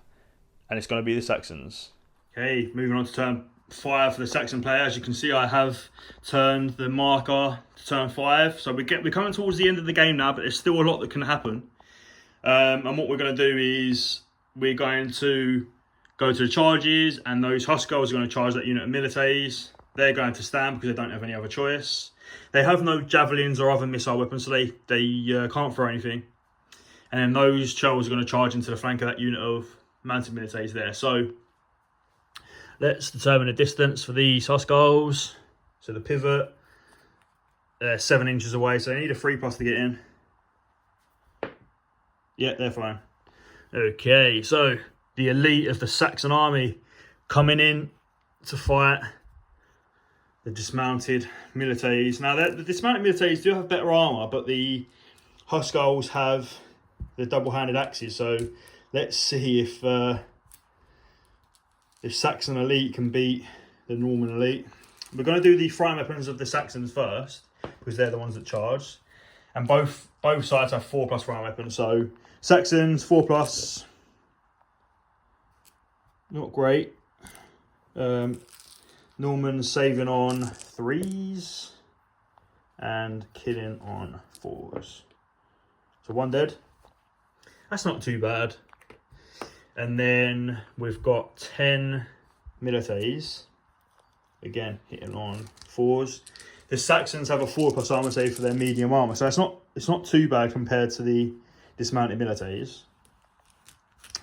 And it's going to be the Saxons. Okay, moving on to turn 5 for the Saxon player. As you can see, I have turned the marker to turn 5. So we're coming towards the end of the game now, but there's still a lot that can happen. And what we're going to do is we're going to go to the charges, and those Husskulls are going to charge that unit of militaries. They're going to stand because they don't have any other choice. They have no javelins or other missile weapons, so they can't throw anything. And then those Chells are going to charge into the flank of that unit of mounted militaries there. So let's determine the distance for these Husskulls. So the pivot, they're 7 inches away, so they need a 3+ to get in. Yeah, they're fine. Okay, so the elite of the Saxon army coming in to fight the dismounted militaries. Now, the dismounted militaries do have better armour, but the Huskars have the double-handed axes. So let's see if Saxon elite can beat the Norman elite. We're going to do the frying weapons of the Saxons first, because they're the ones that charge. And both sides have 4+ frying weapons. So Saxons 4+, not great. Normans saving on 3s and killing on 4s. So 1 dead. That's not too bad. And then we've got 10 militaries. Again, hitting on 4s. The Saxons have a 4+ armor save for their medium armor, so it's not too bad compared to the dismounted militaries.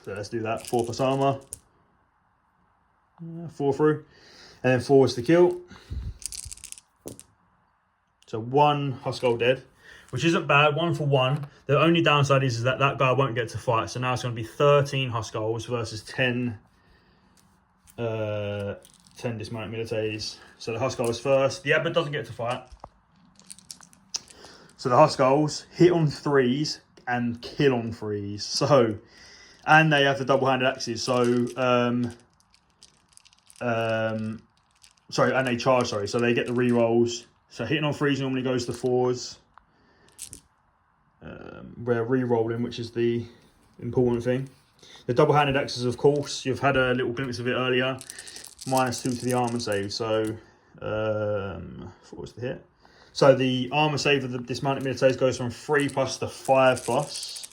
So let's do that. 4+ armor. 4 through. And then 4 is to kill. So 1 Huskar dead, which isn't bad. 1 for 1. The only downside is that guy won't get to fight. So now it's going to be 13 Huskars versus 10 dismounted militaries. So the Huskars first. The Abbot doesn't get to fight. So the Huskars hit on 3s and kill on 3s. So, and they have the double-handed axes. So, sorry, and they charge, sorry. So they get the re-rolls. So hitting on 3s normally goes to 4s. We're re-rolling, which is the important thing. The double-handed axes, of course, you've had a little glimpse of it earlier. -2 to the armor save, so 4 is the hit. So the armor save of the dismounted militaries goes from 3+ to 5+.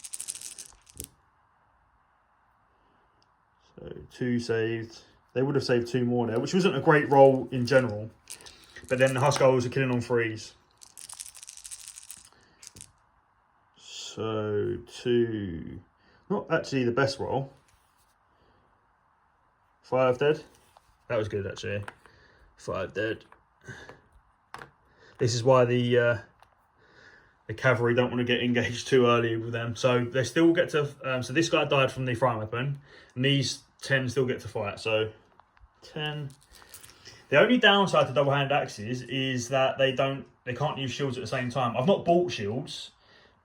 So 2 saved. They would have saved 2 more there, which wasn't a great roll in general. But then the Huskars are killing on 3s. So 2, not actually the best roll. 5 dead. That was good, actually. 5 dead. This is why the cavalry don't want to get engaged too early with them. So they still get to... so this guy died from the frying weapon. And these 10 still get to fight. So 10. The only downside to double-handed axes is that they can't use shields at the same time. I've not bought shields,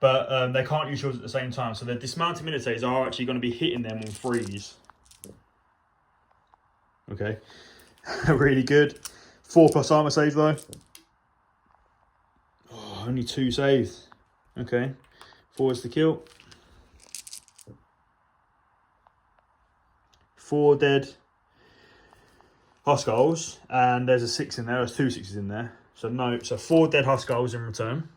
but they can't use shields at the same time. So the dismounted militaries are actually going to be hitting them on 3s. Okay, really good. 4+ armor save though. Oh, only 2 saved. Okay, 4 is to kill. 4 dead Huskars, and there's a 6 in there. There's 2 6s in there. So 4 dead Huskars in return.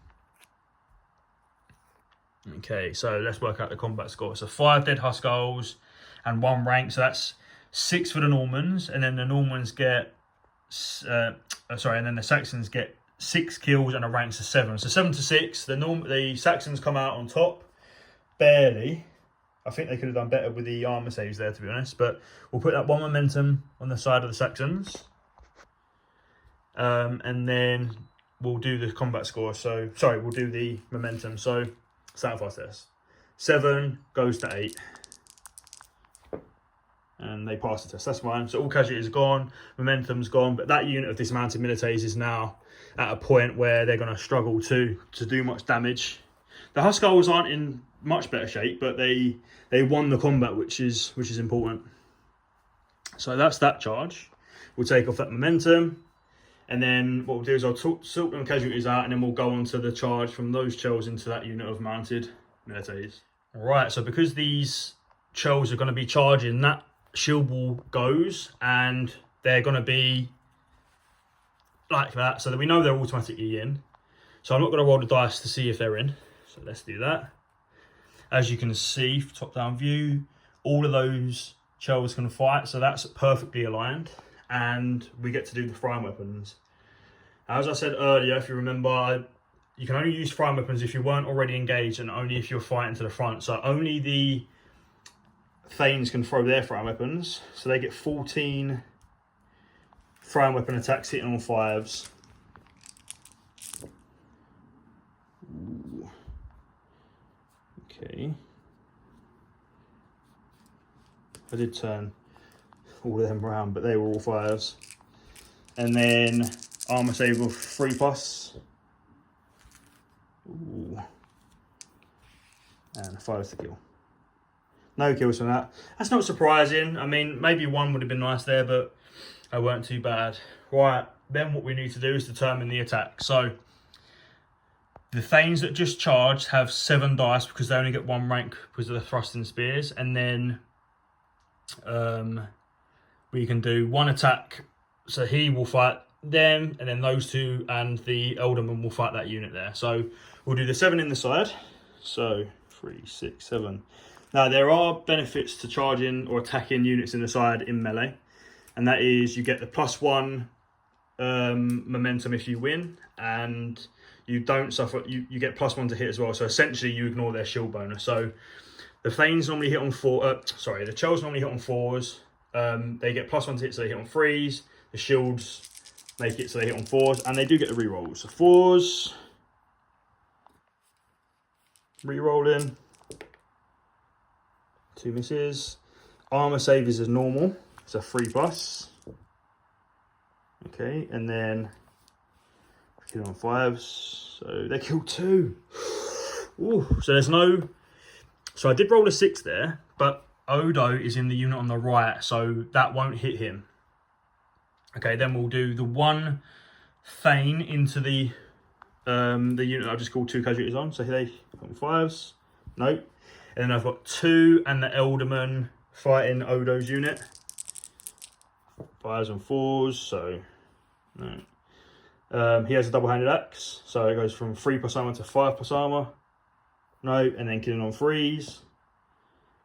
Okay, so let's work out the combat score. So 5 dead Huskars and 1 rank. So that's 6 for the Normans, and then the Normans get, and then the Saxons get 6 kills and a rank to 7. So 7 to 6. The Saxons come out on top, barely. I think they could have done better with the armor saves there, to be honest. But we'll put that 1 momentum on the side of the Saxons, and then we'll do the combat score. So sorry, we'll do the momentum. So sacrifice test. 7 goes to 8. And they pass the test. That's fine. So all casualties are gone, momentum's gone, but that unit of dismounted militaries is now at a point where they're going to struggle to do much damage. The Huskars aren't in much better shape, but they won the combat, which is important. So that's that charge. We'll take off that momentum, and then what we'll do is I'll sort them casualties out, and then we'll go on to the charge from those shells into that unit of mounted militaries. All right. So because these shells are going to be charging, that shield wall goes, and they're going to be like that, so that we know they're automatically in. So I'm not going to roll the dice to see if they're in. So let's do that. As you can see, top down view, all of those shells can fight, so that's perfectly aligned, and we get to do the frying weapons. As I said earlier, if you remember, you can only use frying weapons if you weren't already engaged, and only if you're fighting to the front. So only the Thanes can throw their frying weapons, so they get 14 frying weapon attacks hitting on 5s. Ooh. Okay. I did turn all of them around, but they were all 5s. And then armor save of 3+. Ooh. And 5 to kill. No kills from that. That's not surprising. I mean, maybe 1 would have been nice there, but they weren't too bad. Right, then what we need to do is determine the attack. So the Thanes that just charged have 7 dice because they only get 1 rank because of the thrusting spears. And then we can do 1 attack. So he will fight them, and then those 2 and the Elderman will fight that unit there. So we'll do the 7 in the side. So 3, 6, 7. Now there are benefits to charging or attacking units in the side in melee. And that is you get the +1 momentum if you win, and you don't suffer, you get +1 to hit as well. So essentially you ignore their shield bonus. So the Thanes normally hit on the Chels normally hit on 4s. They get +1 to hit, so they hit on 3s. The shields make it so they hit on 4s, and they do get the rerolls. So 4s, rerolling, 2 misses. Armor save is as normal, so 3+. Okay, and then kill on 5s, so they kill 2. Ooh, so there's no. So I did roll a 6 there, but Odo is in the unit on the right, so that won't hit him. Okay, then we'll do the 1 Thane into the unit I've just called 2 casualties on. So they on 5s, nope. And then I've got 2 and the Elderman fighting Odo's unit. 5s and 4s, so no. He has a double-handed axe, so it goes from 3+ armor to 5+ armor. No, and then killing on 3s.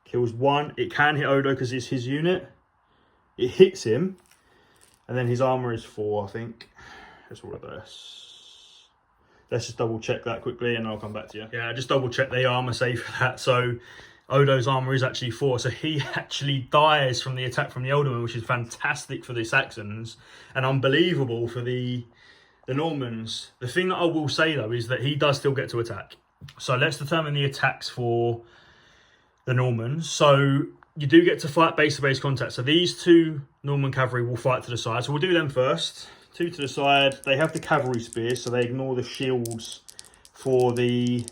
Kills 1. It can hit Odo because it's his unit. It hits him, and then his armor is 4, I think. Let's roll this. Let's just double check that quickly, and I'll come back to you. Yeah, just double check the armor save for that. So Odo's armor is actually 4, so he actually dies from the attack from the Elderman, which is fantastic for the Saxons and unbelievable for the Normans. The thing that I will say though is that he does still get to attack. So let's determine the attacks for the Normans. So you do get to fight base-to-base contact. So these 2 Norman cavalry will fight to the side. So we'll do them first. 2 to the side. They have the cavalry spears, so they ignore the shields for the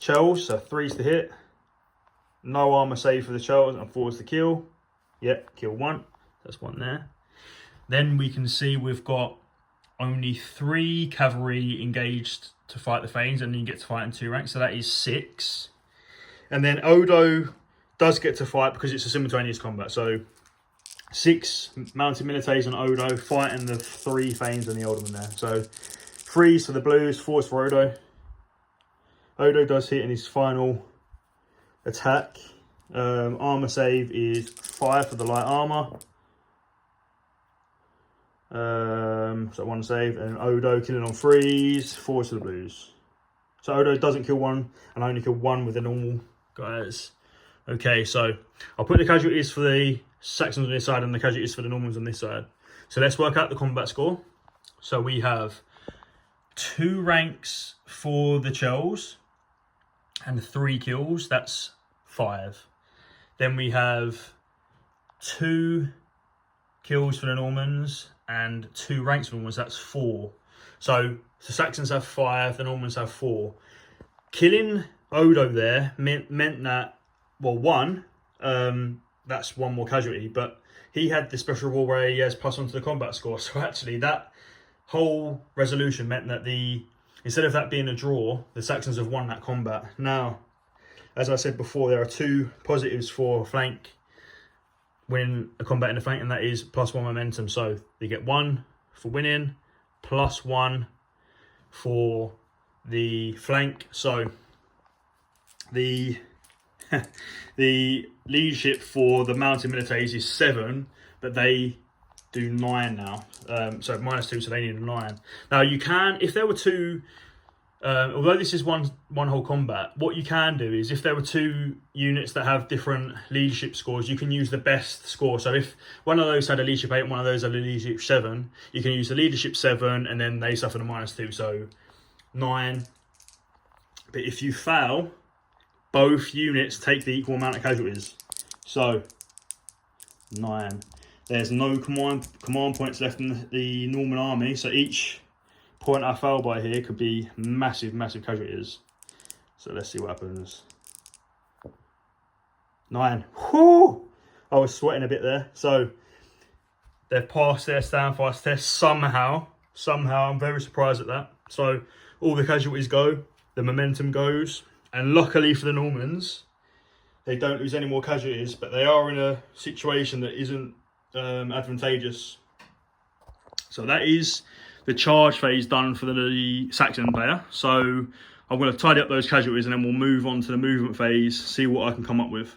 Chels. So 3s to hit. No armor save for the Chels and 4s to kill. Yep, kill 1. That's 1 there. Then we can see we've got only 3 cavalry engaged to fight the Thanes, and you get to fight in 2 ranks, so that is 6. And then Odo does get to fight because it's a simultaneous combat. So 6 mounted militaries on Odo fighting the 3 Thanes and the Elderman there. So 3s for the blues, 4s for Odo. Odo does hit in his final attack. Armor save is 5 for the light armor. So 1 save, and Odo killing on 3s, 4s for the blues. So Odo doesn't kill 1 and only kill 1 with the normal guys. Okay, so I'll put the casualties for the Saxons on this side and the casualties for the Normans on this side. So let's work out the combat score. So we have 2 ranks for the Chels and 3 kills. That's 5. Then we have 2 kills for the Normans and 2 ranks for the Normans. That's 4. So the Saxons have 5, the Normans have 4. Killing Odo there meant that, well, 1, that's 1 more casualty, but he had the special rule where he has +1 to the combat score. So actually that whole resolution meant that instead of that being a draw, the Saxons have won that combat. Now, as I said before, there are 2 positives for flank, winning a combat in the flank, and that is +1 momentum. So they get 1 for winning, +1 for the flank. So the the leadership for the mounted militaries is 7, but they do 9 now. So -2, so they need a 9. Now you can, if there were 2, although this is one whole combat, what you can do is if there were 2 units that have different leadership scores, you can use the best score. So if one of those had a leadership 8 and one of those had a leadership 7, you can use the leadership 7 and then they suffer the -2, so 9. But if you fail, both units take the equal amount of casualties. So 9. There's no command points left in the Norman army, so each point I fail by here could be massive casualties. So let's see what happens. 9. Whoo! I was sweating a bit there. So they've passed their standfast test somehow. I'm very surprised at that. So all the casualties go, the momentum goes, and luckily for the Normans, they don't lose any more casualties, but they are in a situation that isn't advantageous. So that is the charge phase done for the Saxon player. So I'm going to tidy up those casualties and then we'll move on to the movement phase, see what I can come up with.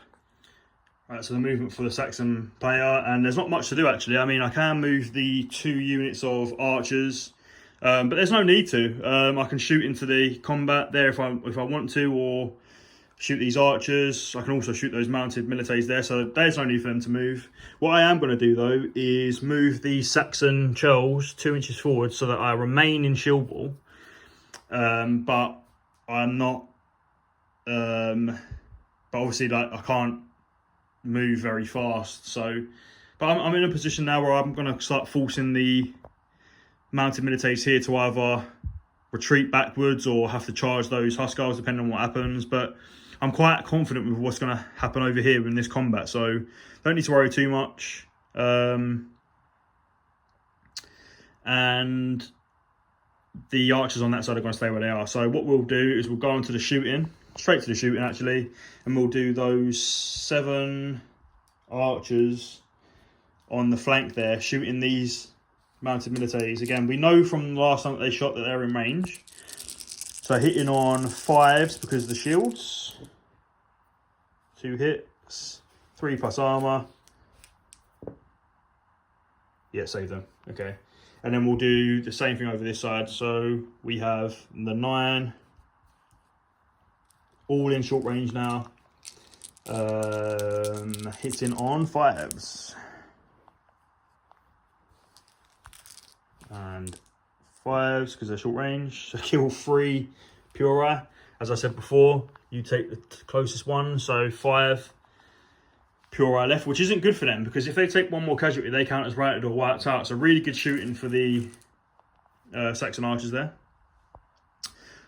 Right, so the movement for the Saxon player, and there's not much to do actually. I mean, I can move the 2 units of archers, but there's no need to. I can shoot into the combat there if I want to, or shoot these archers. I can also shoot those mounted militaries there, so there's no need for them to move. What I am going to do though is move the Saxon churls 2 inches forward so that I remain in shield wall, but I'm not. But obviously, like, I can't move very fast. So, but I'm in a position now where I'm going to start forcing the mounted militaries here to either retreat backwards or have to charge those Huskars depending on what happens. But I'm quite confident with what's going to happen over here in this combat, so don't need to worry too much. And the archers on that side are going to stay where they are. So what we'll do is we'll go on to the shooting, straight to the shooting actually, and we'll do those 7 archers on the flank there, shooting these mounted militaries. Again, we know from the last time that they shot that they're in range. So hitting on 5s because of the shields. 2 hits, 3 plus armor. Yeah, save them. Okay. And then we'll do the same thing over this side. So we have the 9, all in short range now. Hitting on 5s. And 5s because they're short range. So kill 3 Puri. As I said before, you take the closest one. So 5 Puri left, which isn't good for them because if they take 1 more casualty, they count as routed or wiped out. So really good shooting for the Saxon archers there.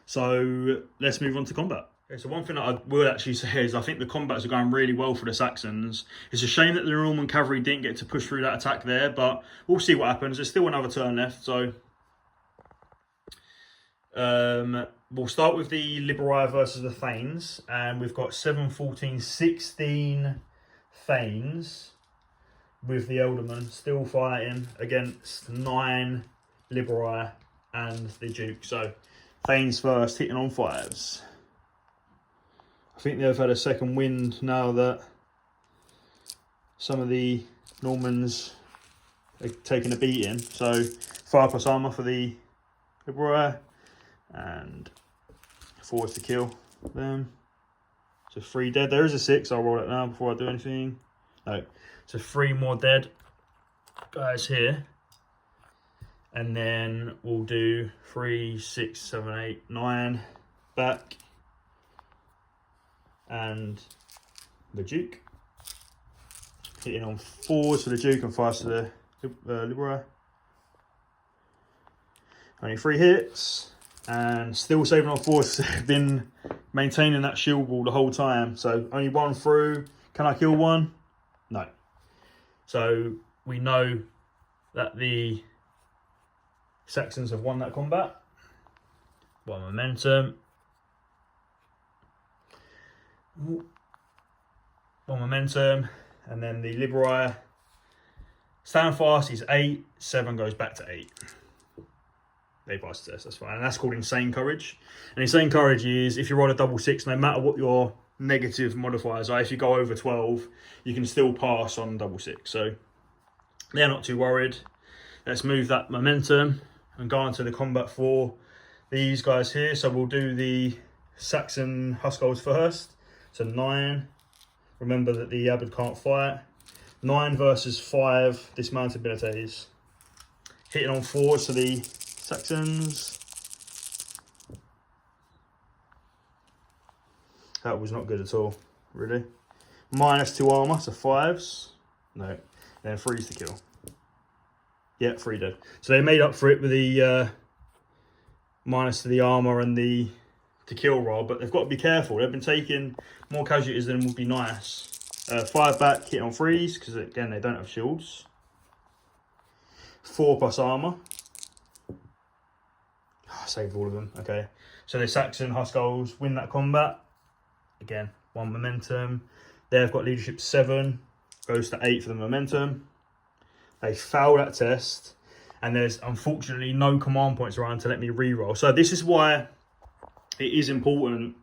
So let's move on to combat. Okay, so one thing that I will actually say is I think the combats are going really well for the Saxons. It's a shame that the Norman cavalry didn't get to push through that attack there, but we'll see what happens. There's still another turn left, so we'll start with the Liberii versus the Thanes, and we've got 7, 14, 16 Thanes with the Ealdormen still fighting against 9 Liberii and the Duke. So Thanes first, hitting on 5s. I think they've had a second wind now that some of the Normans are taking a beating. So 5 plus armor for the Liberii and 4 to kill them. So 3 dead. There is a 6. I'll roll it now before I do anything. No. So 3 more dead guys here. And then we'll do 3, 6, 7, 8, 9 back. And the Duke. Hitting on 4s for the Duke and 5s to the Liberii. Only 3 hits. And still saving on 4s. They've been maintaining that shield wall the whole time. So only 1 through. Can I kill 1? No. So we know that the Saxons have won that combat. 1 momentum. 1 momentum. And then the Liberii stand fast is 8. 7 goes back to 8. They pass the test, that's fine. And that's called Insane Courage. And Insane Courage is if you roll a double 6, no matter what your negative modifiers are, if you go over 12, you can still pass on double 6. So they're not too worried. Let's move that momentum and go on to the combat for these guys here. So we'll do the Saxon Huskars first. So 9. Remember that the Abbot can't fight. 9 versus 5 dismounted militaries. Hitting on 4 to the Saxons. That was not good at all, really. -2 armor, so 5s. No. then freeze to kill. Yeah, 3 dead. So they made up for it with the minus to the armor and the kill roll, but they've got to be careful. They've been taking more casualties than would be nice. 5 back, hit on freeze, because again, they don't have shields. 4 plus armor. Oh, I saved all of them, okay. So the Saxon Huskarls win that combat. Again, 1 momentum. They've got leadership 7, goes to 8 for the momentum. They fail that test, and there's unfortunately no command points around to let me reroll. So this is why it is important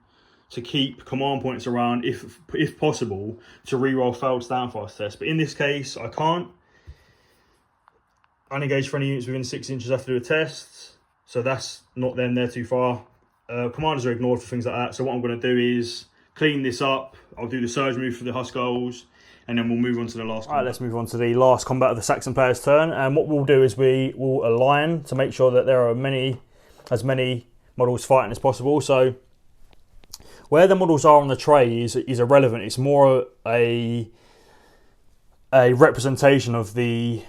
to keep command points around, if possible, to reroll failed standfast tests. But in this case, I can't. Unengage for any units within 6 inches have to do a test. So that's not them, they're too far. Commanders are ignored for things like that. So what I'm going to do is clean this up. I'll do the surge move for the Huskarls, and then we'll move on to the last combat. Alright, let's move on to the last combat of the Saxon player's turn. And what we'll do is we will align to make sure that there are as many models fighting as possible. So where the models are on the tray is irrelevant. It's more a representation of the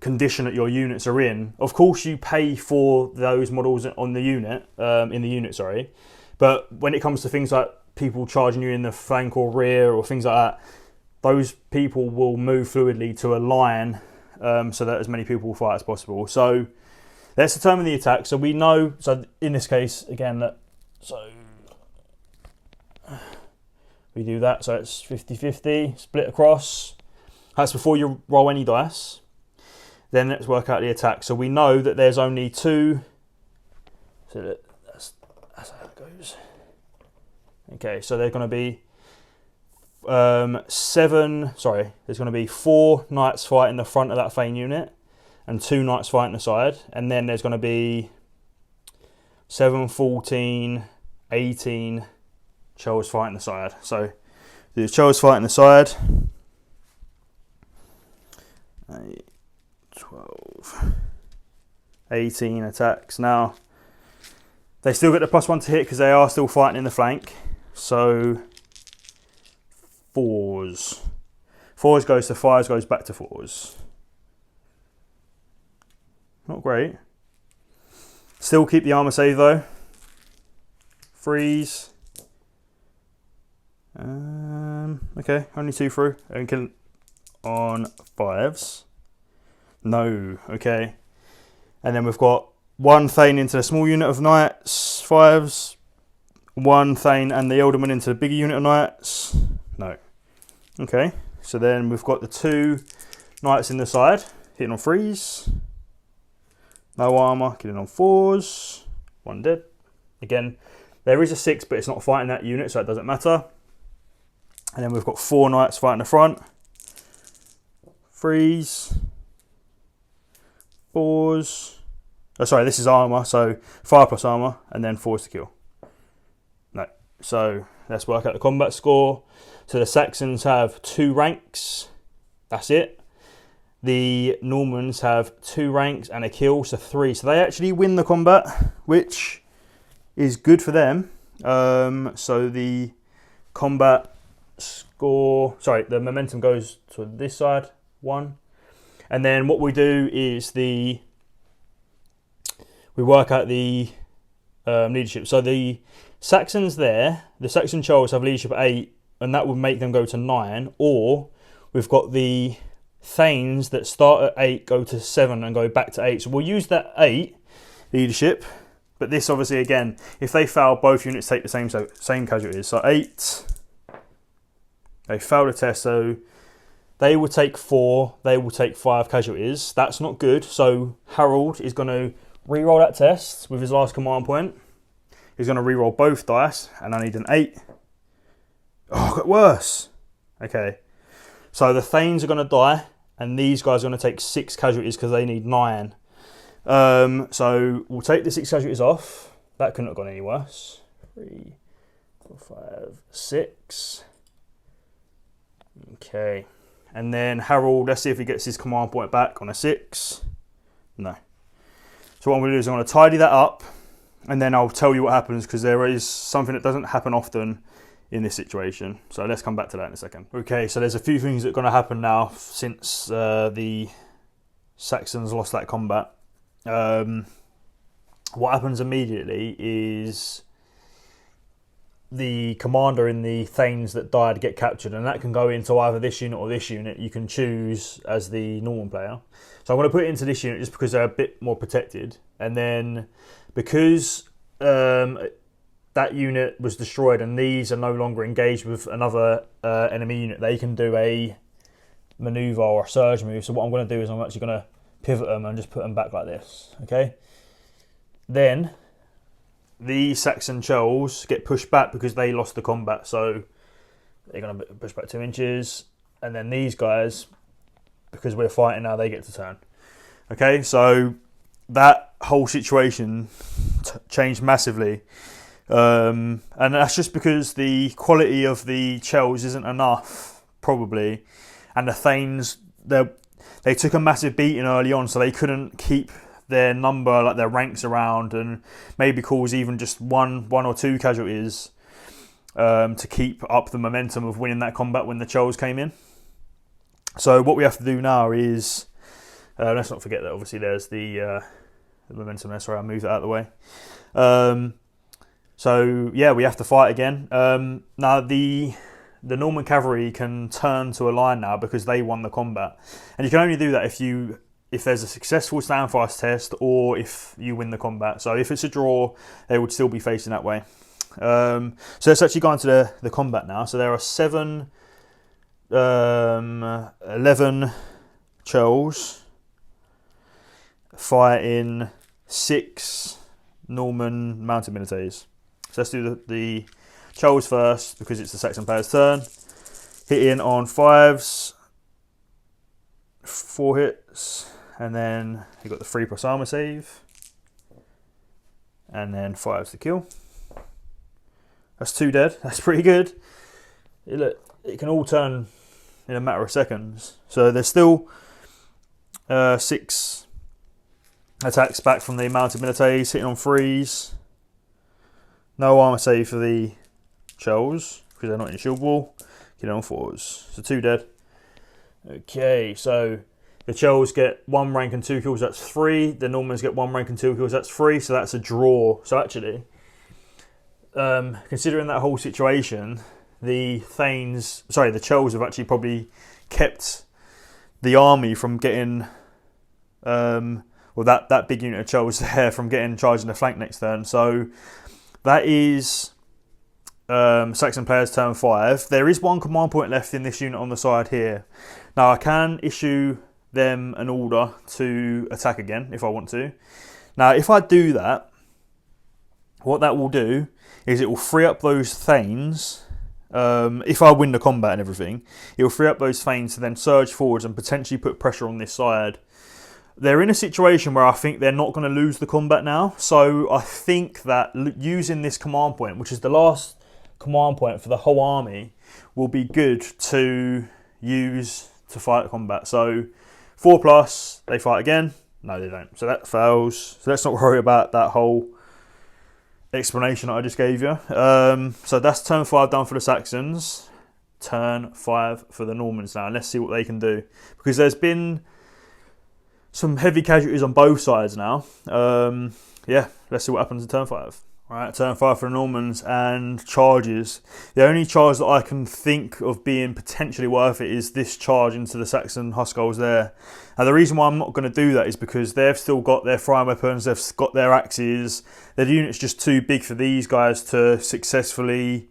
condition that your units are in. Of course, you pay for those models on the unit, sorry. But when it comes to things like people charging you in the flank or rear or things like that, those people will move fluidly to align so that as many people will fight as possible. So let's determine the attack. So we know, so in this case, again, so we do that. So it's 50-50, split across. That's before you roll any dice. Then let's work out the attack. So we know that there's only 2. So that's how it goes. Okay, so there's going to be 7. Sorry, there's going to be 4 knights fighting the front of that Thane unit, and 2 knights fighting the side. And then there's going to be 7, 14, 18 Chels fighting the side. So the Chels fighting the side. 8, 12, 18 attacks. Now, they still get the +1 to hit because they are still fighting in the flank. So, 4s. 4s goes to 5s, goes back to 4s. Not great. Still keep the armor save though. Freeze. Okay, only 2 through. And can on 5s. No, okay. And then we've got 1 Thane into the small unit of knights, 5s. 1 Thane and the Elderman into the bigger unit of knights. No. Okay, so then we've got the 2 knights in the side, hitting on 3s. No armor, getting on 4s. 1 dead. Again, there is a 6, but it's not fighting that unit, so it doesn't matter. And then we've got 4 knights fighting the front. 3s. 4s. Oh, sorry, this is armor, so 5 plus armor, and then 4s to kill. No. So let's work out the combat score. So the Saxons have 2 ranks. That's it. The Normans have 2 ranks and a kill, so 3. So they actually win the combat, which is good for them. So the combat score, sorry, the momentum goes to this side, 1. And then what we do is we work out the leadership. So the Saxons there, the Saxon Chels have leadership at 8, and that would make them go to 9. Or we've got the Thanes that start at 8, go to 7, and go back to 8. So we'll use that 8 leadership. But this obviously, again, if they fail, both units take the same casualties. So 8, they fail the test, so they will take 4, they will take 5 casualties. That's not good. So Harold is going to reroll that test with his last command point. He's going to reroll both dice, and I need an 8. Oh, it got worse. Okay. So the Thanes are going to die, and these guys are going to take 6 casualties because they need 9. So we'll take the 6 casualties off. That couldn't have gone any worse. 3, 4, 5, 6. Okay. And then Harold, let's see if he gets his command point back on a 6. No. So what I'm going to do is I'm going to tidy that up, and then I'll tell you what happens, because there is something that doesn't happen often in this situation. So let's come back to that in a second. Okay, so there's a few things that are going to happen now since the Saxons lost that combat. What happens immediately is the commander in the Thanes that died get captured, and that can go into either this unit or this unit. You can choose as the Norman player. So I'm going to put it into this unit just because they're a bit more protected. And then because that unit was destroyed and these are no longer engaged with another enemy unit, they can do a maneuver or a surge move. So what I'm going to do is I'm actually going to pivot them and just put them back like this. Okay. Then the Saxon Churls get pushed back because they lost the combat, so they're going to push back 2 inches. And then these guys, because we're fighting now, they get to turn. Okay, so that whole situation changed massively. And that's just because the quality of the Churls isn't enough, probably. And the Thanes, they took a massive beating early on, so they couldn't keep their number, like their ranks around, and maybe cause even just one or two casualties to keep up the momentum of winning that combat when the Churls came in. So what we have to do now is, let's not forget that obviously there's the momentum there. Sorry, I'll move that out of the way. So yeah, we have to fight again. Now the Norman cavalry can turn to a line now because they won the combat, and you can only do that if there's a successful standfast test or if you win the combat. So if it's a draw, they would still be facing that way. So let's actually go into the combat now. So there are 11 Churls fighting 6 Norman mounted militaries. So let's do the Churls first because it's the Saxon player's turn. Hitting on 5s, 4 hits. And then you got the 3+ armor save, and then 5s to kill. That's 2 dead. That's pretty good. It can all turn in a matter of seconds. So there's still 6 attacks back from the mounted militaries, hitting on 3s. No armor save for the Churls because they're not in shield wall. Hitting on 4s. So 2 dead. Okay, so the Churls get 1 rank and 2 kills, that's 3. The Normans get 1 rank and 2 kills, that's 3. So that's a draw. So actually, considering that whole situation, the Churls have actually probably kept the army from getting, that big unit of Churls there from getting charged in the flank next turn. So that is Saxon players turn 5. There is 1 command point left in this unit on the side here. Now I can issue them an order to attack again if I want to. Now if I do that, what that will do is it will free up those Thanes. If I win the combat and everything, it will free up those Thanes to then surge forwards and potentially put pressure on this side. They're in a situation where I think they're not going to lose the combat now, so I think that using this command point, which is the last command point for the whole army, will be good to use to fight combat. So 4+, they fight again. No, they don't. So that fails. So let's not worry about that whole explanation that I just gave you. So that's turn 5 done for the Saxons. Turn 5 for the Normans now. And let's see what they can do. Because there's been some heavy casualties on both sides now. Yeah, let's see what happens in turn 5. Alright, turn 5 for the Normans and charges. The only charge that I can think of being potentially worth it is this charge into the Saxon Huskarls there. And the reason why I'm not going to do that is because they've still got their throwing weapons, they've got their axes. Their unit's just too big for these guys to successfully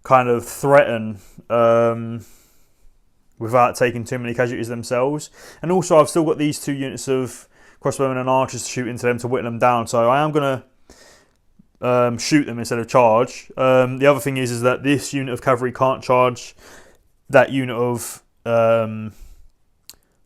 kind of threaten without taking too many casualties themselves. And also I've still got these 2 units of crossbowmen and archers to shoot into them to whittle them down. So I am going to shoot them instead of charge. The other thing is that this unit of cavalry can't charge that unit of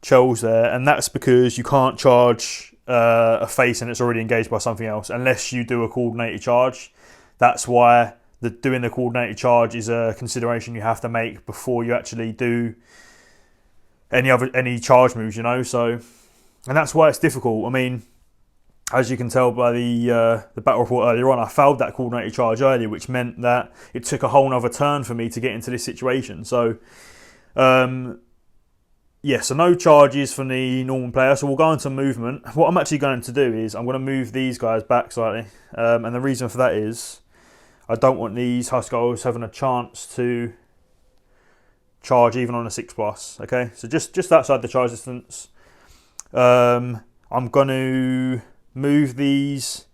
Churls there, and that's because you can't charge a face and it's already engaged by something else unless you do a coordinated charge. That's why doing the coordinated charge is a consideration you have to make before you actually do any charge moves, you know. So, and that's why it's difficult. I mean, As you can tell by the battle report earlier on, I failed that coordinated charge earlier, which meant that it took a whole other turn for me to get into this situation. So, yeah, so no charges from the normal player. So we'll go into movement. What I'm actually going to do is I'm going to move these guys back slightly. And the reason for that is I don't want these Huskarls having a chance to charge even on a 6+. Okay, so just outside the charge distance. I'm going to move these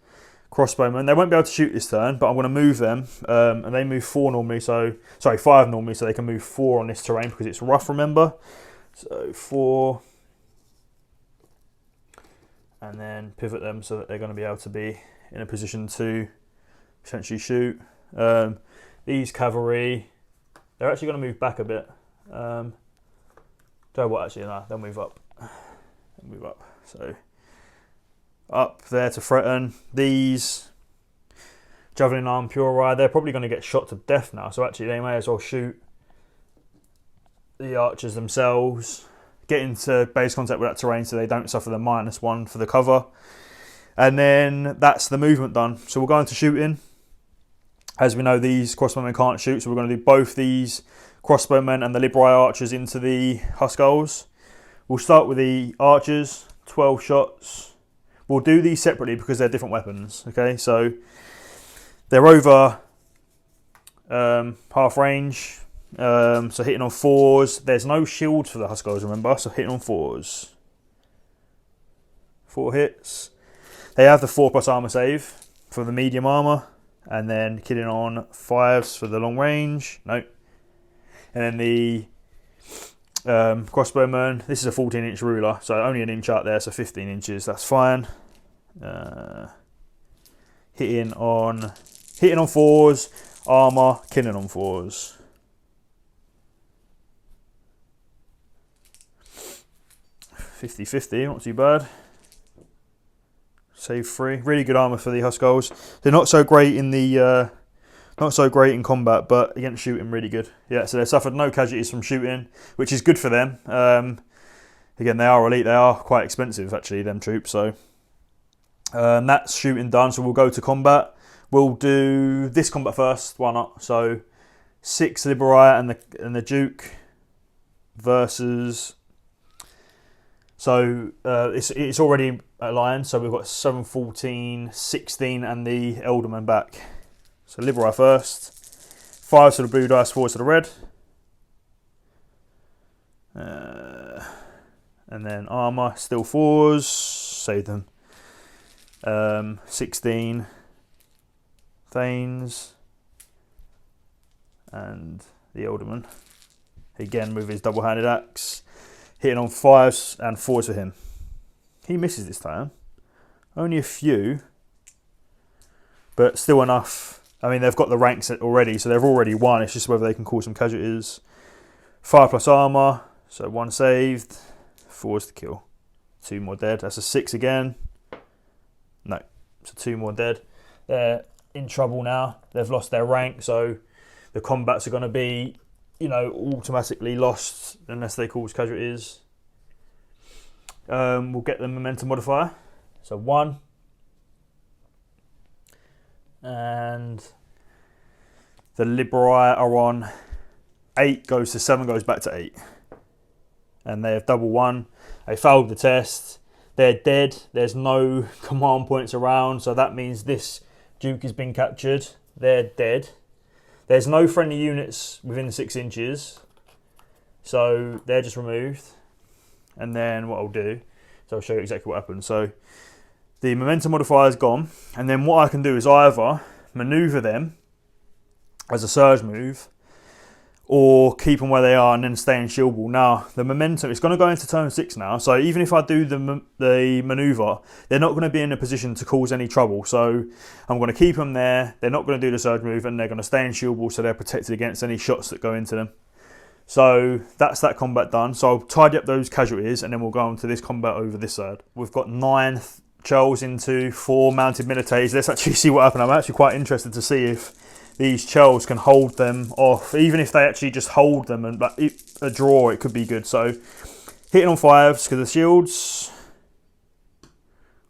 crossbowmen. They won't be able to shoot this turn, but I'm going to move them. And they move 4 normally, so... Sorry, 5 normally, so they can move 4 on this terrain because it's rough, remember? So 4. And then pivot them so that they're going to be able to be in a position to potentially shoot. These cavalry, they're actually going to move back a bit. Don't know what, actually, no, they'll move up. They'll move up. So... up there to threaten. These javelin arm purify, they're probably going to get shot to death now, so actually they may as well shoot the archers themselves, get into base contact with that terrain so they don't suffer the -1 for the cover. And then that's the movement done. So we'll go into shooting. As we know, these crossbowmen can't shoot, so we're going to do both these crossbowmen and the Libri archers into the Huskarls. We'll start with the archers, 12 shots. We'll do these separately because they're different weapons, okay? So they're over half range, so hitting on 4s. There's no shields for the Huskarls, remember, so hitting on 4s. 4 hits. They have the 4+ armor save for the medium armor, and then killing on 5s for the long range. Nope. And then the crossbowman, this is a 14-inch ruler, so only an inch out there, so 15 inches, that's fine. Hitting on 4s, armour, killing on 4s. (50-50), not too bad. Save 3, really good armour for the Huskarls. They're not so great in the not so great in combat, but against shooting, really good. Yeah, so they suffered no casualties from shooting, which is good for them. Again, they are elite. They are quite expensive, actually, them troops. So that's shooting done. So we'll go to combat. We'll do this combat first. Why not? So 6 Liberi and the Duke versus... So it's already aligned. So we've got 7, 14, 16, and the Elderman back. So Liberi first, 5 to the blue dice, 4 to the red. And then armour, still 4s, save them. 16, Thanes, and the Alderman. Again with his double-handed axe, hitting on 5s and 4s for him. He misses this time. Only a few, but still enough. I mean, they've got the ranks already, so they've already won. It's just whether they can cause some casualties. 5+ armour, so 1 saved, 4s to kill. 2 more dead. That's a 6 again. No, so 2 more dead. They're in trouble now. They've lost their rank, so the combats are going to be, you know, automatically lost unless they cause casualties. We'll get the momentum modifier. So 1. And the Liberi are on 8, goes to 7, goes back to 8. And they have double 1. They failed the test. They're dead. There's no command points around, so that means this Duke has been captured. They're dead. There's no friendly units within 6 inches, so they're just removed. And then what I'll do is I'll show you exactly what happens. So the momentum modifier is gone, and then what I can do is either maneuver them as a surge move or keep them where they are and then stay in shield wall. Now, the momentum, it's going to go into turn 6 now, so even if I do the maneuver, they're not going to be in a position to cause any trouble. So I'm going to keep them there, they're not going to do the surge move, and they're going to stay in shield wall so they're protected against any shots that go into them. So that's that combat done. So I'll tidy up those casualties and then we'll go on to this combat over this side. We've got 9 Churls into 4 mounted militaries. Let's actually see what happened. I'm actually quite interested to see if these Churls can hold them off. Even if they actually just hold them and a draw, it could be good. So hitting on 5s because the shields.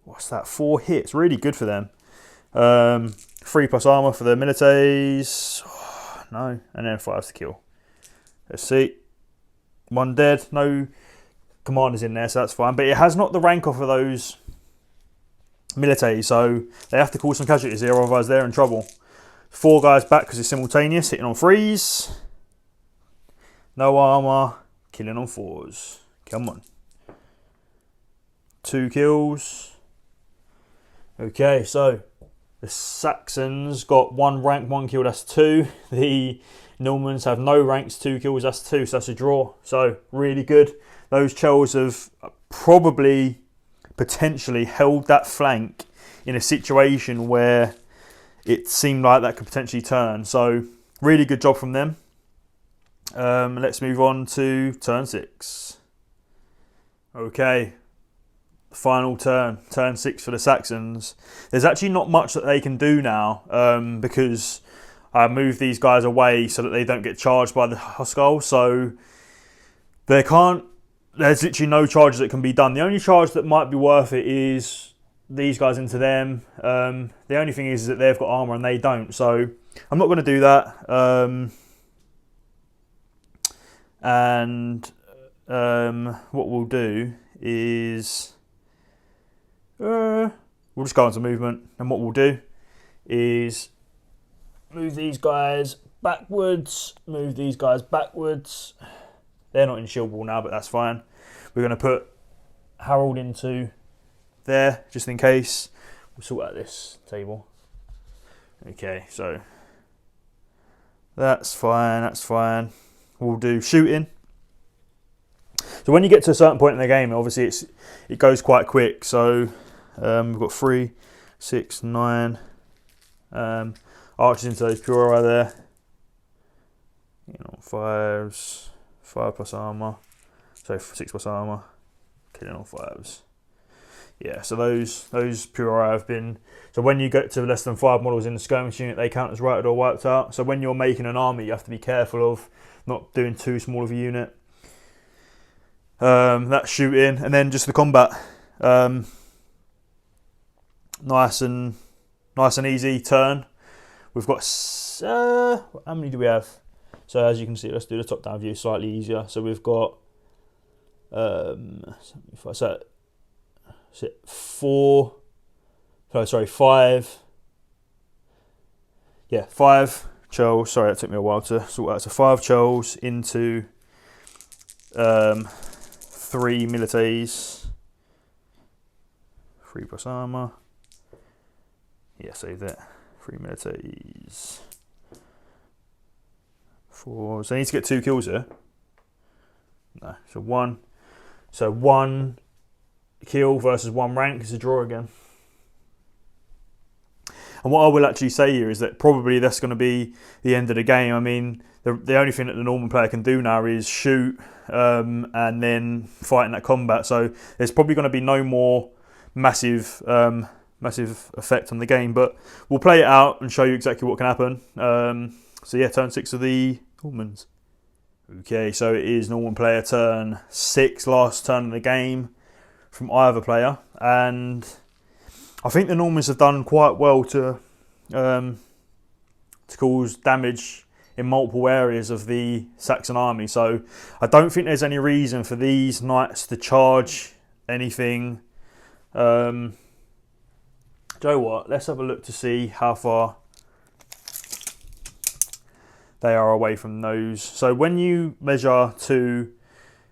what's that? 4 hits. Really good for them. 3+ armor for the milites. Oh, no, and then 5 to kill. Let's see. 1 dead. No commanders in there, so that's fine. But it has knocked the rank off of those milites, so they have to call some casualties here, otherwise they're in trouble. 4 guys back because it's simultaneous, hitting on 3s. No armor, killing on 4s. Come on. 2 kills. Okay, so the Saxons got 1 rank, 1 kill, that's 2. The Normans have no ranks, 2 kills, that's 2, so that's a draw. So really good. Those Chels have probably potentially held that flank in a situation where it seemed like that could potentially turn. So really good job from them. Let's move on to turn 6. Okay, final turn, turn 6 for the Saxons. There's actually not much that they can do now because I moved these guys away so that they don't get charged by the Huskell. So there's literally no charges that can be done. The only charge that might be worth it is these guys into them. The only thing is that they've got armor and they don't, so I'm not going to do that. What we'll do is we'll just go on to movement, and what we'll do is move these guys backwards, move these guys backwards. They're not in shield wall now, but that's fine. We're going to put Harold into there, just in case. We'll sort out this table. Okay, so that's fine, that's fine. We'll do shooting. So when you get to a certain point in the game, obviously it goes quite quick. So we've got 3, 6, 9 archers into those pure there. 5s, 5+ armor. So 6+ armor, killing on 5s. Yeah, so those pure have been. So when you get to less than 5 models in the skirmish unit, they count as routed or wiped out. So when you're making an army, you have to be careful of not doing too small of a unit. That's shooting, and then just the combat. Nice and easy turn. We've got how many do we have? So as you can see, let's do the top-down view, slightly easier. So we've got 5. Yeah, 5 Chels. Sorry, that took me a while to sort out. So 5 Chels into 3 milites. 3+ armor. Yeah, save that. 3 milites. 4. So I need to get 2 kills here. No, so 1. So 1 kill versus 1 rank is a draw again. And what I will actually say here is that probably that's going to be the end of the game. I mean, the only thing that the Norman player can do now is shoot and then fight in that combat. So there's probably going to be no more massive effect on the game. But we'll play it out and show you exactly what can happen. So yeah, turn 6 of the Normans. Okay, so it is Norman player turn 6, last turn of the game from either player, and I think the Normans have done quite well to cause damage in multiple areas of the Saxon army. So I don't think there's any reason for these knights to charge anything. Do you know what? Let's have a look to see how far they are away from those. So when you measure to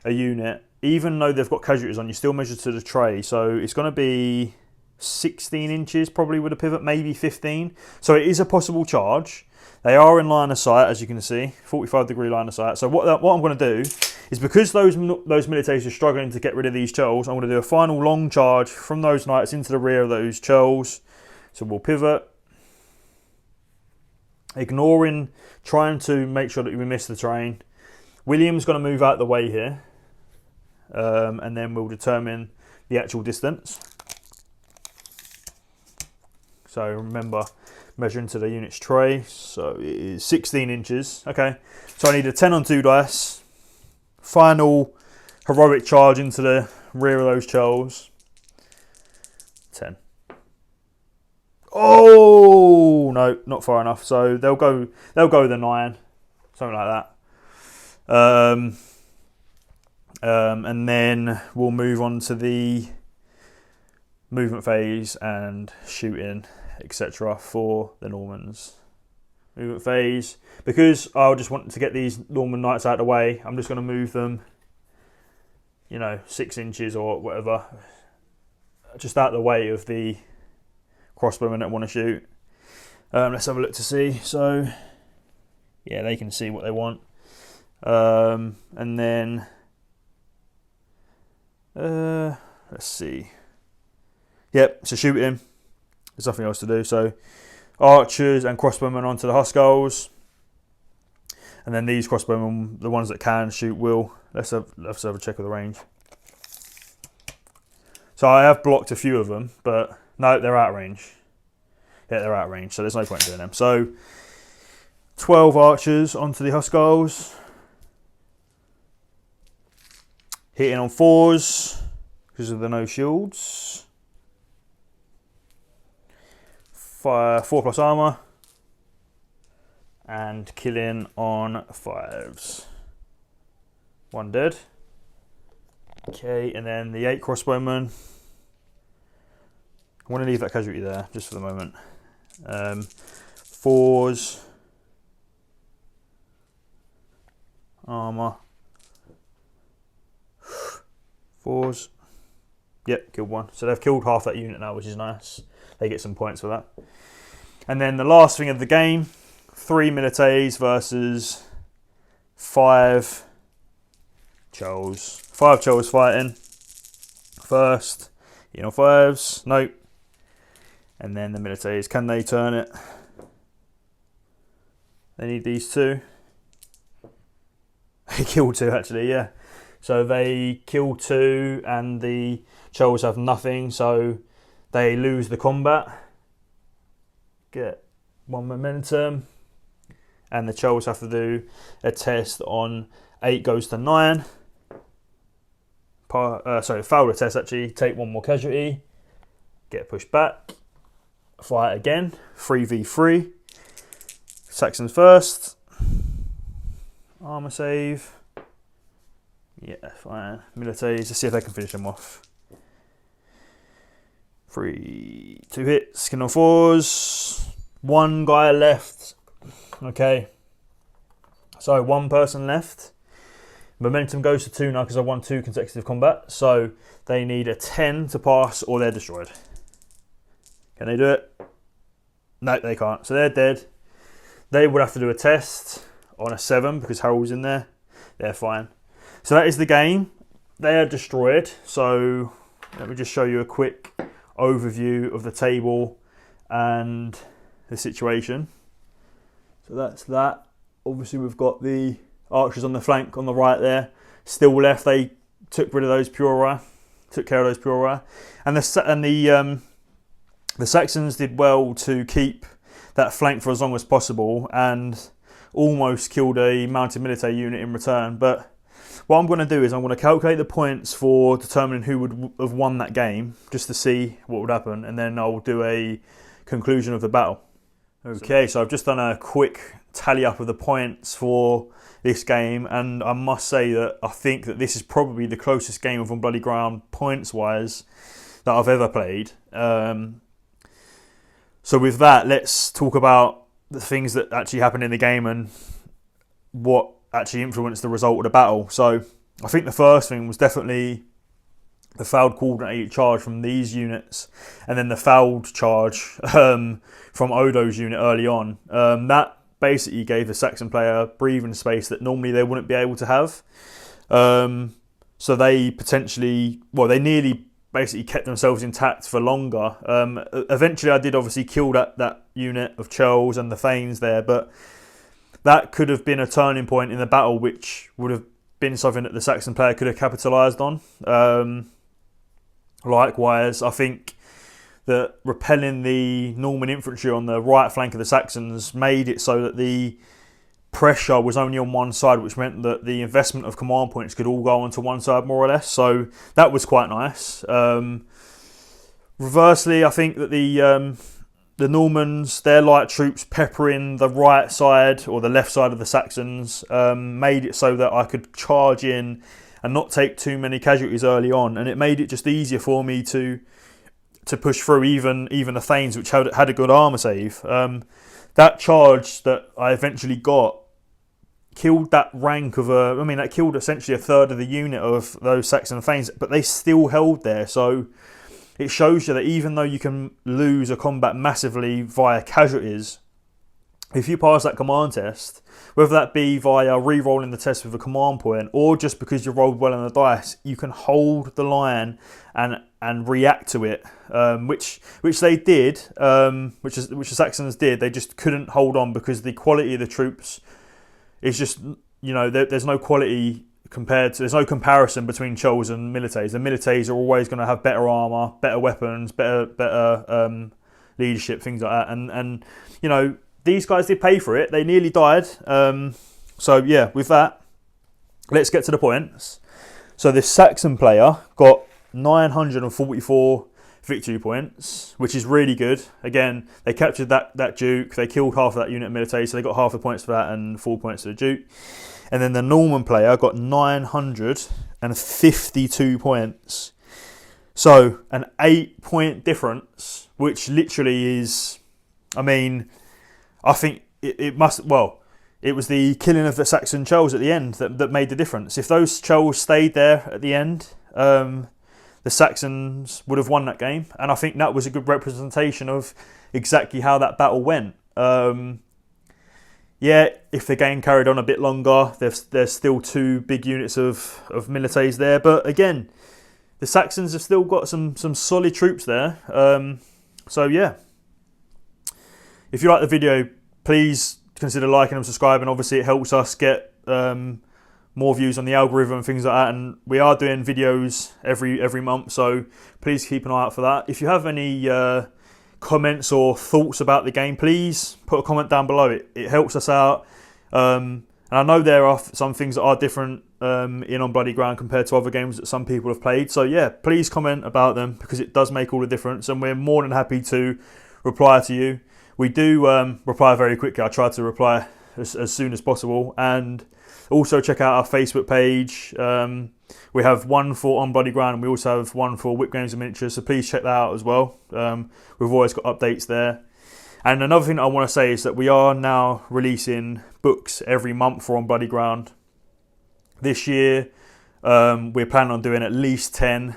a unit, even though they've got casualties on, you still measure to the tray. So it's going to be 16 inches probably with a pivot, maybe 15. So it is a possible charge. They are in line of sight, as you can see, 45-degree line of sight. So what I'm going to do is, because those milites are struggling to get rid of these Chels, I'm going to do a final long charge from those knights into the rear of those Chels. So we'll pivot, trying to make sure that we miss the train. William's going to move out the way here, and then we'll determine the actual distance. So remember, measuring to the unit's tray, so it is 16 inches. Okay, so I need a 10 on 2 dice. Final heroic charge into the rear of those Chels. 10. Oh no, not far enough. So they'll go the 9, something like that. And then we'll move on to the movement phase and shooting, etc. for the Normans. Movement phase, because I just want to get these Norman knights out of the way, I'm just going to move them, 6 inches or whatever, just out of the way of the crossbowmen that want to shoot. Let's have a look to see. So, yeah, they can see what they want. And then, let's see. Yep, so shooting. There's nothing else to do. So, archers and crossbowmen onto the Huskarls. And then these crossbowmen, the ones that can shoot, will. Let's have a check of the range. So I have blocked a few of them, but no, they're out of range. Yeah, they're out of range, so there's no point in doing them. So 12 archers onto the Huskarls. Hitting on 4s because of the no shields. 4+ armour. And killing on 5s. 1 dead. Okay, and then the 8 crossbowmen. I want to leave that casualty there just for the moment. 4s. Armour. 4s. Yep, killed 1. So they've killed half that unit now, which is nice. They get some points for that. And then the last thing of the game, 3 milites versus 5 Churls. 5 Churls fighting. First, 5s. Nope. And then the milites. Can they turn it? They need these 2. They kill 2 actually, yeah. So they kill 2 and the Churls have nothing, so they lose the combat. Get 1 momentum. And the Churls have to do a test on 8 goes to 9. Fail the test actually, take 1 more casualty. Get pushed back. Fight again. 3v3. Saxons first. Armour save. Yeah, fine. Milites, let's see if they can finish them off. 2 hits, skin on 4s. 1 guy left. Okay. So 1 person left. Momentum goes to 2 now because I won 2 consecutive combat. So they need a 10 to pass or they're destroyed. Can they do it? No, they can't. So they're dead. They would have to do a test on a 7 because Harold's in there. They're fine. So that is the game. They are destroyed. So let me just show you a quick overview of the table and the situation. So that's that. Obviously we've got the archers on the flank on the right there. Still left. They took rid of those Puroi. Took care of those Puroi. And the Saxons did well to keep that flank for as long as possible and almost killed a mounted military unit in return. But what I'm going to do is I'm going to calculate the points for determining who would have won that game, just to see what would happen, and then I'll do a conclusion of the battle. Okay, so I've just done a quick tally up of the points for this game, and I must say that I think that this is probably the closest game of On Bloody Ground points-wise that I've ever played. So with that, let's talk about the things that actually happened in the game and what actually influenced the result of the battle. So I think the first thing was definitely the failed coordinated charge from these units, and then the failed charge from Odo's unit early on. That basically gave the Saxon player breathing space that normally they wouldn't be able to have. So they they nearly basically kept themselves intact for longer. Eventually I did obviously kill that unit of Churls and the Thanes there, but that could have been a turning point in the battle, which would have been something that the Saxon player could have capitalised on. Likewise, I think that repelling the Norman infantry on the right flank of the Saxons made it so that the pressure was only on one side, which meant that the investment of command points could all go onto one side more or less. So that was quite nice. Reversely, I think that the Normans, their light troops peppering the right side or the left side of the Saxons, made it so that I could charge in and not take too many casualties early on, and it made it just easier for me to push through even the Thanes, which had a good armour save. That charge that I eventually got killed that rank of that killed essentially a third of the unit of those Saxon Thanes, but they still held there. So it shows you that even though you can lose a combat massively via casualties, if you pass that command test, whether that be via re-rolling the test with a command point or just because you rolled well on the dice, you can hold the line and react to it, which they did, which the Saxons did. They just couldn't hold on because the quality of the troops is just, there's no quality there's no comparison between Churls and Milites. The Milites are always going to have better armour, better weapons, better leadership, things like that. And these guys did pay for it. They nearly died. So yeah, with that, let's get to the points. So this Saxon player got 944 victory points, which is really good. Again, they captured that Duke. They killed half of that unit of Milites, so they got half the points for that and 4 points for the Duke. And then the Norman player got 952 points. So an 8-point difference, which literally is, I think it must, it was the killing of the Saxon Churls at the end that made the difference. If those Churls stayed there at the end, the Saxons would have won that game. And I think that was a good representation of exactly how that battle went. If the game carried on a bit longer, there's still 2 big units of Milites there. But again, the Saxons have still got some solid troops there. So yeah. If you like the video, please consider liking and subscribing. Obviously, it helps us get more views on the algorithm and things like that. And we are doing videos every month, so please keep an eye out for that. If you have any comments or thoughts about the game, please put a comment down below. It helps us out. And I know there are some things that are different in On Bloody Ground compared to other games that some people have played. So yeah, please comment about them because it does make all the difference. And we're more than happy to reply to you. We do reply very quickly. I try to reply as soon as possible. And also check out our Facebook page. We have one for On Bloody Ground and we also have one for Whip Games and Miniatures. So please check that out as well. We've always got updates there. And another thing that I want to say is that we are now releasing books every month for On Bloody Ground. This year, we're planning on doing at least 10.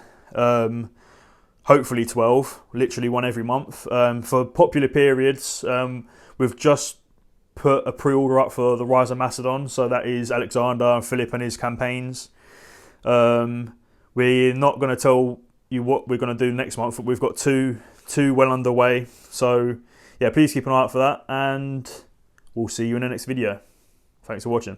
Hopefully 12, literally one every month. For popular periods, we've just put a pre-order up for the Rise of Macedon, so that is Alexander and Philip and his campaigns. We're not going to tell you what we're going to do next month, but we've got two well underway. So yeah, please keep an eye out for that, and we'll see you in the next video. Thanks for watching.